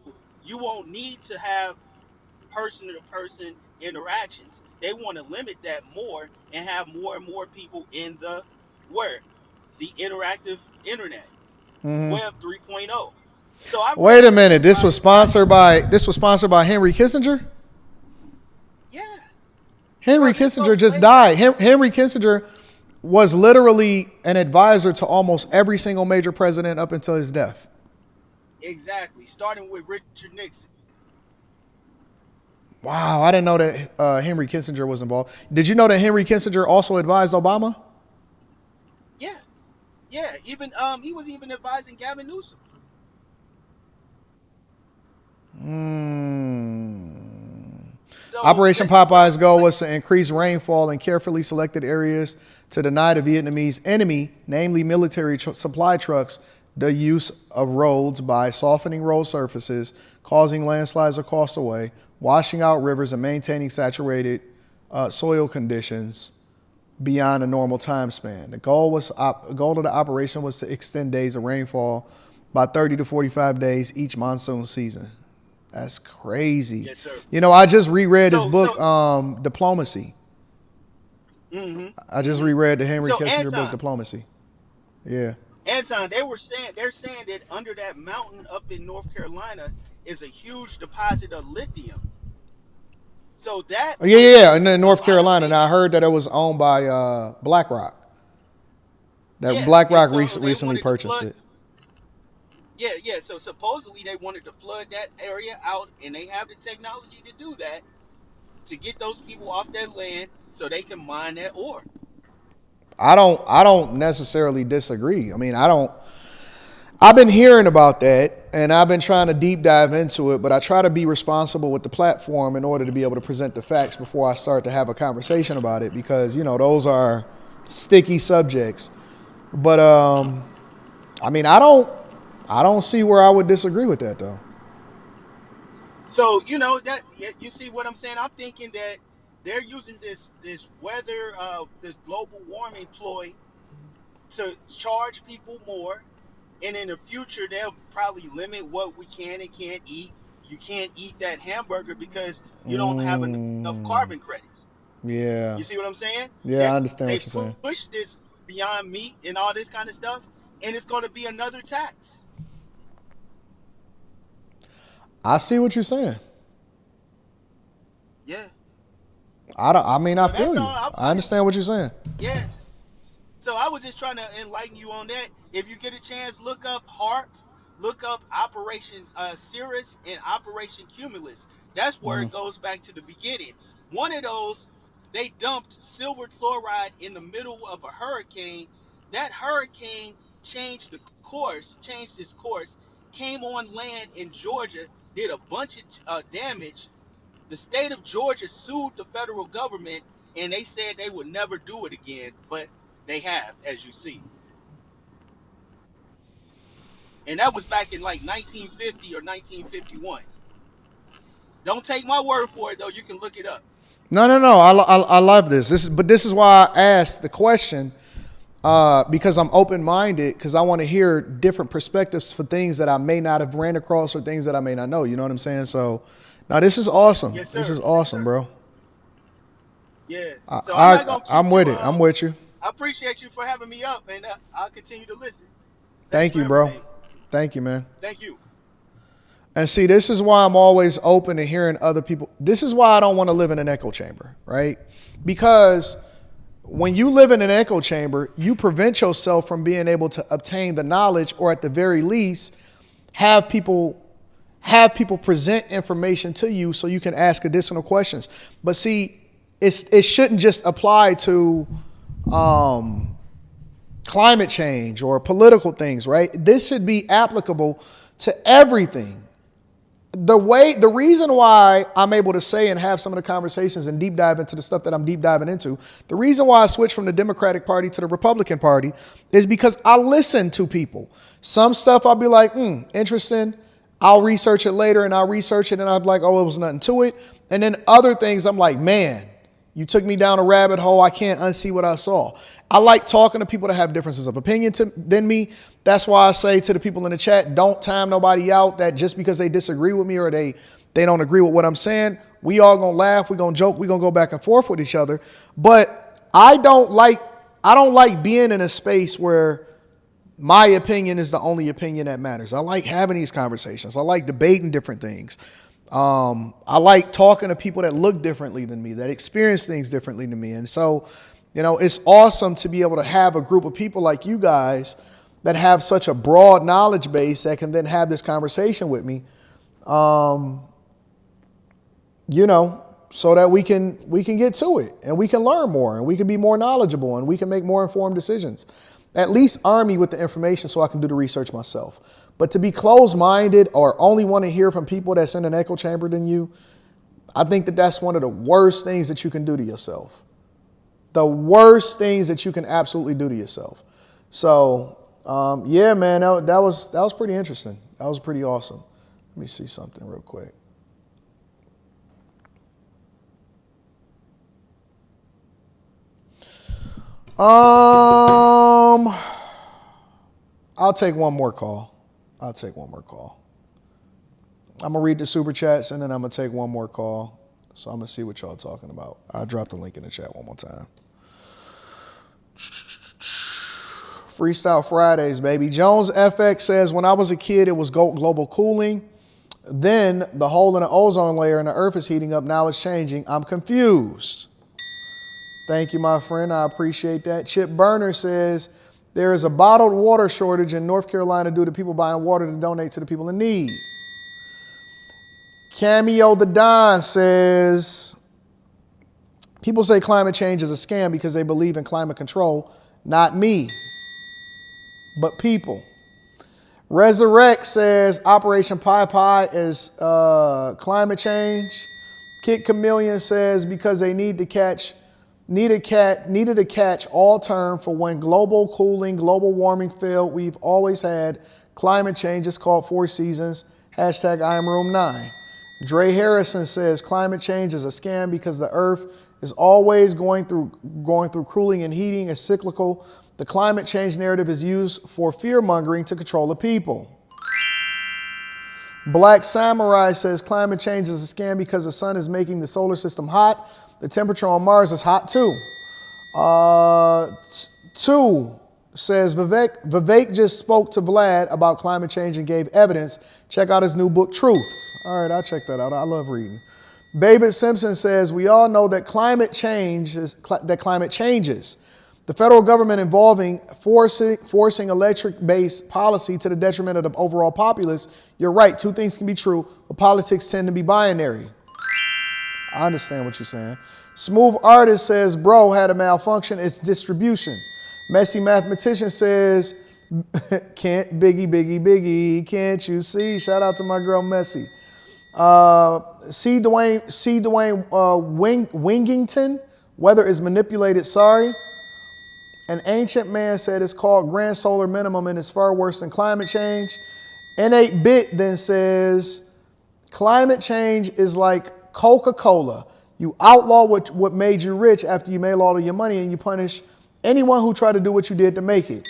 you won't need to have person-to-person interactions. They want to limit that more and have more and more people in the interactive internet, Web 3.0. So wait a minute. This was sponsored by Henry Kissinger. Yeah. Henry Kissinger just died. Henry Kissinger was literally an advisor to almost every single major president up until his death. Exactly. Starting with Richard Nixon. Wow, I didn't know that Henry Kissinger was involved. Did you know that Henry Kissinger also advised Obama? Yeah. Even he was even advising Gavin Newsom. So Operation Popeye's goal was to increase rainfall in carefully selected areas to deny the Vietnamese enemy, namely military supply trucks, the use of roads by softening road surfaces, causing landslides across the way, washing out rivers, and maintaining saturated soil conditions beyond a normal time span. The goal of the operation was to extend days of rainfall by 30 to 45 days each monsoon season. That's crazy. Yes, sir. You know, I just reread his book, Diplomacy. Mm-hmm. I just reread the Henry Kissinger Anton, book, Diplomacy. Yeah. Anton, they're saying that under that mountain up in North Carolina is a huge deposit of lithium. So that and then North Carolina. And I heard that it was owned by BlackRock. BlackRock recently purchased it. Yeah. So supposedly they wanted to flood that area out, and they have the technology to do that, to get those people off that land so they can mine that ore. I don't necessarily disagree. I mean, I've been hearing about that, and I've been trying to deep dive into it, but I try to be responsible with the platform in order to be able to present the facts before I start to have a conversation about it, because, those are sticky subjects. But, I mean, I don't see where I would disagree with that, though. So, that you see what I'm saying? I'm thinking that they're using this weather, this global warming ploy to charge people more. And in the future, they'll probably limit what we can and can't eat. You can't eat that hamburger because you don't have enough carbon credits. Yeah. You see what I'm saying? Yeah, I understand what you're saying. They push this beyond meat and all this kind of stuff, and it's going to be another tax. I see what you're saying. Yeah. I feel you. I understand what you're saying. Yeah. So I was just trying to enlighten you on that. If you get a chance, look up HARP, look up Operation Cirrus and Operation Cumulus. That's where it goes back to the beginning. One of those, they dumped silver chloride in the middle of a hurricane. That hurricane changed its course, came on land in Georgia, did a bunch of damage. The state of Georgia sued the federal government, and they said they would never do it again, but they have, as you see. And that was back in like 1950 or 1951. Don't take my word for it, though. You can look it up. No. I love this. This is why I asked the question because I'm open-minded, because I want to hear different perspectives for things that I may not have ran across or things that I may not know. You know what I'm saying? So, now this is awesome. Yes, sir. This is awesome, bro. Yeah. So I'm not gonna keep I'm with you. it. I'm with you. I appreciate you for having me up, and I'll continue to listen. Thank For you, bro. everything. Thank you, man. Thank you. And see, this is why I'm always open to hearing other people. This is why I don't want to live in an echo chamber, right? Because when you live in an echo chamber, you prevent yourself from being able to obtain the knowledge, or at the very least, have people present information to you so you can ask additional questions. But see, it shouldn't just apply to climate change or political things, right? This should be applicable to everything. The reason why I'm able to say and have some of the conversations and deep dive into the stuff that I'm deep diving into, the reason why I switched from the Democratic Party to the Republican Party is because I listen to people. Some stuff I'll be like, interesting. I'll research it later, and I'll research it and I'll be like, oh, it was nothing to it. And then other things I'm like, man, you took me down a rabbit hole. I can't unsee what I saw. I like talking to people that have differences of opinion than me. That's why I say to the people in the chat, don't time nobody out that just because they disagree with me or they don't agree with what I'm saying, we all gonna laugh, we gonna joke, we gonna go back and forth with each other. But I don't like being in a space where my opinion is the only opinion that matters. I like having these conversations. I like debating different things. I like talking to people that look differently than me, that experience things differently than me. And so, it's awesome to be able to have a group of people like you guys that have such a broad knowledge base that can then have this conversation with me, so that we can get to it and we can learn more and we can be more knowledgeable and we can make more informed decisions. At least arm me with the information so I can do the research myself. But to be closed-minded or only want to hear from people that's in an echo chamber than you, I think that's one of the worst things that you can do to yourself. The worst things that you can absolutely do to yourself. So, yeah, man, that was pretty interesting. That was pretty awesome. Let me see something real quick. I'll take one more call. I'm going to read the super chats and then I'm going to take one more call. So I'm going to see what y'all talking about. I'll drop the link in the chat one more time. Freestyle Fridays, baby. Jones FX says, when I was a kid, it was global cooling. Then the hole in the ozone layer and the earth is heating up. Now it's changing. I'm confused. Thank you, my friend. I appreciate that. Chip Burner says, there is a bottled water shortage in North Carolina due to people buying water to donate to the people in need. Cameo the Don says, people say climate change is a scam because they believe in climate control. Not me, but people. Resurrect says, Operation Pie Pie is climate change. Kid Chameleon says, because they needed to catch all term for when global cooling, global warming failed. We've always had climate change. It's called 4 seasons. Hashtag I am room 9. Dre Harrison says climate change is a scam because the earth is always going through cooling and heating. It's cyclical. The climate change narrative is used for fear mongering to control the people. Black Samurai says climate change is a scam because the sun is making the solar system hot. The temperature on Mars is hot too. 2 says Vivek just spoke to Vlad about climate change and gave evidence. Check out his new book, Truths. All right, I'll check that out. I love reading. Babbitt Simpson says, we all know that climate changes. The federal government involving forcing electric-based policy to the detriment of the overall populace. You're right, 2 things can be true, but politics tend to be binary. I understand what you're saying. Smooth Artist says, bro, had a malfunction. It's distribution. Messy Mathematician says, can't Biggie, can't you see? Shout out to my girl Messy. C. Dwayne Wingington, weather is manipulated, sorry. An ancient man said it's called grand solar minimum and it's far worse than climate change. N8Bit then says, climate change is like Coca-Cola. You outlaw what made you rich after you made all of your money and you punish anyone who tried to do what you did to make it.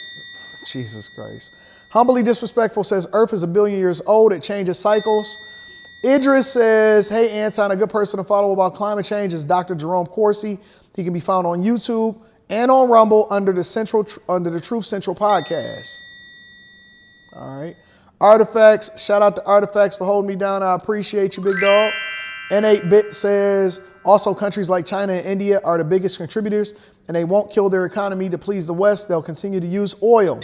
Jesus Christ. Humbly Disrespectful says Earth is 1 billion years old. It changes cycles. Idris says, hey, Anton, a good person to follow about climate change is Dr. Jerome Corsi. He can be found on YouTube and on Rumble under the Truth Central podcast. All right. Artifacts, shout out to Artifacts for holding me down. I appreciate you, big dog. N8Bit says, also countries like China and India are the biggest contributors, and they won't kill their economy to please the West. They'll continue to use oil.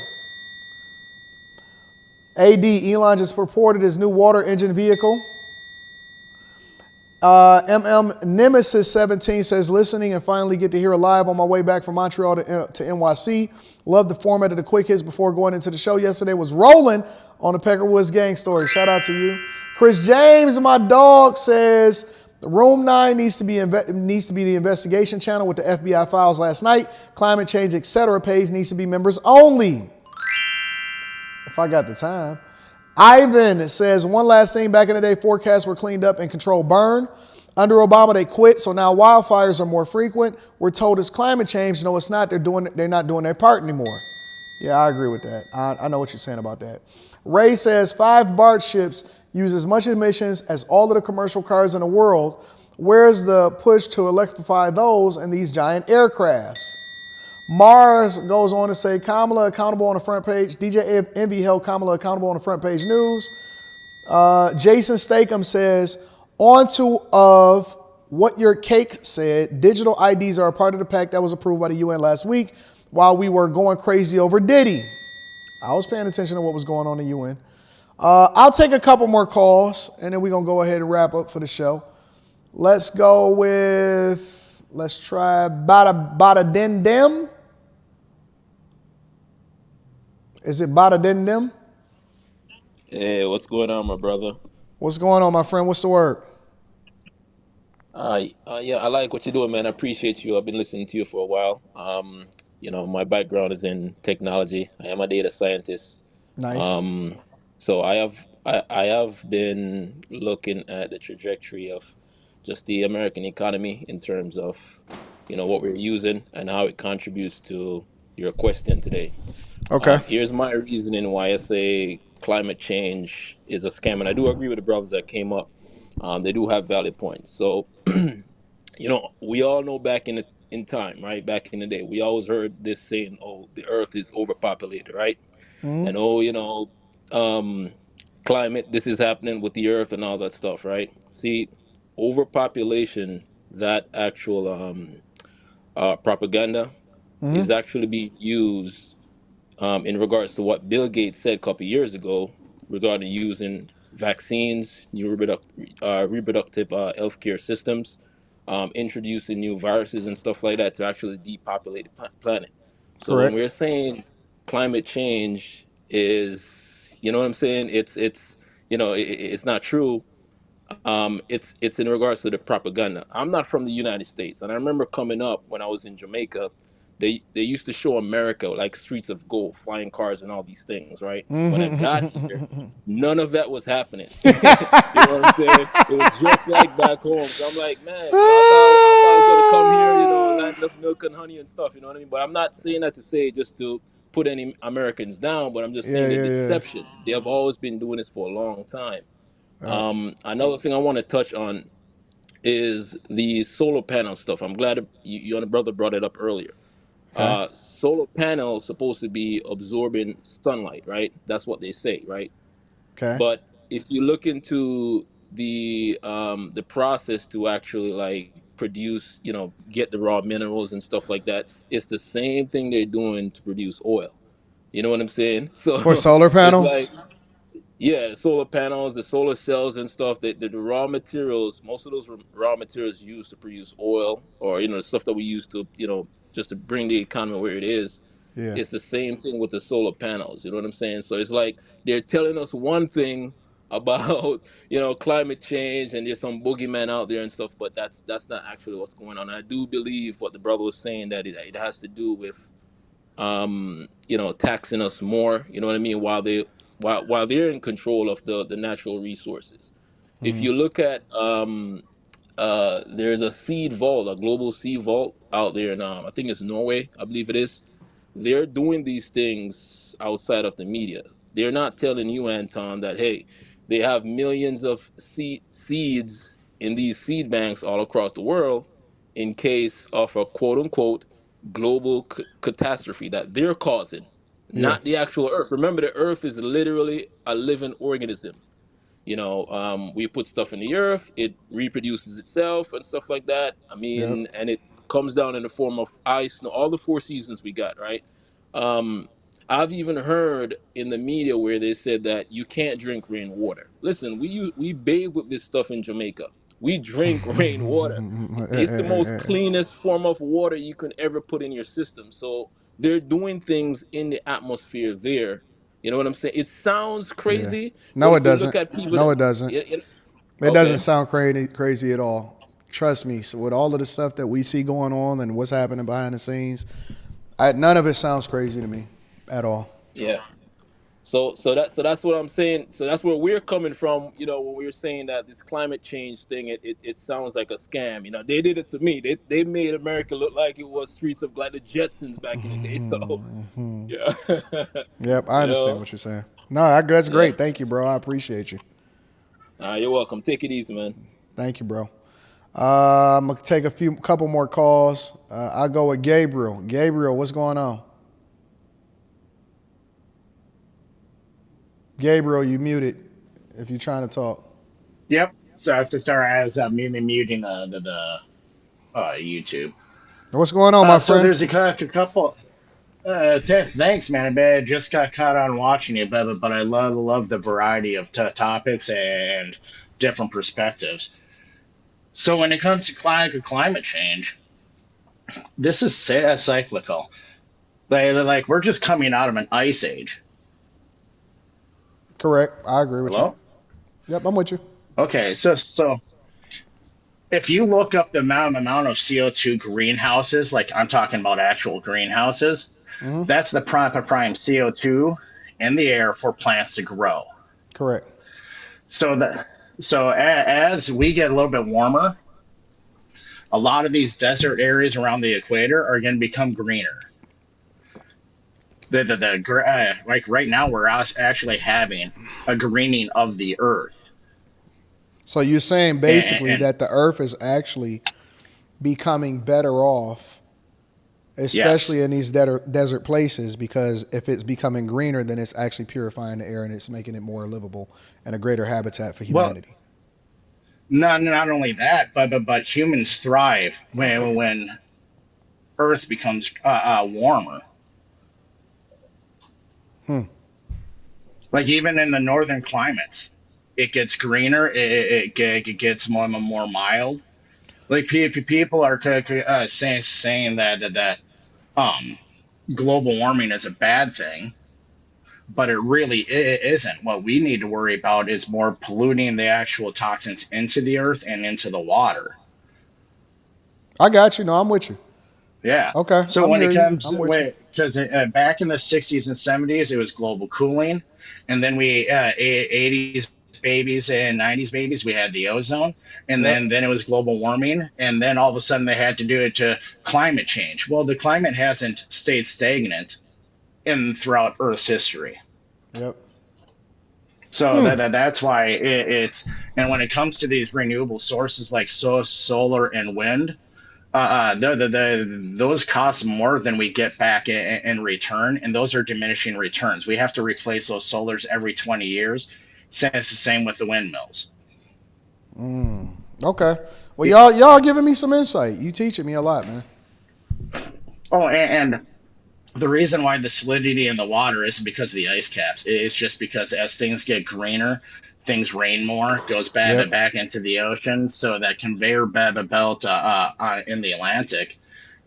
AD, Elon just reported his new water engine vehicle. Nemesis 17 says, listening and finally get to hear it live on my way back from Montreal to NYC. Love the format of the quick hits before going into the show. Yesterday was rolling on the Peckerwoods gang story. Shout out to you. Chris James, my dog, says, Room 9 needs to be the investigation channel with the FBI files last night. Climate change, etc. page needs to be members only. If I got the time. Ivan says, one last thing, back in the day, forecasts were cleaned up and controlled burn. Under Obama, they quit, so now wildfires are more frequent. We're told it's climate change. No, it's not. They're not doing their part anymore. Yeah, I agree with that. I know what you're saying about that. Ray says, 5 BART ships use as much emissions as all of the commercial cars in the world. Where's the push to electrify those and these giant aircrafts? Mars goes on to say, Kamala accountable on the front page. DJ Envy held Kamala accountable on the front page news. Jason Statham says, on to of what your cake said, digital IDs are a part of the pact that was approved by the UN last week while we were going crazy over Diddy. I was paying attention to what was going on in the UN. I'll take a couple more calls, and then we're going to go ahead and wrap up for the show. Let's go with, let's try Bada Din Dim. Is it Bada Din Dim? Hey, what's going on, my brother? What's going on, my friend? What's the word? Yeah, I like what you're doing, man. I appreciate you. I've been listening to you for a while. My background is in technology. I am a data scientist. Nice. So I have been looking at the trajectory of just the American economy in terms of, what we're using and how it contributes to your question today. Okay. Here's my reasoning why I say climate change is a scam, and I do agree with the brothers that came up. They do have valid points. So, we all know back in time, right? Back in the day, we always heard this saying, "Oh, the Earth is overpopulated," right? And climate, this is happening with the Earth and all that stuff, right? See, overpopulation, that actual propaganda, is actually being used in regards to what Bill Gates said a couple of years ago regarding using vaccines, new reproductive healthcare systems, introducing new viruses and stuff like that to actually depopulate the planet. So when Correct. we're saying climate change is, you know what I'm saying? It's not true. It's in regards to the propaganda. I'm not from the United States, and I remember coming up when I was in Jamaica, they used to show America like streets of gold, flying cars, and all these things, right? When I got here, none of that was happening. You know what I'm saying? It was just like back home. So I'm like, man, I thought I was gonna come here, land of milk and honey and stuff. You know what I mean? But I'm not saying that to say just to put any Americans down, but I'm just saying the deception. They have always been doing this for a long time. Another thing I want to touch on is the solar panel stuff. I'm glad you and the brother brought it up earlier. Okay. Solar panels supposed to be absorbing sunlight, right? That's what they say, right? Okay. But if you look into the process to actually like produce, get the raw minerals and stuff like that, it's the same thing they're doing to produce oil. You know what I'm saying? So For solar it's like, panels? yeah, the solar panels, the solar cells and stuff, the raw materials, most of those raw materials used to produce oil or, the stuff that we use to, just to bring the economy where it is. Yeah. It's the same thing with the solar panels. You know what I'm saying? So it's like they're telling us one thing about, climate change and there's some boogeyman out there and stuff, but that's not actually what's going on. I do believe what the brother was saying, that it has to do with taxing us more, you know what I mean, while they're in control of the natural resources. If you look at there's a seed vault, a global seed vault out there in I think it's Norway, I believe it is. They're doing these things outside of the media. They're not telling you, Anton, that hey, they have millions of seeds in these seed banks all across the world in case of a quote unquote global catastrophe that they're causing, Yeah. not the actual Earth. Remember, the Earth is literally a living organism. We put stuff in the earth, it reproduces itself and stuff like that. I Yep. mean, and it comes down in the form of ice and all the four seasons we got, right? Um, I've even heard in the media where they said that you can't drink rainwater. Listen, we bathe with this stuff in Jamaica. We drink rainwater. It's the most cleanest form of water you can ever put in your system. So they're doing things in the atmosphere there. You know what I'm saying? It sounds Yeah. crazy, but No, it if you look doesn't. at people No, that, it doesn't. It doesn't okay, sound crazy at all. Trust me. So with all of the stuff that we see going on and what's happening behind the scenes, none of it sounds crazy to me at all. yeah. So that's what I'm saying. So that's where we're coming from. When we're saying that this climate change thing, it sounds like a scam. They did it to me. They made America look like it was streets of like the Jetsons back in the day. So yeah, Yep, I you understand know, what you're saying. No, that's yeah. great. Thank you, bro. I appreciate you. You're welcome. Take it easy, man. Thank you, bro. I'm gonna take couple more calls. I'll go with Gabriel. Gabriel, what's going on? Gabriel, you muted if you're trying to talk. Yep. So as to start, I was muting the YouTube. What's going on, my So friend? there's a couple. Thanks, man. I just got caught on watching it, but I love the variety of topics and different perspectives. So when it comes to climate change, this is cyclical. Like we're just coming out of an ice age. Correct. I agree with you. Hello? Yep, I'm with you. Okay, so if you look up the amount of CO2 greenhouses, like I'm talking about actual greenhouses, that's the prime CO2 in the air for plants to grow. Correct. So as we get a little bit warmer, a lot of these desert areas around the equator are going to become greener. Like right now, we're actually having a greening of the earth. So you're saying basically that the earth is actually becoming better off, especially in these desert places, because if it's becoming greener, then it's actually purifying the air and it's making it more livable and a greater habitat for humanity. Well, not only that, but humans thrive when Earth becomes warmer. Like even in the northern climates, it gets greener. It gets more mild. Like people are saying that global warming is a bad thing, but it really isn't. What we need to worry about is more polluting the actual toxins into the earth and into the water. I got you. No, I'm with you. Yeah. Okay. So I'm when it hearing you. comes, I'm with you. because back in the 60s and 70s, it was global cooling. And then 80s babies and 90s babies, we had the ozone. And Yep. then it was global warming. And then all of a sudden they had to do it to climate change. Well, the climate hasn't stayed stagnant throughout Earth's history. Yep. So that's why it's, and when it comes to these renewable sources like solar and wind, those cost more than we get back in return, and those are diminishing returns. We have to replace those solars every 20 years. It's the same with the windmills. Okay. Well, y'all giving me some insight. You teaching me a lot, man. Oh, and the reason why the salinity in the water isn't because of the ice caps. It's just because as things get greener, things rain more, goes back into the ocean. So that conveyor belt in the Atlantic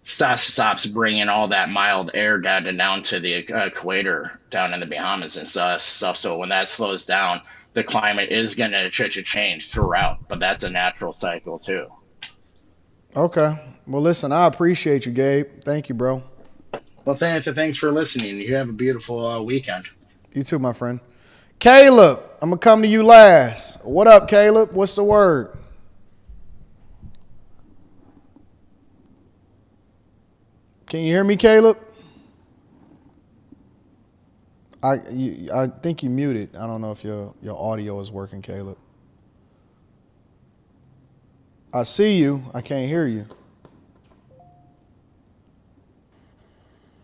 stops bringing all that mild air down to the equator, down in the Bahamas and stuff. So when that slows down, the climate is going to change throughout. But that's a natural cycle too. Okay. Well, listen, I appreciate you, Gabe. Thank you, bro. Well, thanks for listening. You have a beautiful weekend. You too, my friend. Caleb, I'm going to come to you last. What up, Caleb? What's the word? Can you hear me, Caleb? I think you muted. I don't know if your audio is working, Caleb. I see you. I can't hear you.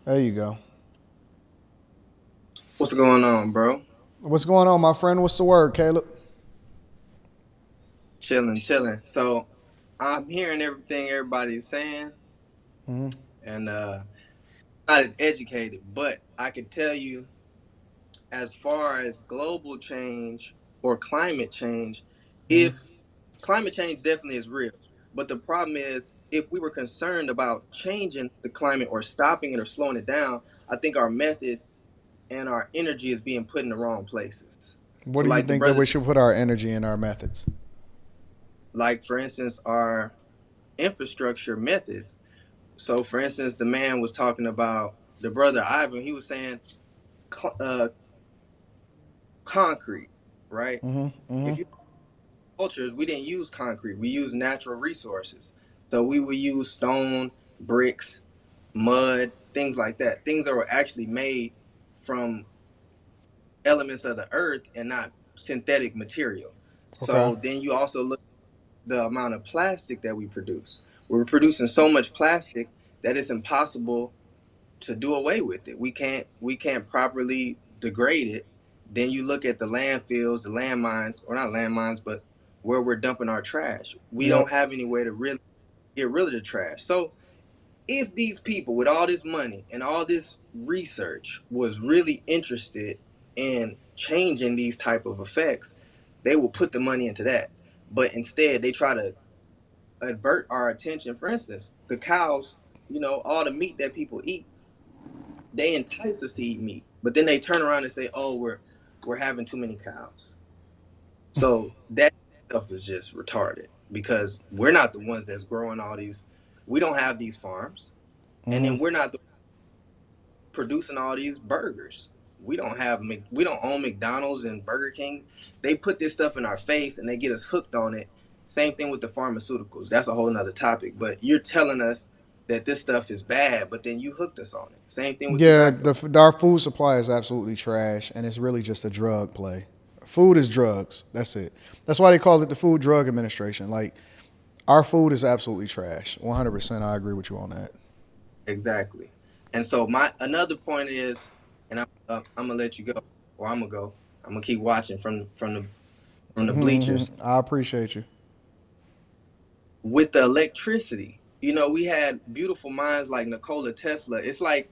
There you go. What's going on, bro? What's going on, my friend? What's the word, Caleb? Chilling. So I'm hearing everything everybody's saying, Mm-hmm. and not as educated, but I can tell you, as far as global change or climate change, Mm-hmm. if climate change definitely is real, but the problem is if we were concerned about changing the climate or stopping it or slowing it down, I think our methods and our energy is being put in the wrong places. What So, do you like the think that brother we said, should put our energy in our methods? like for instance, our infrastructure methods. So, for instance, the man was talking about the brother Ivan. He was saying concrete, right? Mm-hmm. Mm-hmm. If you cultures, we didn't use concrete. We used natural resources. So we would use stone, bricks, mud, things like that. Things that were actually made from elements of the earth and not synthetic material. Okay. So then you also look at the amount of plastic that we produce. We're producing so much plastic that it's impossible to do away with it. We can't properly degrade it. Then you look at the landfills, the landmines, or not landmines, but where we're dumping our trash. We Yep. don't have any way to really get rid of the trash. So if these people with all this money and all this research was really interested in changing these type of effects, they will put the money into that. But instead they try to avert our attention. For instance, the cows, all the meat that people eat, they entice us to eat meat, but then they turn around and say, "Oh, we're having too many cows." So that stuff is just retarded because we're not the ones that's growing all these. We don't have these farms, and Mm-hmm. then we're not producing all these burgers. We don't own McDonald's and Burger King. They put this stuff in our face and they get us hooked on it. Same thing with the pharmaceuticals. That's a whole nother topic. But you're telling us that this stuff is bad, but then you hooked us on it. Same thing with Yeah, tobacco. our food supply is absolutely trash, and it's really just a drug play. Food is drugs. That's it. That's why they call it the Food Drug Administration. Like, our food is absolutely trash. 100%. I agree with you on that. Exactly. And so my another point is, and I'm gonna let you go, or I'm gonna go. I'm gonna keep watching from the bleachers I appreciate you. with the electricity. We had beautiful minds like Nikola Tesla. It's like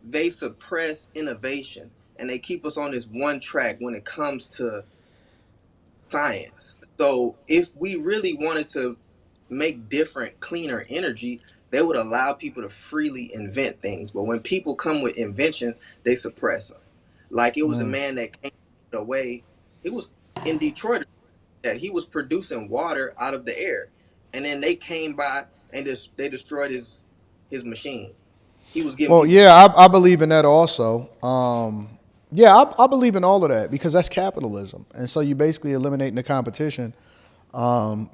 they suppress innovation and they keep us on this one track when it comes to science. So if we really wanted to make different, cleaner energy, they would allow people to freely invent things. But when people come with invention, they suppress them. Like it was a Mm. man that came away. It was in Detroit that he was producing water out of the air, and then they came by and they destroyed his machine. He was giving Well, people. yeah, I believe in that also. Yeah, I believe in all of that because that's capitalism. And so you basically eliminating the competition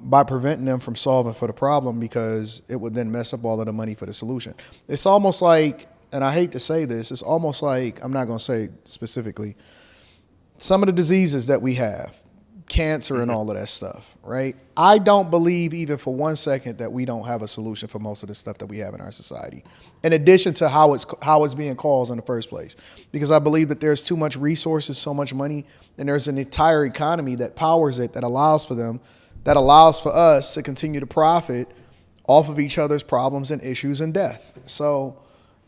by preventing them from solving for the problem because it would then mess up all of the money for the solution. It's almost like, and I hate to say this, it's almost like, I'm not going to say specifically, some of the diseases that we have, cancer and Mhm. all of that stuff, right? I don't believe even for 1 second that we don't have a solution for most of the stuff that we have in our society. In addition to how it's being caused in the first place, because I believe that there's too much resources, so much money, and there's an entire economy that powers it, that allows for us to continue to profit off of each other's problems and issues and death. So,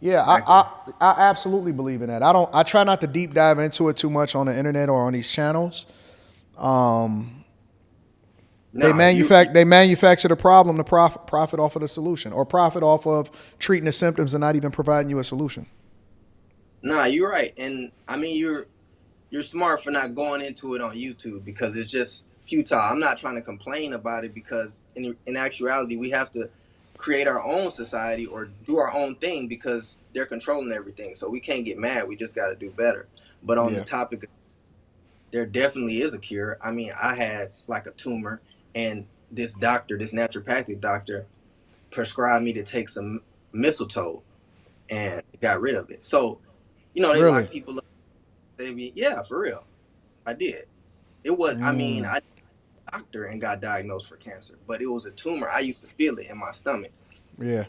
yeah, Exactly. I absolutely believe in that. I try not to deep dive into it too much on the internet or on these channels. They No, manufacture the problem to profit off of the solution, or profit off of treating the symptoms and not even providing you a solution. nah, you're right, and I mean you're smart for not going into it on YouTube because it's just futile. I'm not trying to complain about it because in actuality we have to create our own society or do our own thing because they're controlling everything. So we can't get mad. We just got to do better. But on the Yeah. topic, there definitely is a cure. I mean, I had like a tumor, and this naturopathic doctor, prescribed me to take some mistletoe. and got rid of it. So, they Really? lock people up. Yeah, for real. I did. It was, I doctor and got diagnosed for cancer, but it was a tumor. I used to feel it in my stomach. Yeah.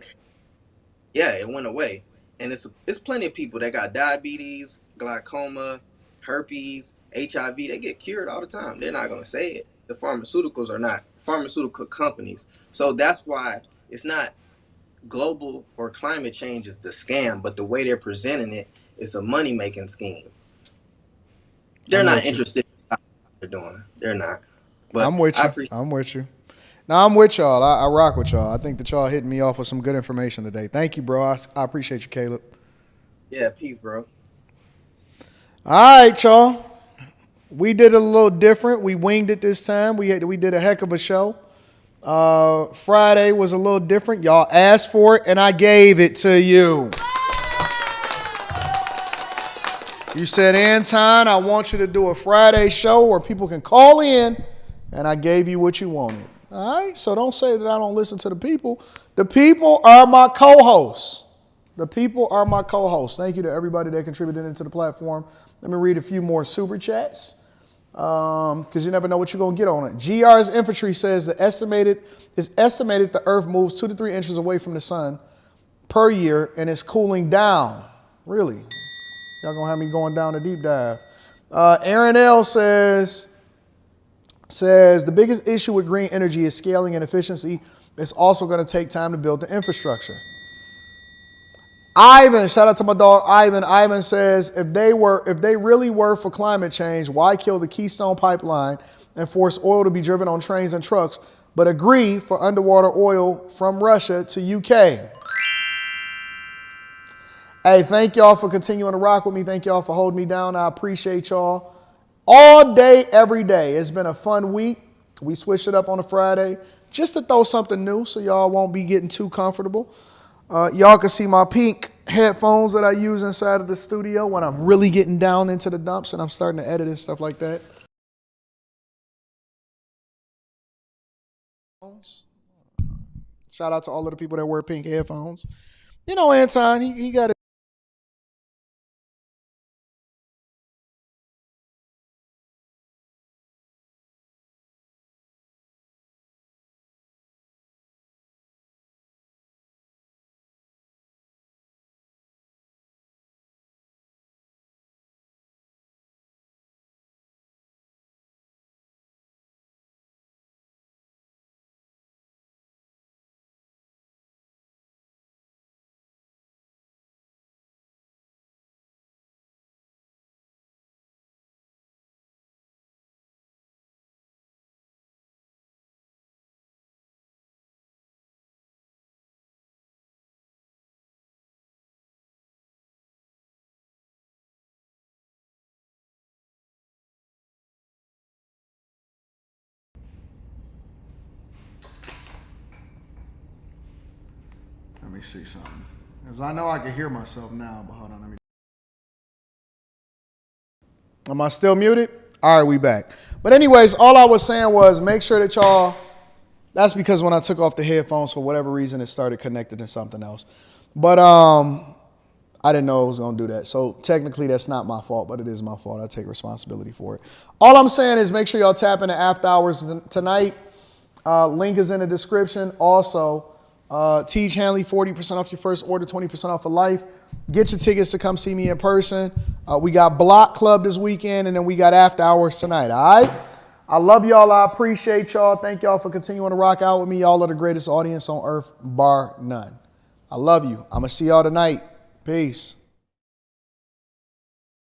Yeah, it went away. And it's plenty of people that got diabetes, glaucoma, herpes, HIV. They get cured all the time. They're not going to say it. The pharmaceuticals are not pharmaceutical companies. So that's why it's not global or climate change is the scam, but the way they're presenting it is a money-making scheme. They're I'm not with you. interested in what they're doing. They're not. But I'm with I you. appreciate I'm with you. Now, I'm with y'all. I rock with y'all. I think that y'all hitting me off with some good information today. Thank you, bro. I appreciate you, Caleb. Yeah, peace, bro. All right, y'all. We did it a little different. We winged it this time. We did a heck of a show. Friday was a little different. Y'all asked for it, and I gave it to you. You said, Anton, I want you to do a Friday show where people can call in, and I gave you what you wanted. All right? So don't say that I don't listen to the people. The people are my co-hosts. The people are my co-hosts. Thank you to everybody that contributed into the platform. Let me read a few more super chats because you never know what you're going to get on it. GR's Infantry says it's estimated the Earth moves 2 to 3 inches away from the sun per year, and it's cooling down. Really? Y'all going to have me going down a deep dive. Aaron L. says the biggest issue with green energy is scaling and efficiency. It's also going to take time to build the infrastructure. Ivan, shout out to my dog Ivan. Ivan says if they really were for climate change, why kill the Keystone Pipeline and force oil to be driven on trains and trucks, but agree for underwater oil from Russia to UK? Hey, thank y'all for continuing to rock with me. Thank y'all for holding me down. I appreciate y'all all day, every day. It's been a fun week. We switched it up on a Friday just to throw something new so y'all won't be getting too comfortable. Y'all can see my pink headphones that I use inside of the studio when I'm really getting down into the dumps and I'm starting to edit and stuff like that. Shout out to all of the people that wear pink headphones. You know, Anton, he got it. Let me see something. Because I know I can hear myself now, but hold on, let me. Am I still muted? All right, we back. But anyways, all I was saying was make sure that y'all, that's because when I took off the headphones, for whatever reason, it started connected to something else. But I didn't know it was going to do that. So technically, that's not my fault, but it is my fault. I take responsibility for it. All I'm saying is make sure y'all tap into After Hours tonight. Link is in the description. Also, Tiege Hanley, 40% off your first order, 20% off for life. Get your tickets to come see me in person. We got Block Club this weekend, and then we got After Hours tonight, all right? I love y'all. I appreciate y'all. Thank y'all for continuing to rock out with me. Y'all are the greatest audience on earth, bar none. I love you. I'm going to see y'all tonight. Peace.